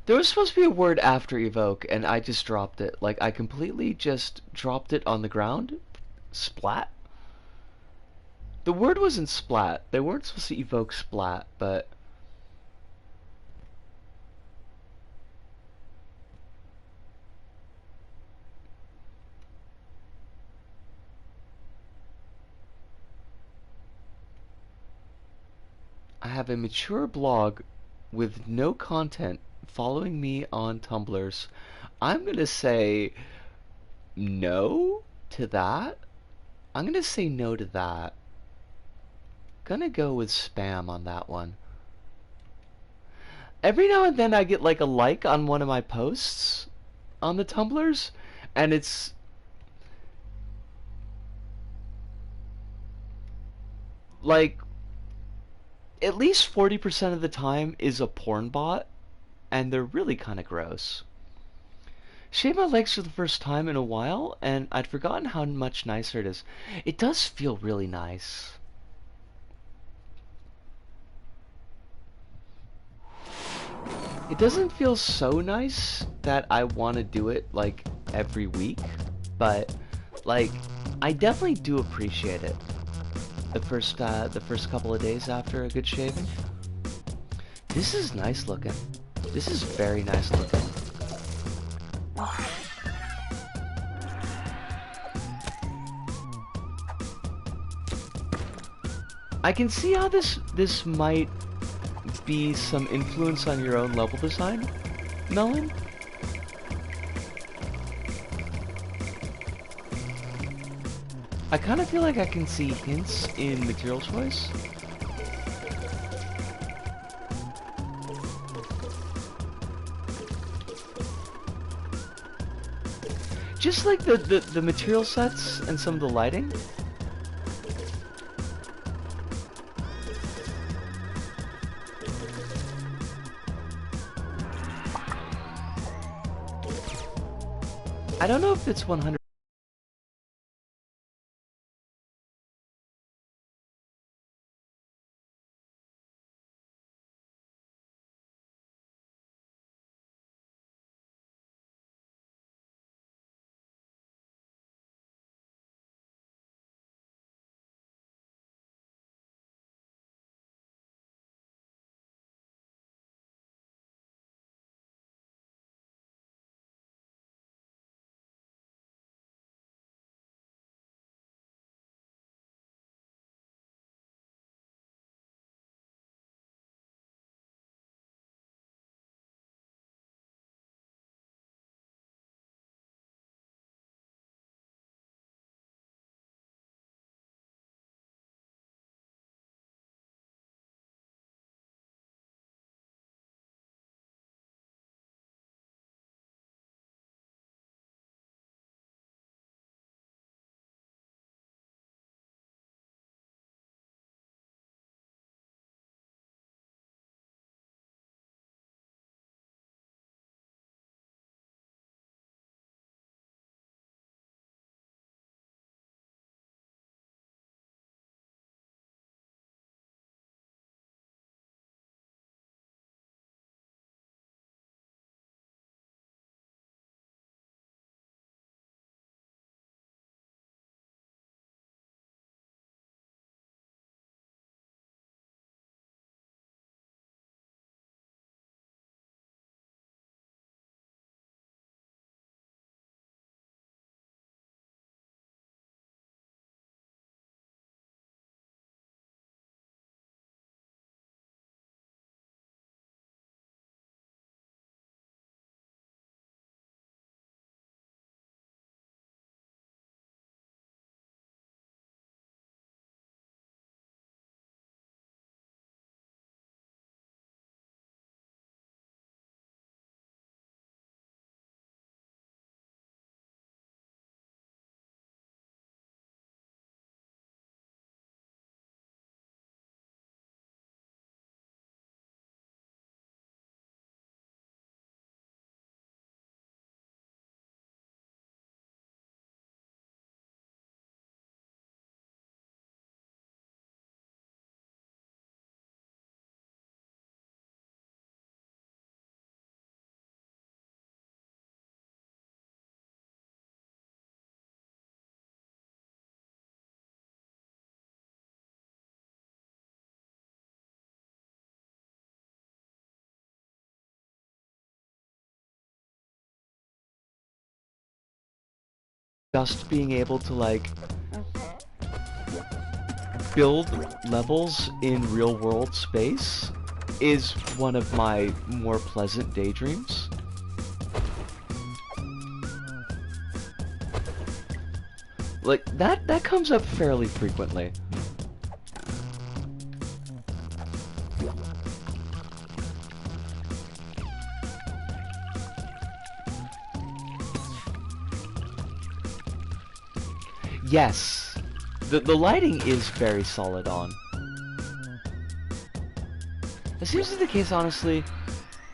There was supposed to be a word after evoke, and I just dropped it. Like, I completely just dropped it on the ground. Splat? The word wasn't splat. They weren't supposed to evoke splat, but... I have a mature blog with no content following me on Tumblrs. I'm gonna say no to that. I'm gonna say no to that. Gonna go with spam on that one. Every now and then I get like a like on one of my posts on the Tumblrs, and it's like at least 40% of the time is a porn bot, and they're really kind of gross. Shaved my legs for the first time in a while, and I'd forgotten how much nicer it is. It does feel really nice. It doesn't feel so nice that I want to do it like every week, but like I definitely do appreciate it. The first couple of days after a good shaving. This is nice looking. This is very nice looking. I can see how this might be some influence on your own level design, Melon. I kind of feel like I can see hints in material choice. Just like the material sets and some of the lighting. I don't know if it's 100 just being able to like build levels in real world space is one of my more pleasant daydreams. Like that comes up fairly frequently. Yes, the lighting is very solid on. That seems to be the case, honestly,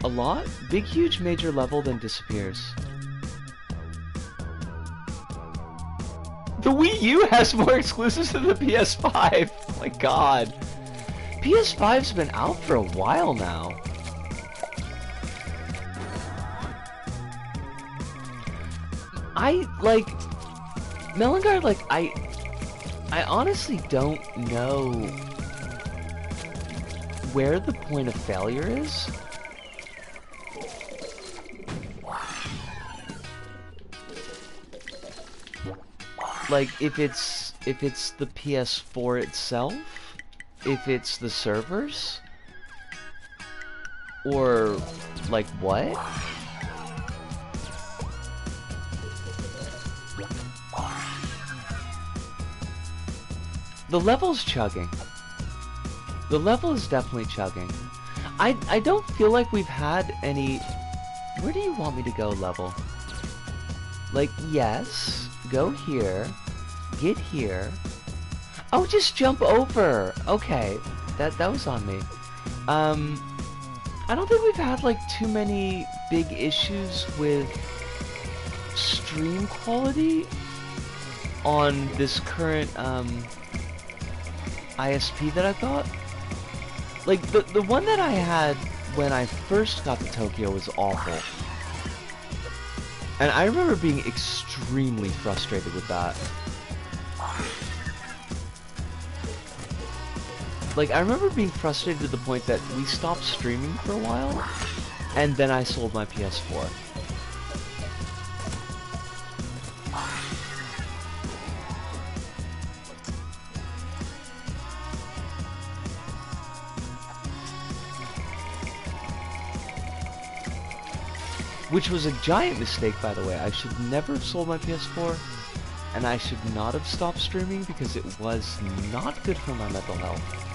a lot. Big, huge, major level, then disappears. The Wii U has more exclusives than the PS5. Oh my god. PS5's been out for a while now. Melongar, like, I honestly don't know where the point of failure is. Like, if it's the PS4 itself, if it's the servers, or like what? The level's chugging. The level is definitely chugging. I don't feel like we've had any... Where do you want me to go, level? Like, yes, go here, get here. Oh, just jump over. Okay, that was on me. I don't think we've had like too many big issues with stream quality on this current ISP that I've got. Like the one that I had when I first got to Tokyo was awful. And I remember being extremely frustrated with that. Like, I remember being frustrated to the point that we stopped streaming for a while, and then I sold my PS4. Which was a giant mistake, by the way. I should never have sold my PS4, and I should not have stopped streaming because it was not good for my mental health.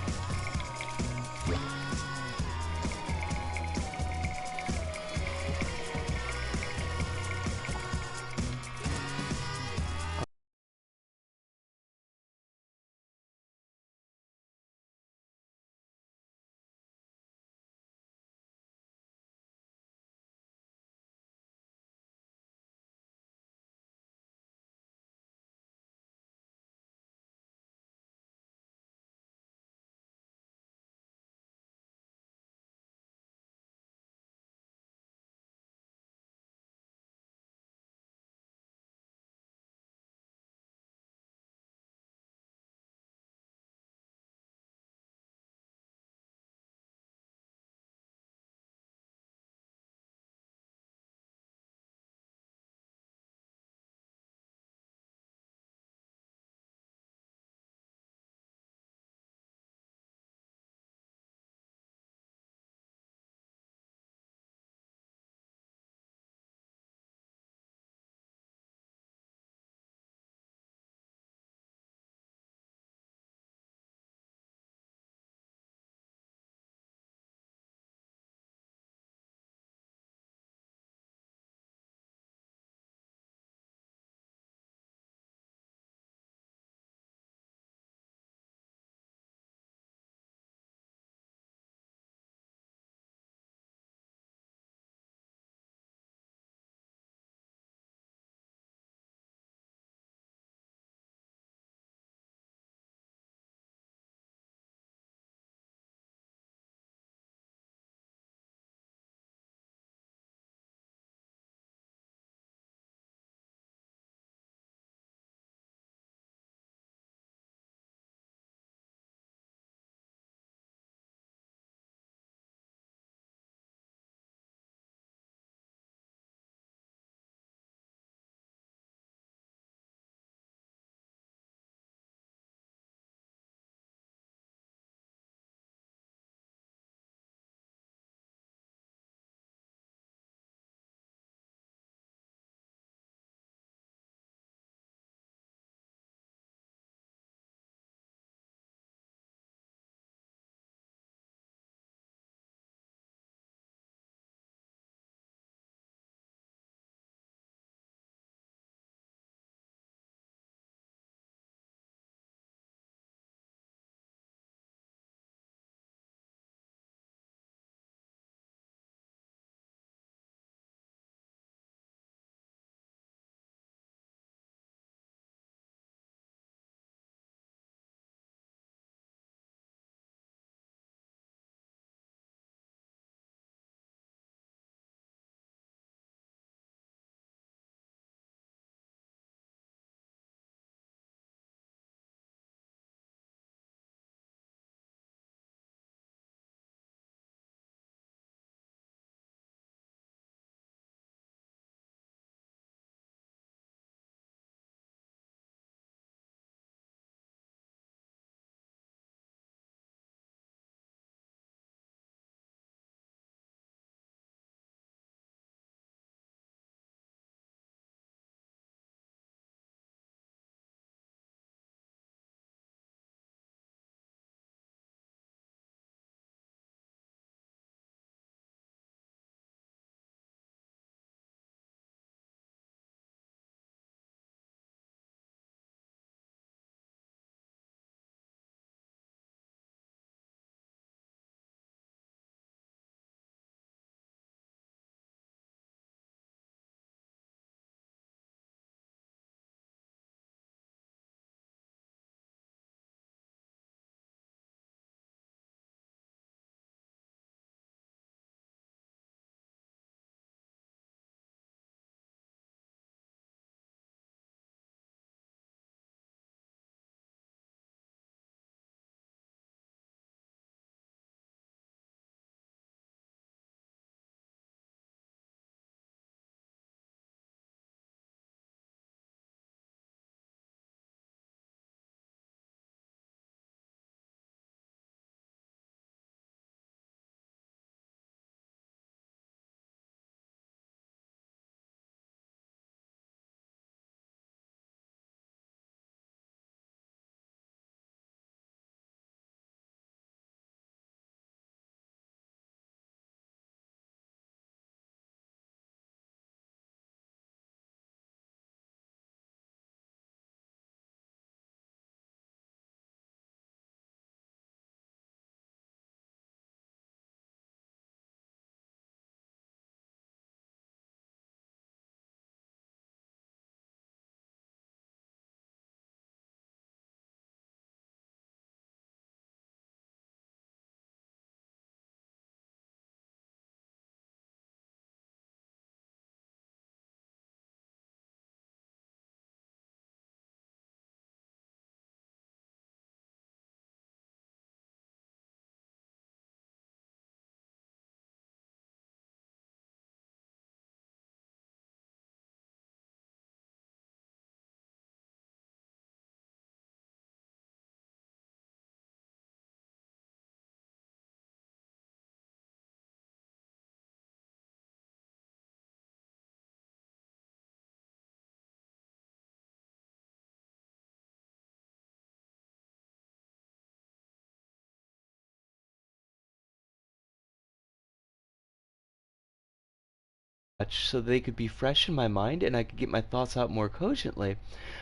so they could be fresh in my mind and I could get my thoughts out more cogently.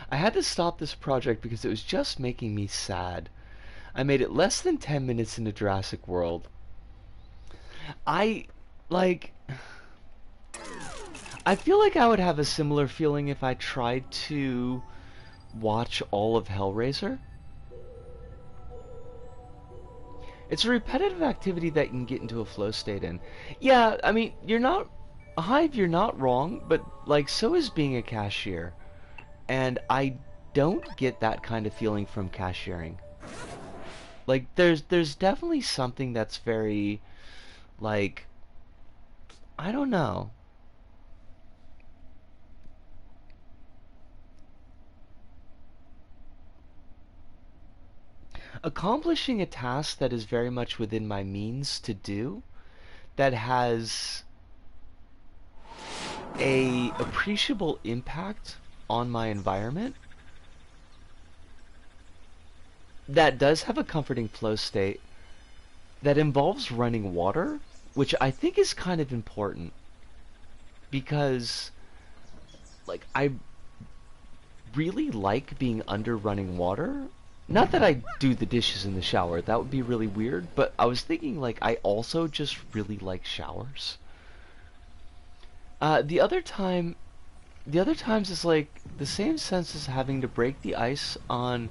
I had to stop this project because it was just making me sad. I made it less than 10 minutes into Jurassic World. I, like, I feel like I would have a similar feeling if I tried to watch all of Hellraiser. It's a repetitive activity that you can get into a flow state in. Yeah, I mean, you're not, Hive, you're not wrong, but, like, so is being a cashier. And I don't get that kind of feeling from cashiering. Like, there's definitely something that's very, like, I don't know. Accomplishing a task that is very much within my means to do, that has a appreciable impact on my environment, that does have a comforting flow state, that involves running water, which I think is kind of important because, like, I really like being under running water. Not that I do the dishes in the shower, that would be really weird, but I was thinking, like, I also just really like showers. The other times is like the same sense as having to break the ice on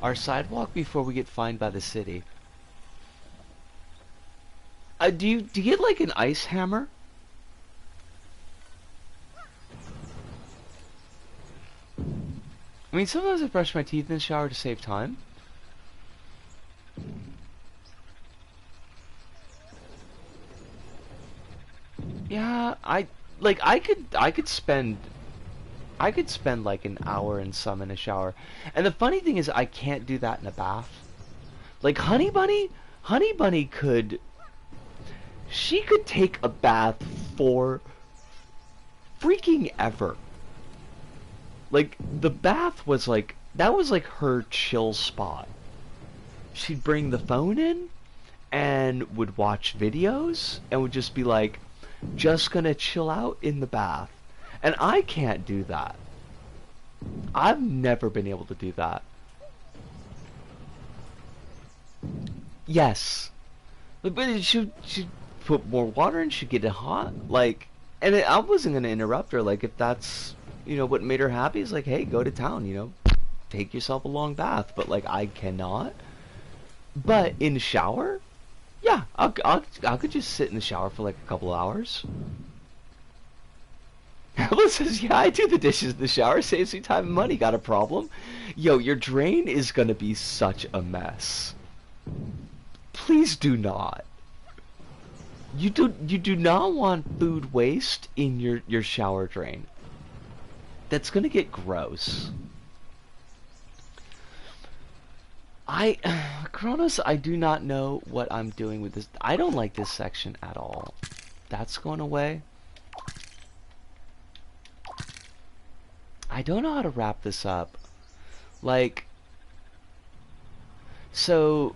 our sidewalk before we get fined by the city. Do you get like an ice hammer? I mean, sometimes I brush my teeth in the shower to save time. Yeah, I could spend like an hour and some in a shower. And the funny thing is I can't do that in a bath. Like Honey Bunny could, she could take a bath for freaking ever. Like, the bath was like, that was like her chill spot. She'd bring the phone in and would watch videos and would just be like, just gonna chill out in the bath. And I can't do that. I've never been able to do that. Yes. But it should put more water in, she'd get it hot. Like, and I wasn't gonna interrupt her. Like, if that's, what made her happy, is like, hey, go to town, take yourself a long bath. But, like, I cannot. But in the shower, yeah, I could just sit in the shower for like a couple hours. Evelyn says, yeah, I do the dishes in the shower, saves me time and money, got a problem? Yo, your drain is gonna be such a mess. Please do not. You do not want food waste in your shower drain. That's gonna get gross. Kronos, I do not know what I'm doing with this. I don't like this section at all. That's going away. I don't know how to wrap this up. Like, so,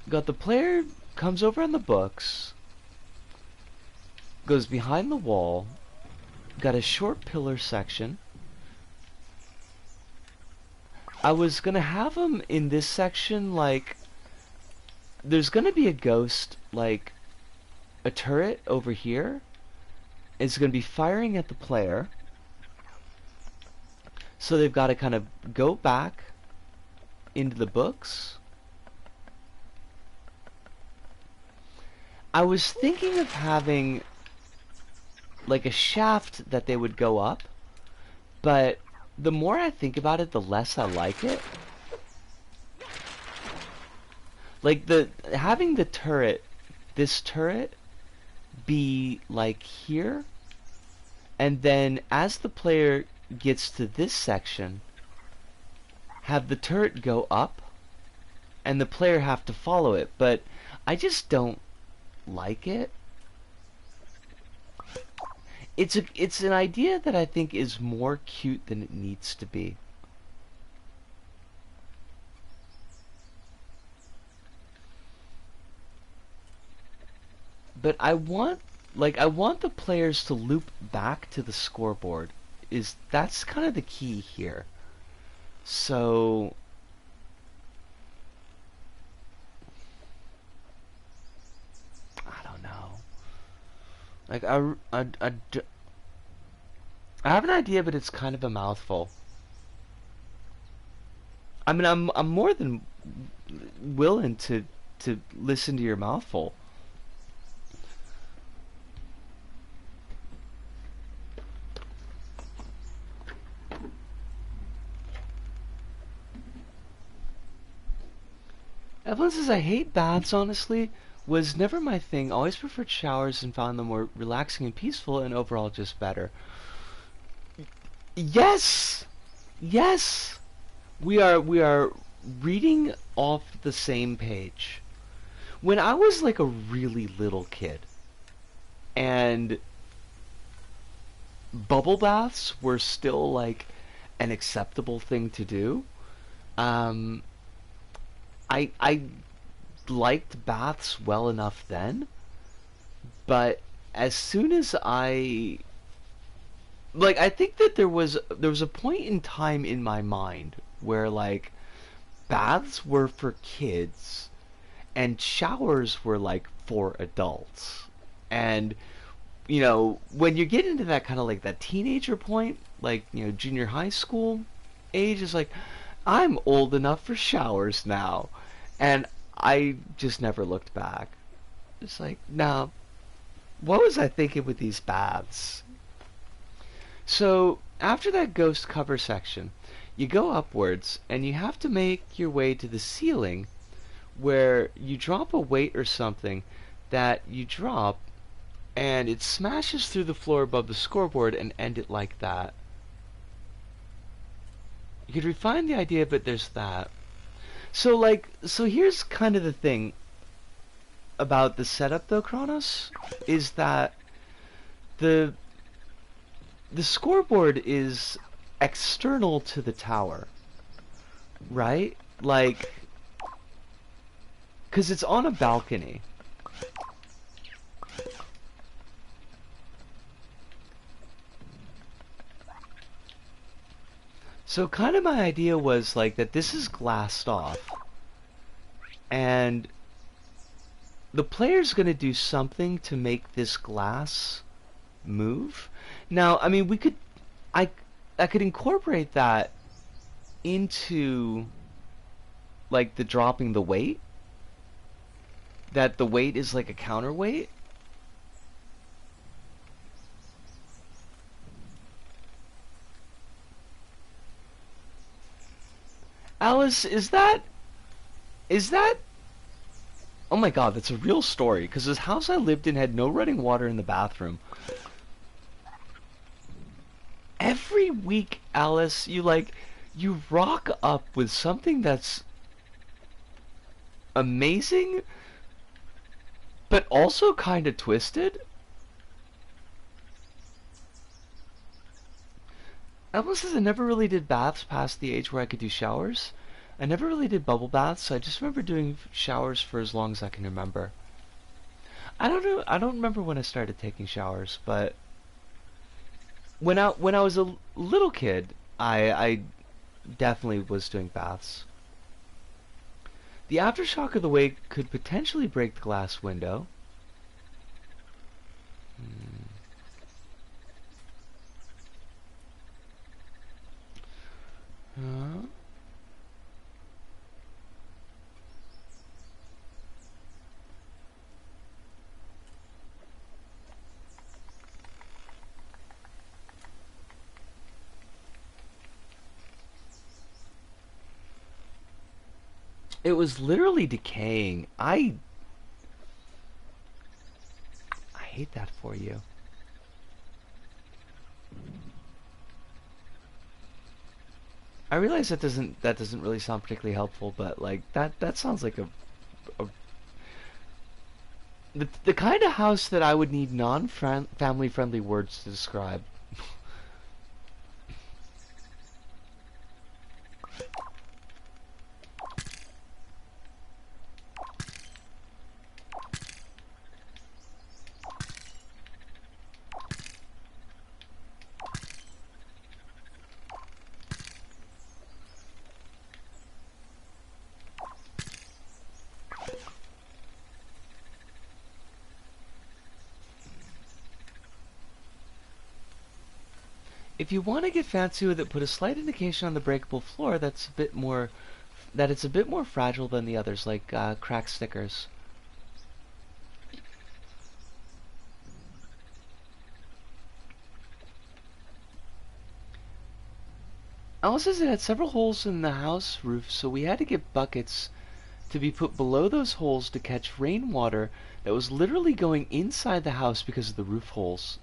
got the player comes over on the books, goes behind the wall, got a short pillar section. I was gonna have him in this section, like, there's gonna be a ghost, like, a turret over here. It's gonna be firing at the player. So they've got to kind of go back into the books. I was thinking of having, like, a shaft that they would go up, but the more I think about it, the less I like it. Like, having the turret, this turret, be like here, and then as the player gets to this section, have the turret go up, and the player have to follow it. But I just don't like it. It's an idea that I think is more cute than it needs to be. But I want like I want the players to loop back to the scoreboard. That's kind of the key here. So I don't know. Like I have an idea, but it's kind of a mouthful. I mean, I'm more than willing to listen to your mouthful. Evelyn says, I hate baths, honestly. Was never my thing. Always preferred showers and found them more relaxing and peaceful and overall just better. Yes! Yes! We are reading off the same page. When I was like a really little kid and bubble baths were still like an acceptable thing to do, um, I liked baths well enough then, but as soon as I think that there was a point in time in my mind where like baths were for kids and showers were like for adults. And when you get into that kind of like that teenager point, like, junior high school age, is like, I'm old enough for showers now. And I just never looked back. It's like, no, what was I thinking with these baths? So, after that ghost cover section, you go upwards and you have to make your way to the ceiling where you drop a weight or something that you drop and it smashes through the floor above the scoreboard and end it like that. You could refine the idea, but there's that. So here's kind of the thing about the setup though, Kronos, is that the the scoreboard is external to the tower, right? Like, because it's on a balcony. So kind of my idea was like that this is glassed off and the player's going to do something to make this glass move. Now, I mean, I I could incorporate that into like the dropping the weight, that the weight is like a counterweight. Alice, is that oh my god, that's a real story, because this house I lived in had no running water in the bathroom. Every week, Alice, you rock up with something that's amazing, but also kind of twisted. Alice says I never really did baths past the age where I could do showers. I never really did bubble baths, so I just remember doing showers for as long as I can remember. I don't know. I don't remember when I started taking showers, but when I was a little kid, I definitely was doing baths. The aftershock of the wake could potentially break the glass window. Huh? It was literally decaying. I hate that for you. I realize that doesn't really sound particularly helpful, but like that sounds like a the kind of house that I would need non-family friendly words to describe. If you want to get fancy with it, put a slight indication on the breakable floor that it's a bit more fragile than the others, like cracked stickers. Alice says it had several holes in the house roof, so we had to get buckets to be put below those holes to catch rainwater that was literally going inside the house because of the roof holes.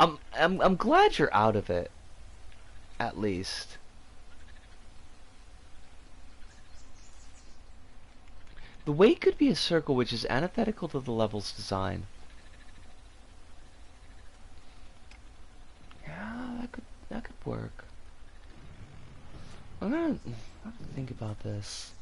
I'm glad you're out of it, at least. The weight could be a circle, which is antithetical to the level's design. Yeah, that could work. I'm gonna think about this.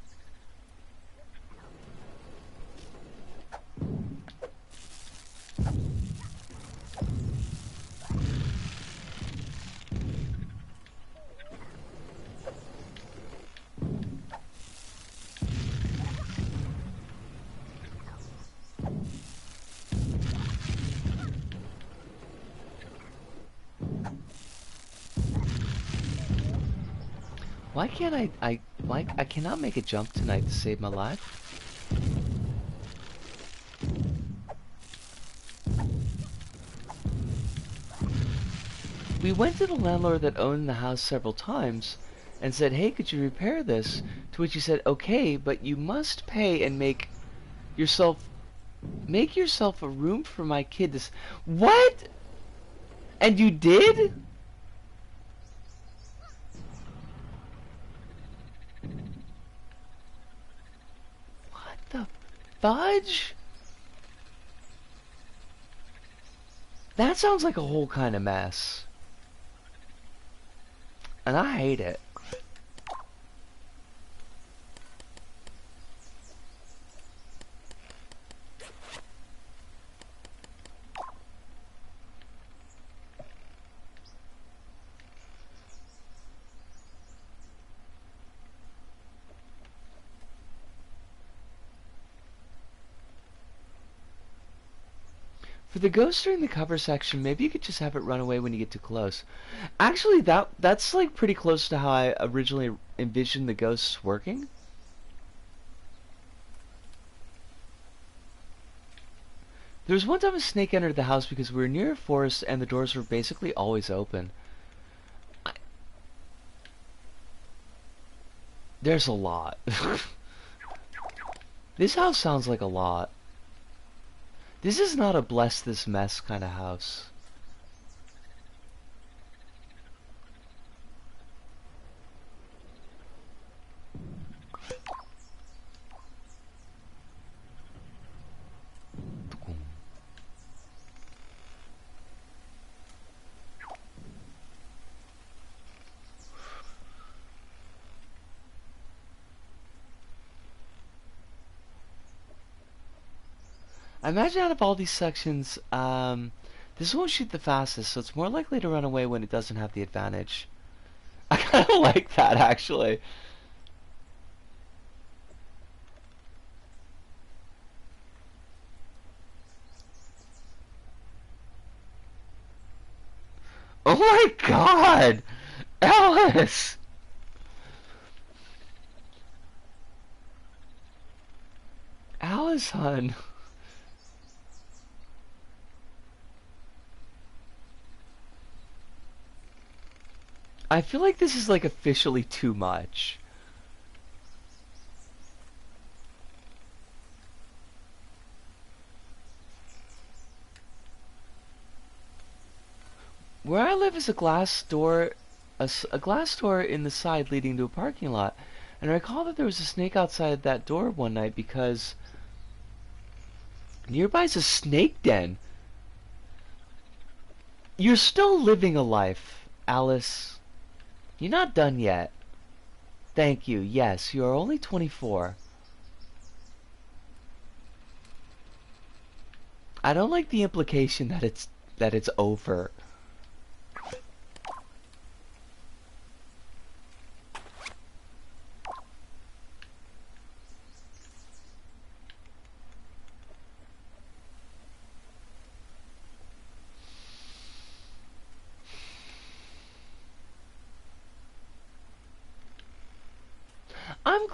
Why can't I cannot make a jump tonight to save my life? We went to the landlord that owned the house several times and said, "Hey, could you repair this?" To which he said, "Okay, but you must pay and yourself make yourself a room for my kid to What? And you did? What the fudge? That sounds like a whole kind of mess. And I hate it. For the ghost during the cover section, maybe you could just have it run away when you get too close. Actually, that's like pretty close to how I originally envisioned the ghosts working. There was one time a snake entered the house because we were near a forest and the doors were basically always open. There's a lot. This house sounds like a lot. This is not a bless this mess kind of house. I imagine out of all these sections, this won't shoot the fastest, so it's more likely to run away when it doesn't have the advantage. I kind of like that, actually. Oh my god! Alice! Alice, hun. I feel like this is like officially too much. Where I live is a glass door, a glass door in the side leading to a parking lot. And I recall that there was a snake outside that door one night because nearby is a snake den. You're still living a life, Alice. You're not done yet. Thank you. Yes, you are only 24. I don't like the implication that it's over.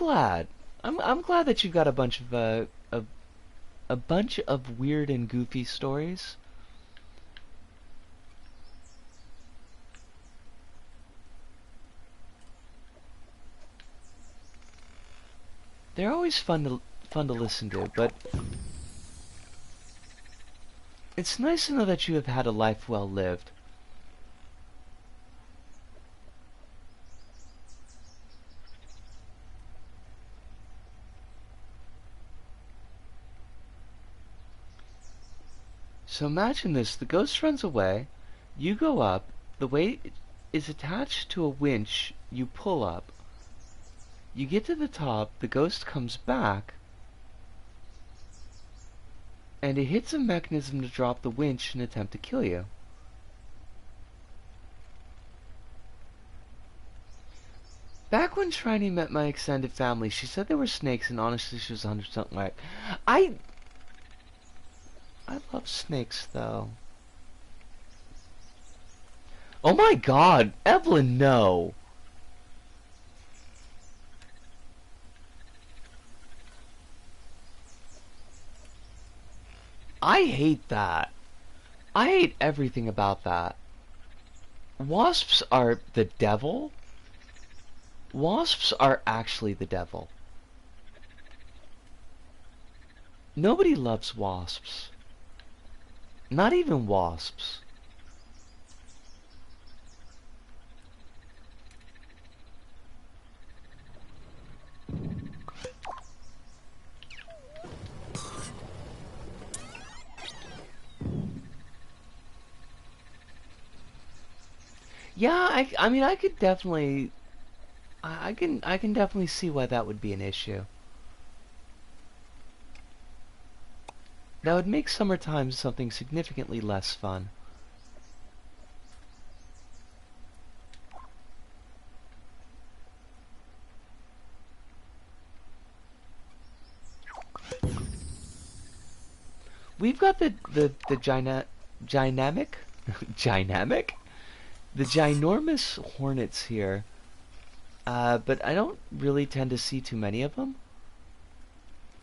glad. I'm glad that you've got a bunch of weird and goofy stories. They're always fun to listen to, but it's nice to know that you have had a life well lived. So imagine this, the ghost runs away, you go up, the weight is attached to a winch, you pull up, you get to the top, the ghost comes back, and it hits a mechanism to drop the winch and attempt to kill you. Back when Shriney met my extended family, she said there were snakes, and honestly she was 100% right. I love snakes, though. Oh my god! Evelyn, no! I hate that. I hate everything about that. Wasps are the devil? Wasps are actually the devil. Nobody loves wasps. Not even wasps. Yeah, I mean, I could definitely, I can definitely see why that would be an issue. That would make summertime something significantly less fun. We've got dynamic, dynamic, the ginormous hornets here, but I don't really tend to see too many of them,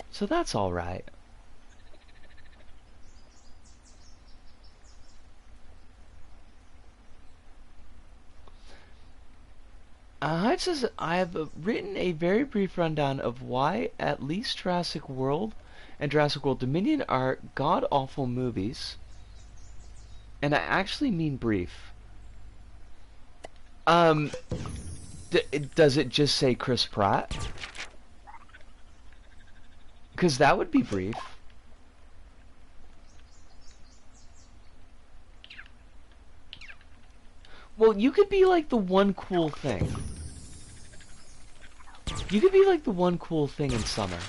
so that's all right. Hyde says, I have written a very brief rundown of why at least Jurassic World and Jurassic World Dominion are god-awful movies. And I actually mean brief. Does it just say Chris Pratt? Because that would be brief. Well, you could be like the one cool thing. You could be like the one cool thing in summer.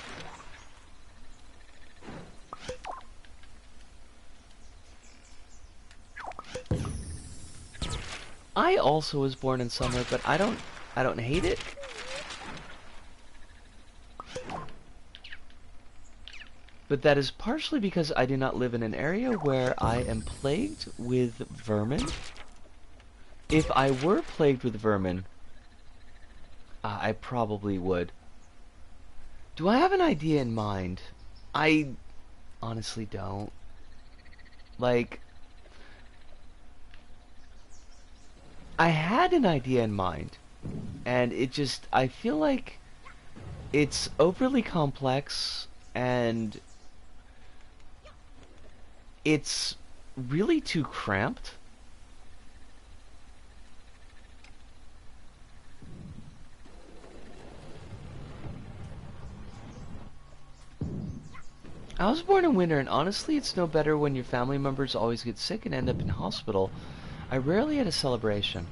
I also was born in summer, but I don't hate it. But that is partially because I do not live in an area where I am plagued with vermin. If I were plagued with vermin, I probably would. Do I have an idea in mind? I honestly don't. Like, I had an idea in mind, and I feel like it's overly complex, and it's really too cramped. I was born in winter, and honestly, it's no better when your family members always get sick and end up in hospital. I rarely had a celebration.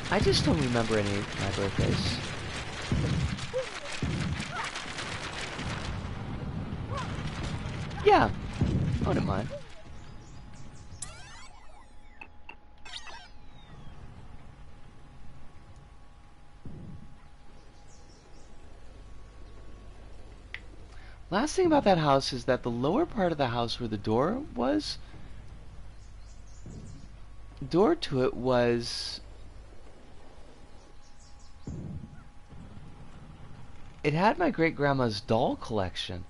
I just don't remember any of my birthdays. Yeah, I wouldn't mind. Last thing about that house is that the lower part of the house where the door was, door to it was... It had my great-grandma's doll collection.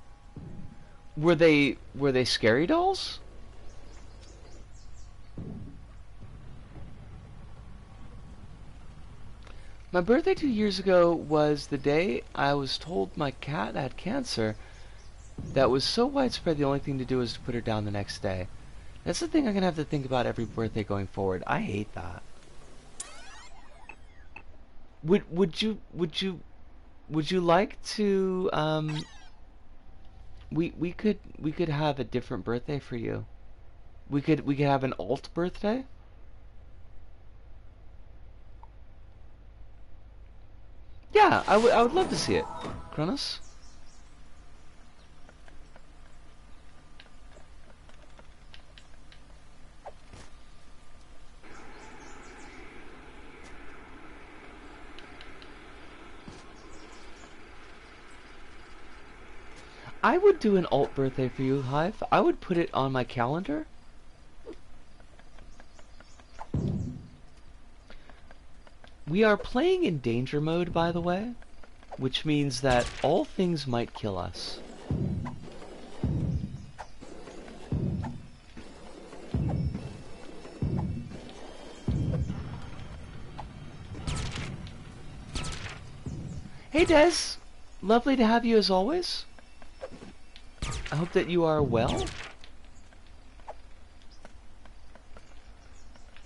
Were they scary dolls? My birthday 2 years ago was the day I was told my cat had cancer that was so widespread the only thing to do was to put her down the next day. That's the thing I'm gonna have to think about every birthday going forward. I hate that. Would you like to we could have a different birthday for you. We could have an alt birthday. Yeah, I would love to see it. Kronos? I would do an alt birthday for you, Hive. I would put it on my calendar. We are playing in danger mode, by the way, which means that all things might kill us. Hey Des, lovely to have you as always. I hope that you are well.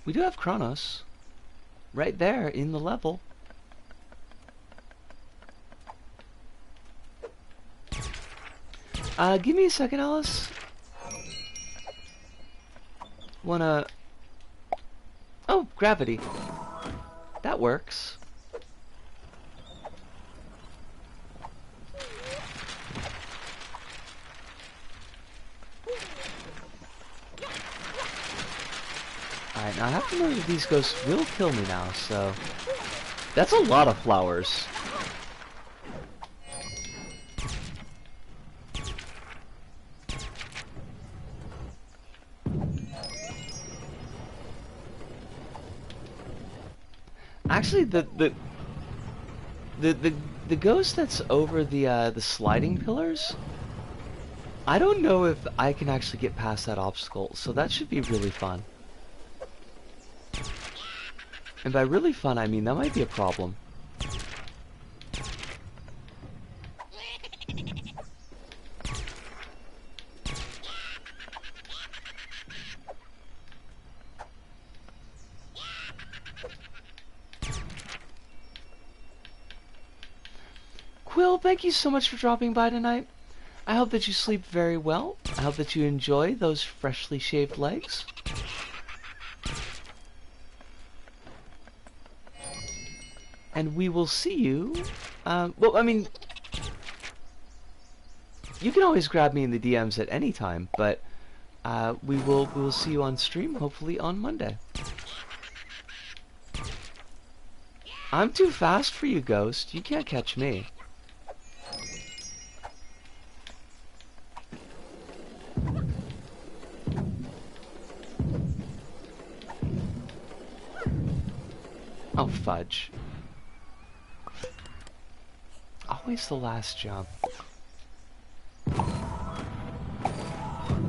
We do have Kronos right there in the level. Give me a second, Alice. Wanna... Oh, gravity. That works. Alright, now I have to know that these ghosts will kill me now, so... That's a lot of flowers. Actually, the ghost that's over the sliding pillars, I don't know if I can actually get past that obstacle, so that should be really fun. And by really fun, I mean that might be a problem. Quill, thank you so much for dropping by tonight. I hope that you sleep very well. I hope that you enjoy those freshly shaved legs. And we will see you, well, I mean, you can always grab me in the DMs at any time, but we will see you on stream, hopefully on Monday. I'm too fast for you, Ghost. You can't catch me. Oh, fudge. Always the last jump.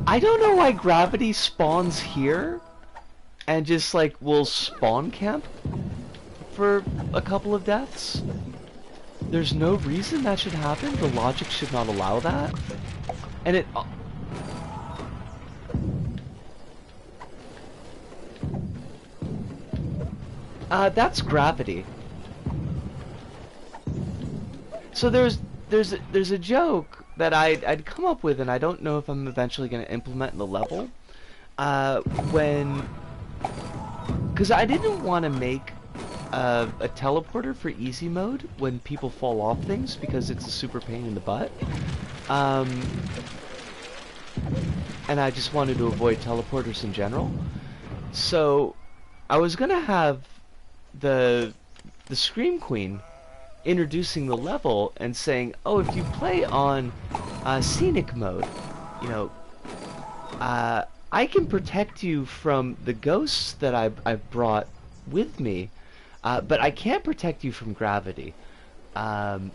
I don't know why gravity spawns here and just like will spawn camp for a couple of deaths. There's no reason that should happen. The logic should not allow that. And it... that's gravity. So there's a joke that I'd come up with, and I don't know if I'm eventually going to implement in the level. Because I didn't want to make a teleporter for easy mode when people fall off things, because it's a super pain in the butt. And I just wanted to avoid teleporters in general. So I was going to have the Scream Queen introducing the level and saying, oh, if you play on scenic mode, you know, I can protect you from the ghosts that I've brought with me, but I can't protect you from gravity. Um,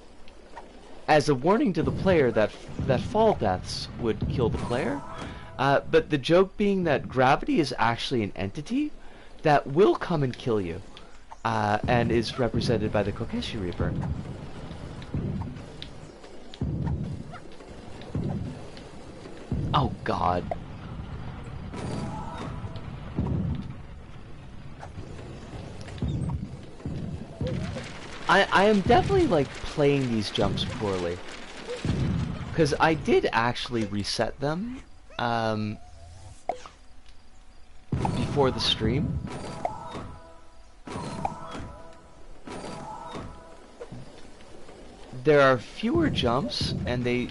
as a warning to the player that fall deaths would kill the player. But the joke being that gravity is actually an entity that will come and kill you, and is represented by the Kokeshi Reaper. Oh God. I am definitely like playing these jumps poorly, because I did actually reset them before the stream. There are fewer jumps and they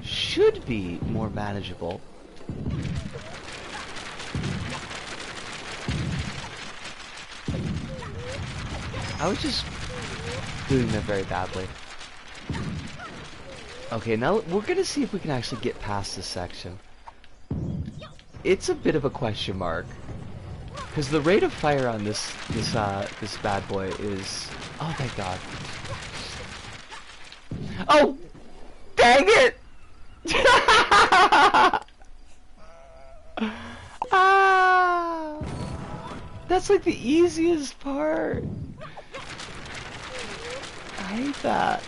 should be more manageable. I was just doing them very badly. Okay, now we're gonna see if we can actually get past this section. It's a bit of a question mark, because the rate of fire on this bad boy is... Oh, thank God. Oh, dang it! Ah, that's like the easiest part. I hate that.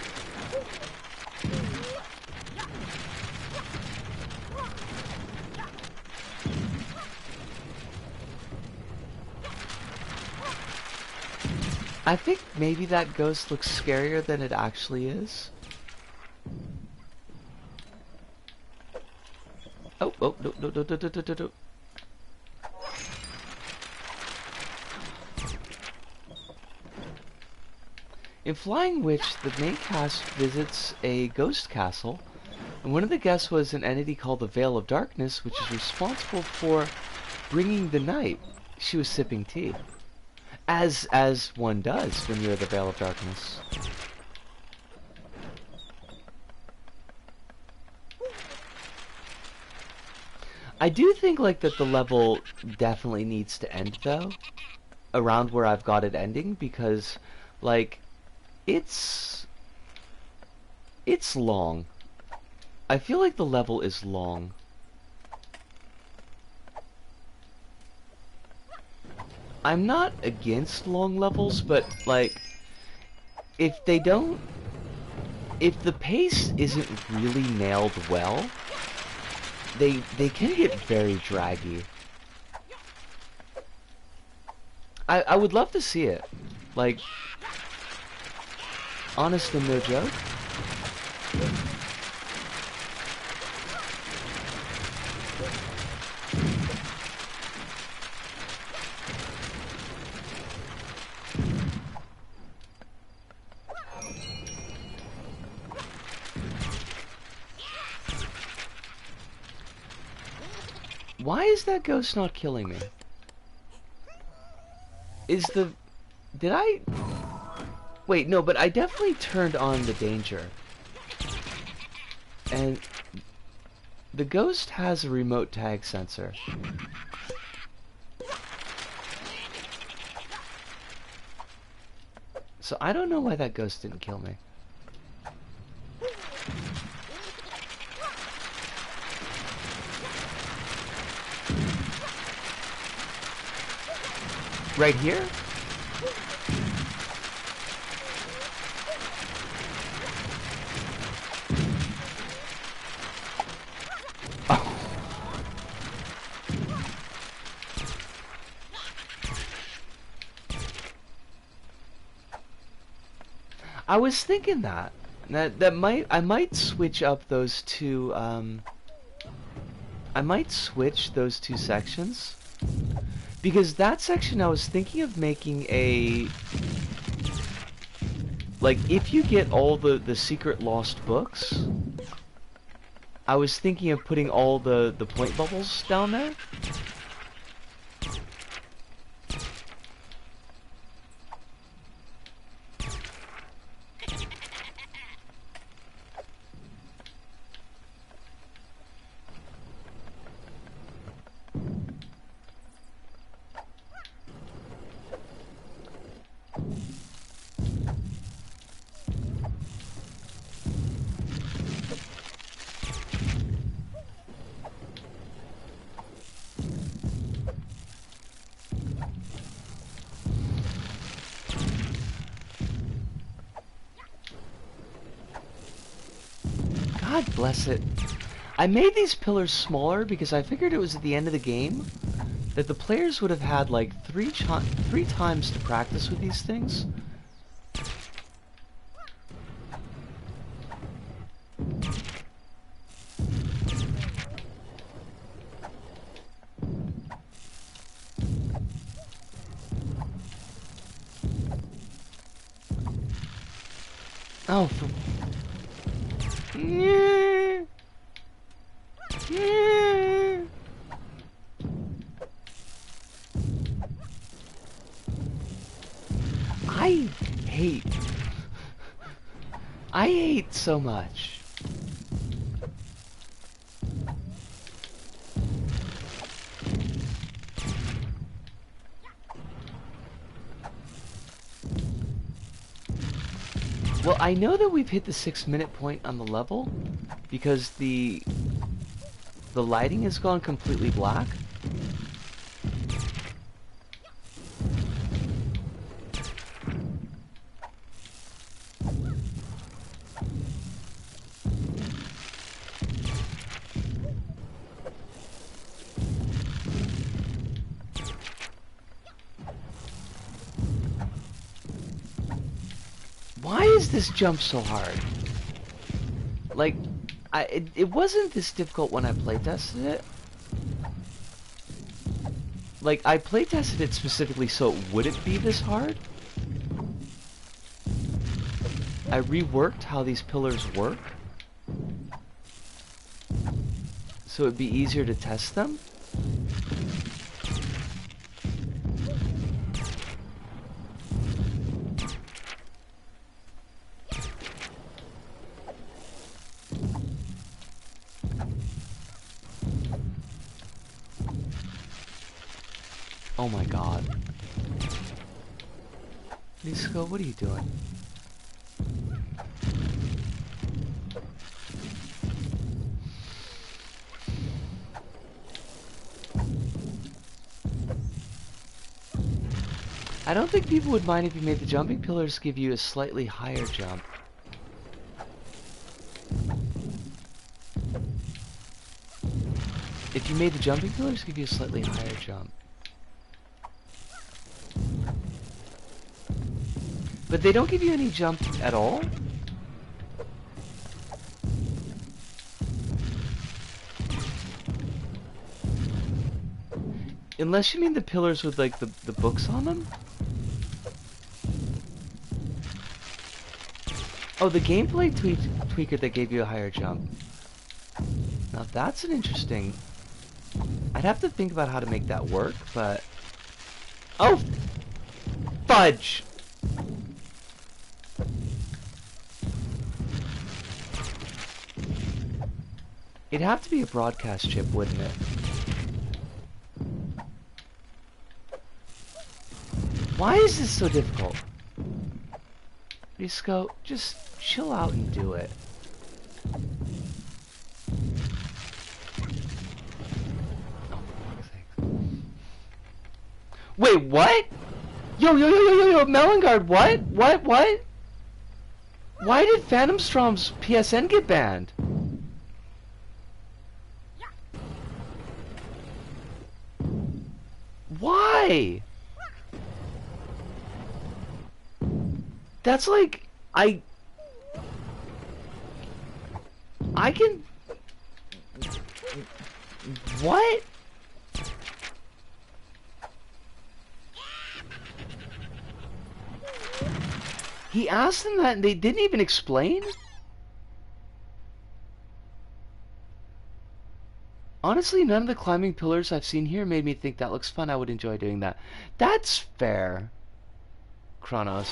I think maybe that ghost looks scarier than it actually is. Oh, oh, no, no, no, no, no, no, no. In Flying Witch, the main cast visits a ghost castle, and one of the guests was an entity called the Veil of Darkness, which is responsible for bringing the night. She was sipping tea. As one does when you're the Veil of Darkness. I do think like that the level definitely needs to end though, around where I've got it ending, because like it's long. I feel like the level is long. I'm not against long levels, but like if the pace isn't really nailed well, they can get very draggy. I would love to see it. Like, honest and no joke. Why is that ghost not killing me? Did I... Wait, no, but I definitely turned on the danger. And the ghost has a remote tag sensor. So I don't know why that ghost didn't kill me. Right here? Oh. I was thinking that I might switch up those two I might switch those two sections. Because that section I was thinking of making a... Like, if you get all the secret lost books, I was thinking of putting all the point bubbles down there. God bless it. I made these pillars smaller because I figured it was at the end of the game that the players would have had like three times to practice with these things. Oh, for... I hate... I hate so much. Well, I know that we've hit the 6-minute point on the level because the lighting has gone completely black. Why is this jump so hard? Like, it wasn't this difficult when I playtested it. Like, I playtested it specifically so it wouldn't be this hard. I reworked how these pillars work so it'd be easier to test them. Oh my god. Nisco, what are you doing? I don't think people would mind if you made the jumping pillars give you a slightly higher jump. If you made the jumping pillars give you a slightly higher jump. But they don't give you any jump at all? Unless you mean the pillars with like the books on them? Oh, the gameplay tweaker that gave you a higher jump. Now that's an interesting... I'd have to think about how to make that work, but... Oh! Fudge! It'd have to be a broadcast chip, wouldn't it? Why is this so difficult? Risco, just chill out and do it. Oh, for fuck's sake. Wait, what? Yo, Melangard, what? What? Why did Phantomstrom's PSN get banned? Why? That's like, I can... What? He asked them that and they didn't even explain? Honestly, none of the climbing pillars I've seen here made me think that looks fun. I would enjoy doing that. That's fair. Kronos.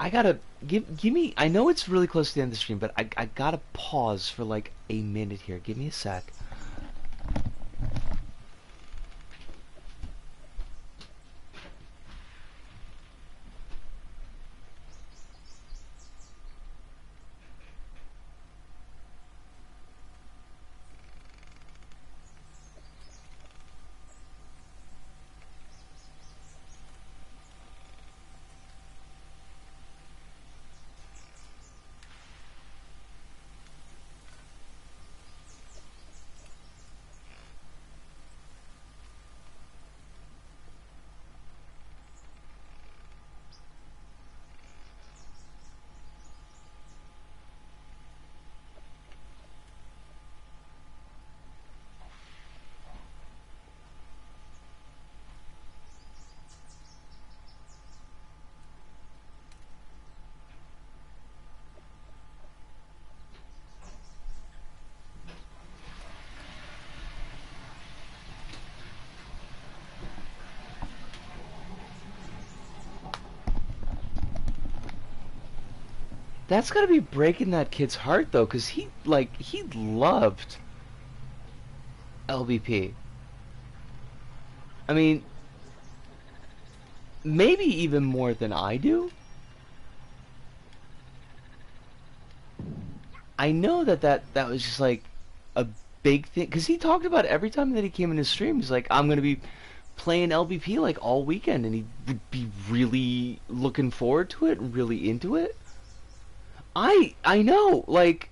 I gotta give me. I know it's really close to the end of the stream, but I gotta pause for like a minute here. Give me a sec. That's gotta be breaking that kid's heart though, cause he loved LBP. I mean, maybe even more than I do. I know that was just like a big thing, because he talked about it every time that he came in his stream. He's like, I'm gonna be playing LBP like all weekend, and he would be really looking forward to it and really into it. I know, like,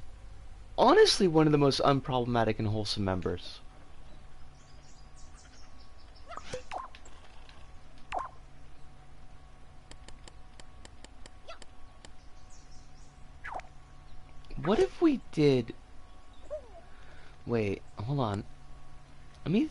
honestly, one of the most unproblematic and wholesome members. What if we did... Wait, hold on. Let me...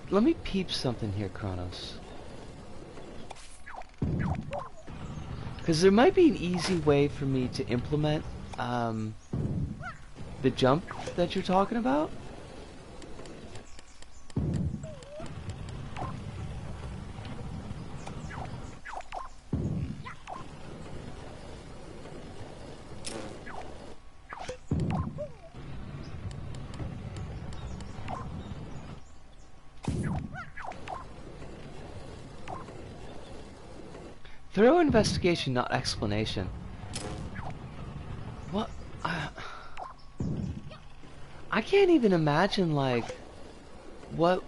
Let me peep something here, Kronos. Because there might be an easy way for me to implement the jump that you're talking about. Thorough investigation, not explanation. What? I can't even imagine, like, what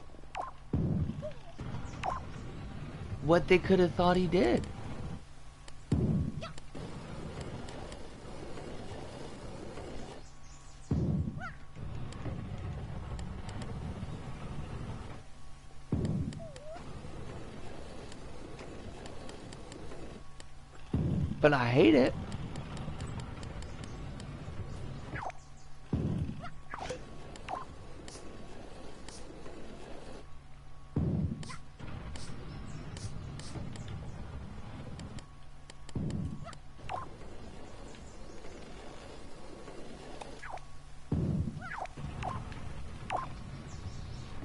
they could have thought he did. But I hate it.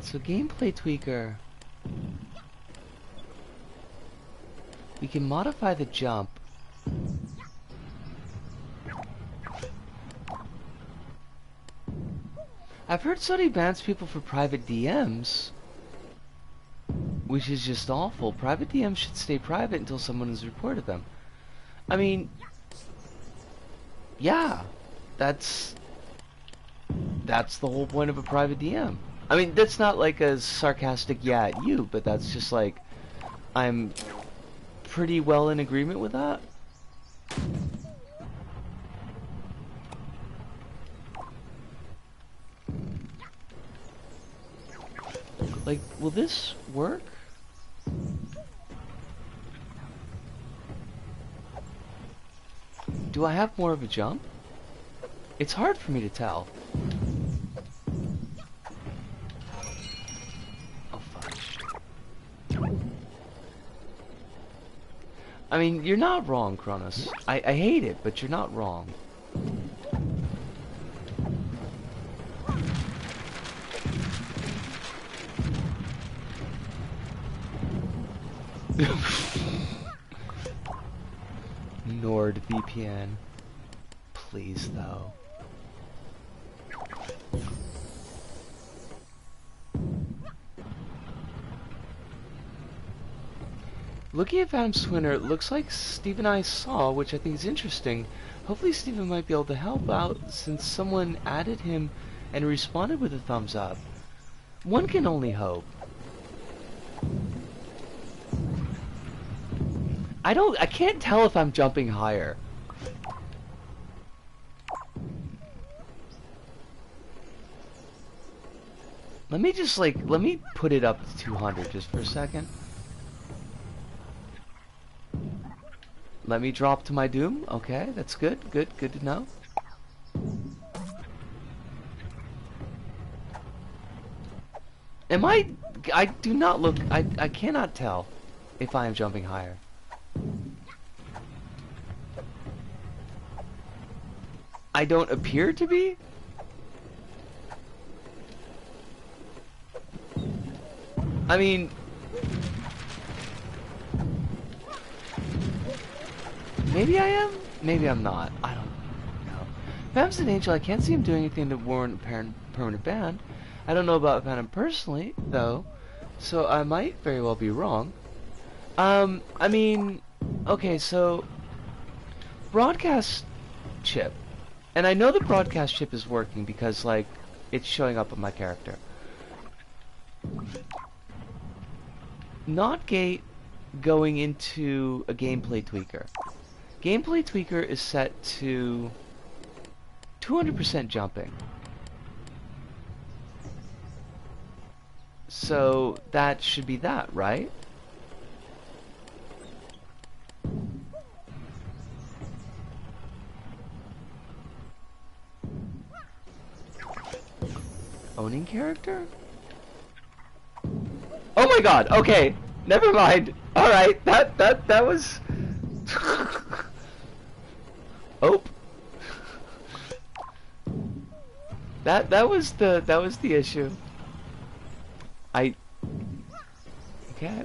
So gameplay tweaker. We can modify the jump. I've heard Sony bans people for private DMs, which is just awful. Private DMs should stay private until someone has reported them. I mean, yeah, that's the whole point of a private DM. I mean, that's not like a sarcastic yeah at you, but that's just like, I'm pretty well in agreement with that. Like, will this work? Do I have more of a jump? It's hard for me to tell. Oh, fuck. I mean, you're not wrong, Kronos. I hate it, but you're not wrong. NordVPN. Please, though. Looking at Phantomstrom, it looks like Steve and I saw, which I think is interesting. Hopefully Steven might be able to help out since someone added him and responded with a thumbs up. One can only hope. I can't tell if I'm jumping higher. Let me put it up to 200 just for a second. Let me drop to my doom. Okay, that's good. Good to know. I do not look, I cannot tell if I am jumping higher. I don't appear to be? I mean, maybe I am, maybe I'm not. I don't know. If Pham's an angel, I can't see him doing anything to warrant a permanent ban. I don't know about Phantom personally, though, so I might very well be wrong. I mean, okay, so broadcast chip, and I know the broadcast chip is working because, like, it's showing up on my character. Not gate going into a gameplay tweaker. Gameplay tweaker is set to 200% jumping. So that should be that, right? Owning character? Oh my god, okay. Never mind. Alright, that was Oh. That was the issue. Okay.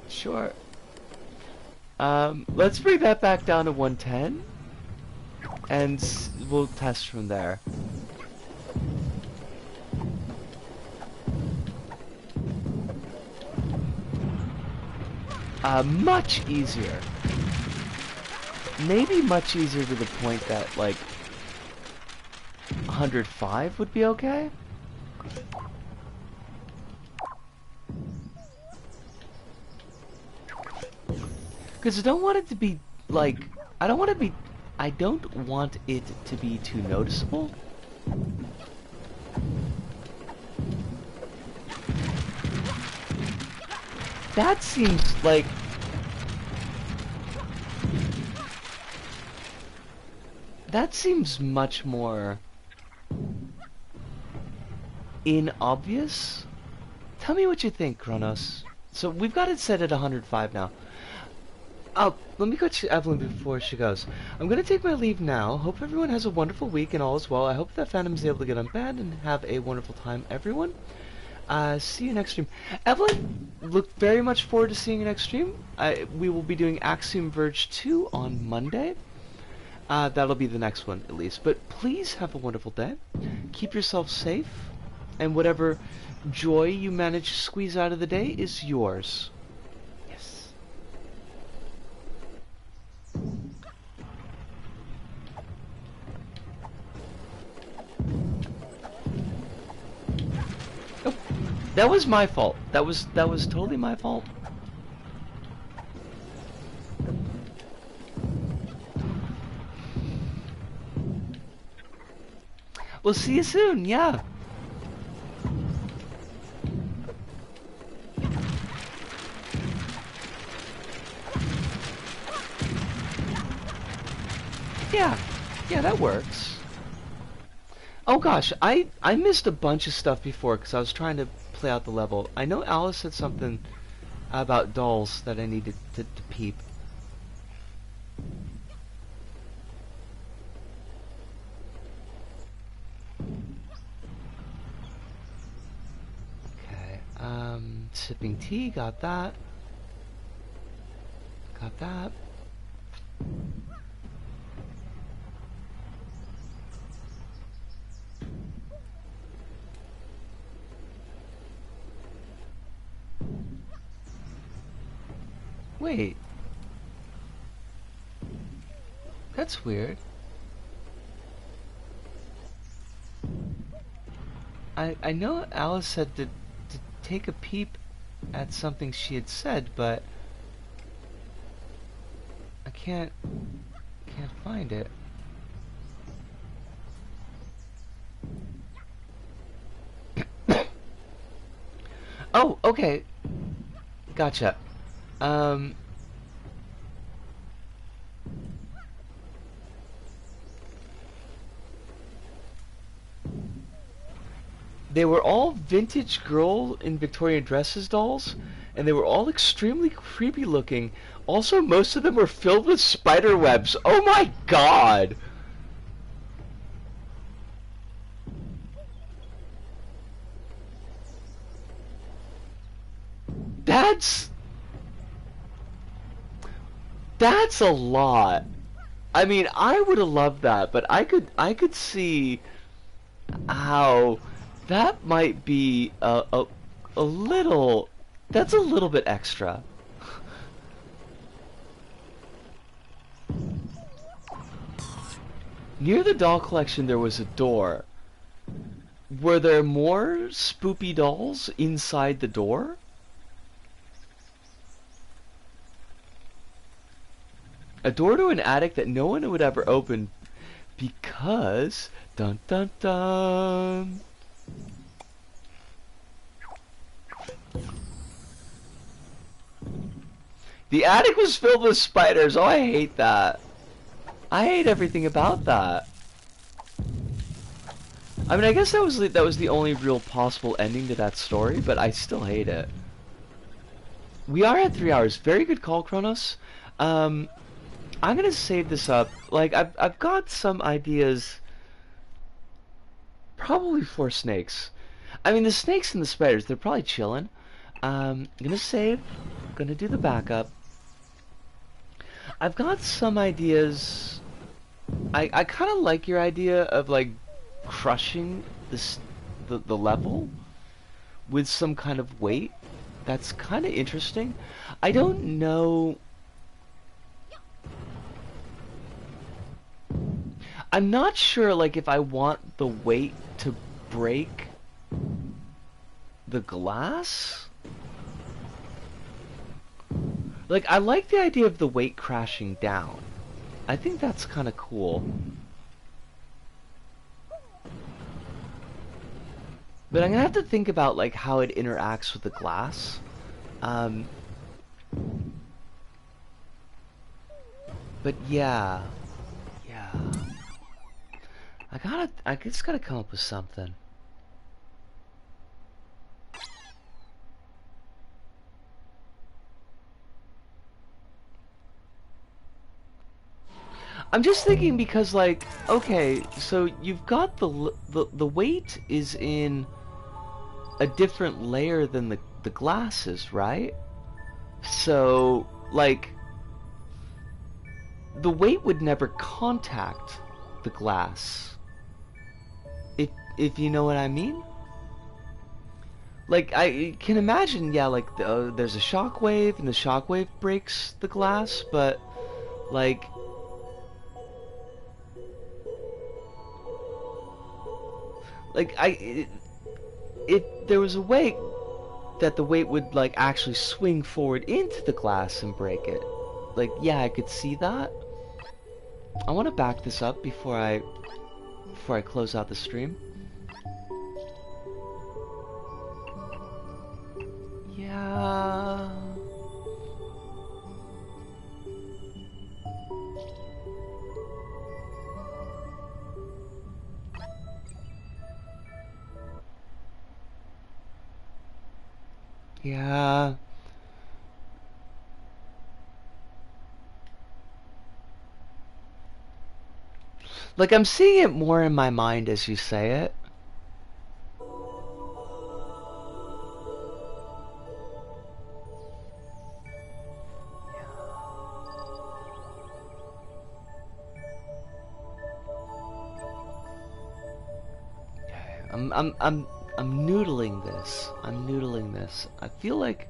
Sure. Let's bring that back down to 110 and we'll test from there. Much easier. Maybe much easier to the point that, like, 105 would be okay? Because I don't want it to be, like, I don't want it to be too noticeable. That seems like... That seems much more... inobvious? Tell me what you think, Kronos. So we've got it set at 105 now. Oh, let me go to Evelyn before she goes. I'm going to take my leave now. Hope everyone has a wonderful week and all is well. I hope that Phantom's able to get unbanned and have a wonderful time, everyone. See you next stream. Evelyn, look very much forward to seeing you next stream. We will be doing Axiom Verge 2 on Monday. That'll be the next one, at least. But please have a wonderful day. Keep yourself safe. And whatever joy you manage to squeeze out of the day is yours. Yes. Oh, that was my fault. That was totally my fault. We'll see you soon, yeah. Yeah, that works. Oh gosh, I missed a bunch of stuff before because I was trying to play out the level. I know Alice said something about dolls that I needed to peep. Okay, sipping tea, got that. Got that. Wait. That's weird. I know Alice said to take a peep at something she had said, but I can't find it. Oh, okay. Gotcha. They were all vintage girl in Victorian dresses dolls, and they were all extremely creepy looking. Also, most of them were filled with spider webs. Oh my god! That's that's a lot. I mean, I would have loved that, but I could see how that might be a little, that's a little bit extra. Near the doll collection there was a door. Were there more spoopy dolls inside the door? A door to an attic that no one would ever open because dun dun dun. The attic was filled with spiders. Oh, I hate that. I hate everything about that. I mean, I guess that was the only real possible ending to that story, but I still hate it. We are at 3 hours. Very good call, Kronos. I'm gonna save this up. Like, I've got some ideas, probably for snakes. I mean, the snakes and the spiders, they're probably chilling. I'm gonna save. Gonna do the backup. I've got some ideas. I kind of like your idea of like crushing the level with some kind of weight. That's kind of interesting. I don't know. I'm not sure like if I want the weight to break the glass. Like, I like the idea of the weight crashing down. I think that's kind of cool. But I'm gonna have to think about like how it interacts with the glass. But yeah, I just gotta come up with something. I'm just thinking because like, okay, so you've got the weight is in a different layer than the glasses, right? So like the weight would never contact the glass. If you know what I mean? Like I can imagine, yeah, like there's a shockwave and the shockwave breaks the glass, but like if there was a way that the weight would like actually swing forward into the glass and break it, like yeah, I could see that. I want to back this up before I close out the stream. Yeah. Yeah. Like I'm seeing it more in my mind as you say it. I'm noodling this. I'm noodling this. I feel like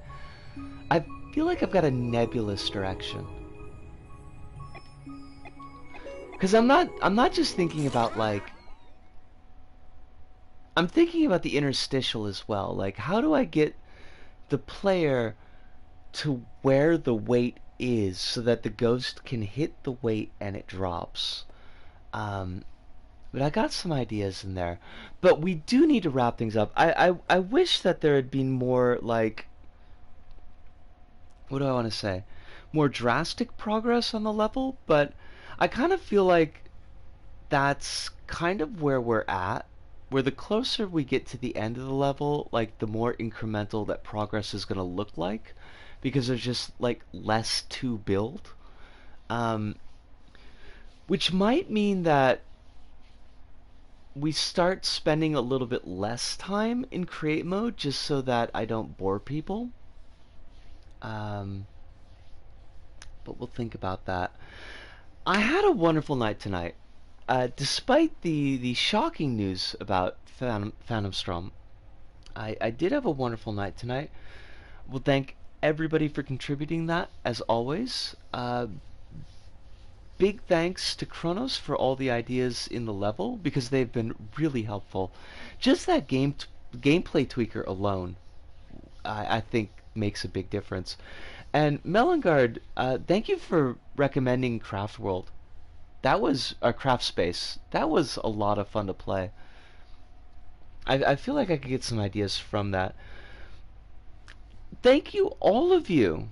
I've got a nebulous direction. Cuz I'm not just thinking about like I'm thinking about the interstitial as well. Like how do I get the player to where the weight is so that the ghost can hit the weight and it drops? But I got some ideas in there. But we do need to wrap things up. I wish that there had been more, like, what do I want to say? More drastic progress on the level, but I kind of feel like that's kind of where we're at. Where the closer we get to the end of the level, like, the more incremental that progress is going to look like. Because there's just, like, less to build. Which might mean that we start spending a little bit less time in create mode just so that I don't bore people. Um, but we'll think about that. I had a wonderful night tonight. Despite the shocking news about Phantomstrom, I did have a wonderful night tonight. We'll thank everybody for contributing that, as always. Big thanks to Kronos for all the ideas in the level, because they've been really helpful. Just that gameplay tweaker alone, I think, makes a big difference. And Melangard, thank you for recommending Craft World. That was a craft space. That was a lot of fun to play. I feel like I could get some ideas from that. Thank you, all of you.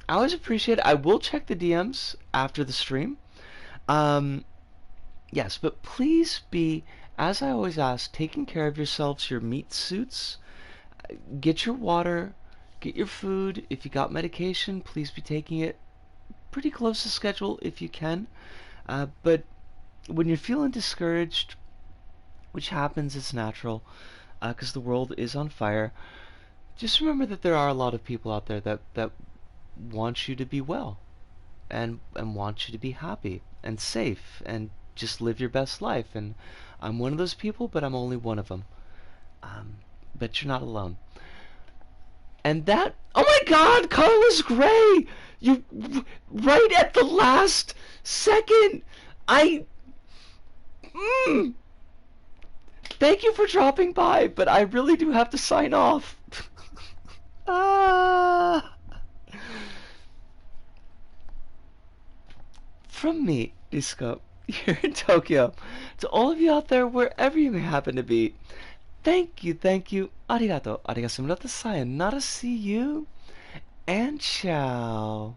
I always appreciate it. I will check the DMs after the stream. Um, yes, but please be, as I always ask, taking care of yourselves, your meat suits. Get your water, get your food. If you got medication, please be taking it pretty close to schedule if you can. But when you're feeling discouraged, which happens, it's natural, because the world is on fire, just remember that there are a lot of people out there that want you to be well and want you to be happy and safe and just live your best life. And I'm one of those people, but I'm only one of them. But you're not alone. And that, oh my God, Carlos Gray, you, right at the last second, I, thank you for dropping by, but I really do have to sign off. ah. From me, Disco, here in Tokyo, to all of you out there, wherever you may happen to be, thank you, thank you, arigato, arigato, sayonara, see you, and ciao.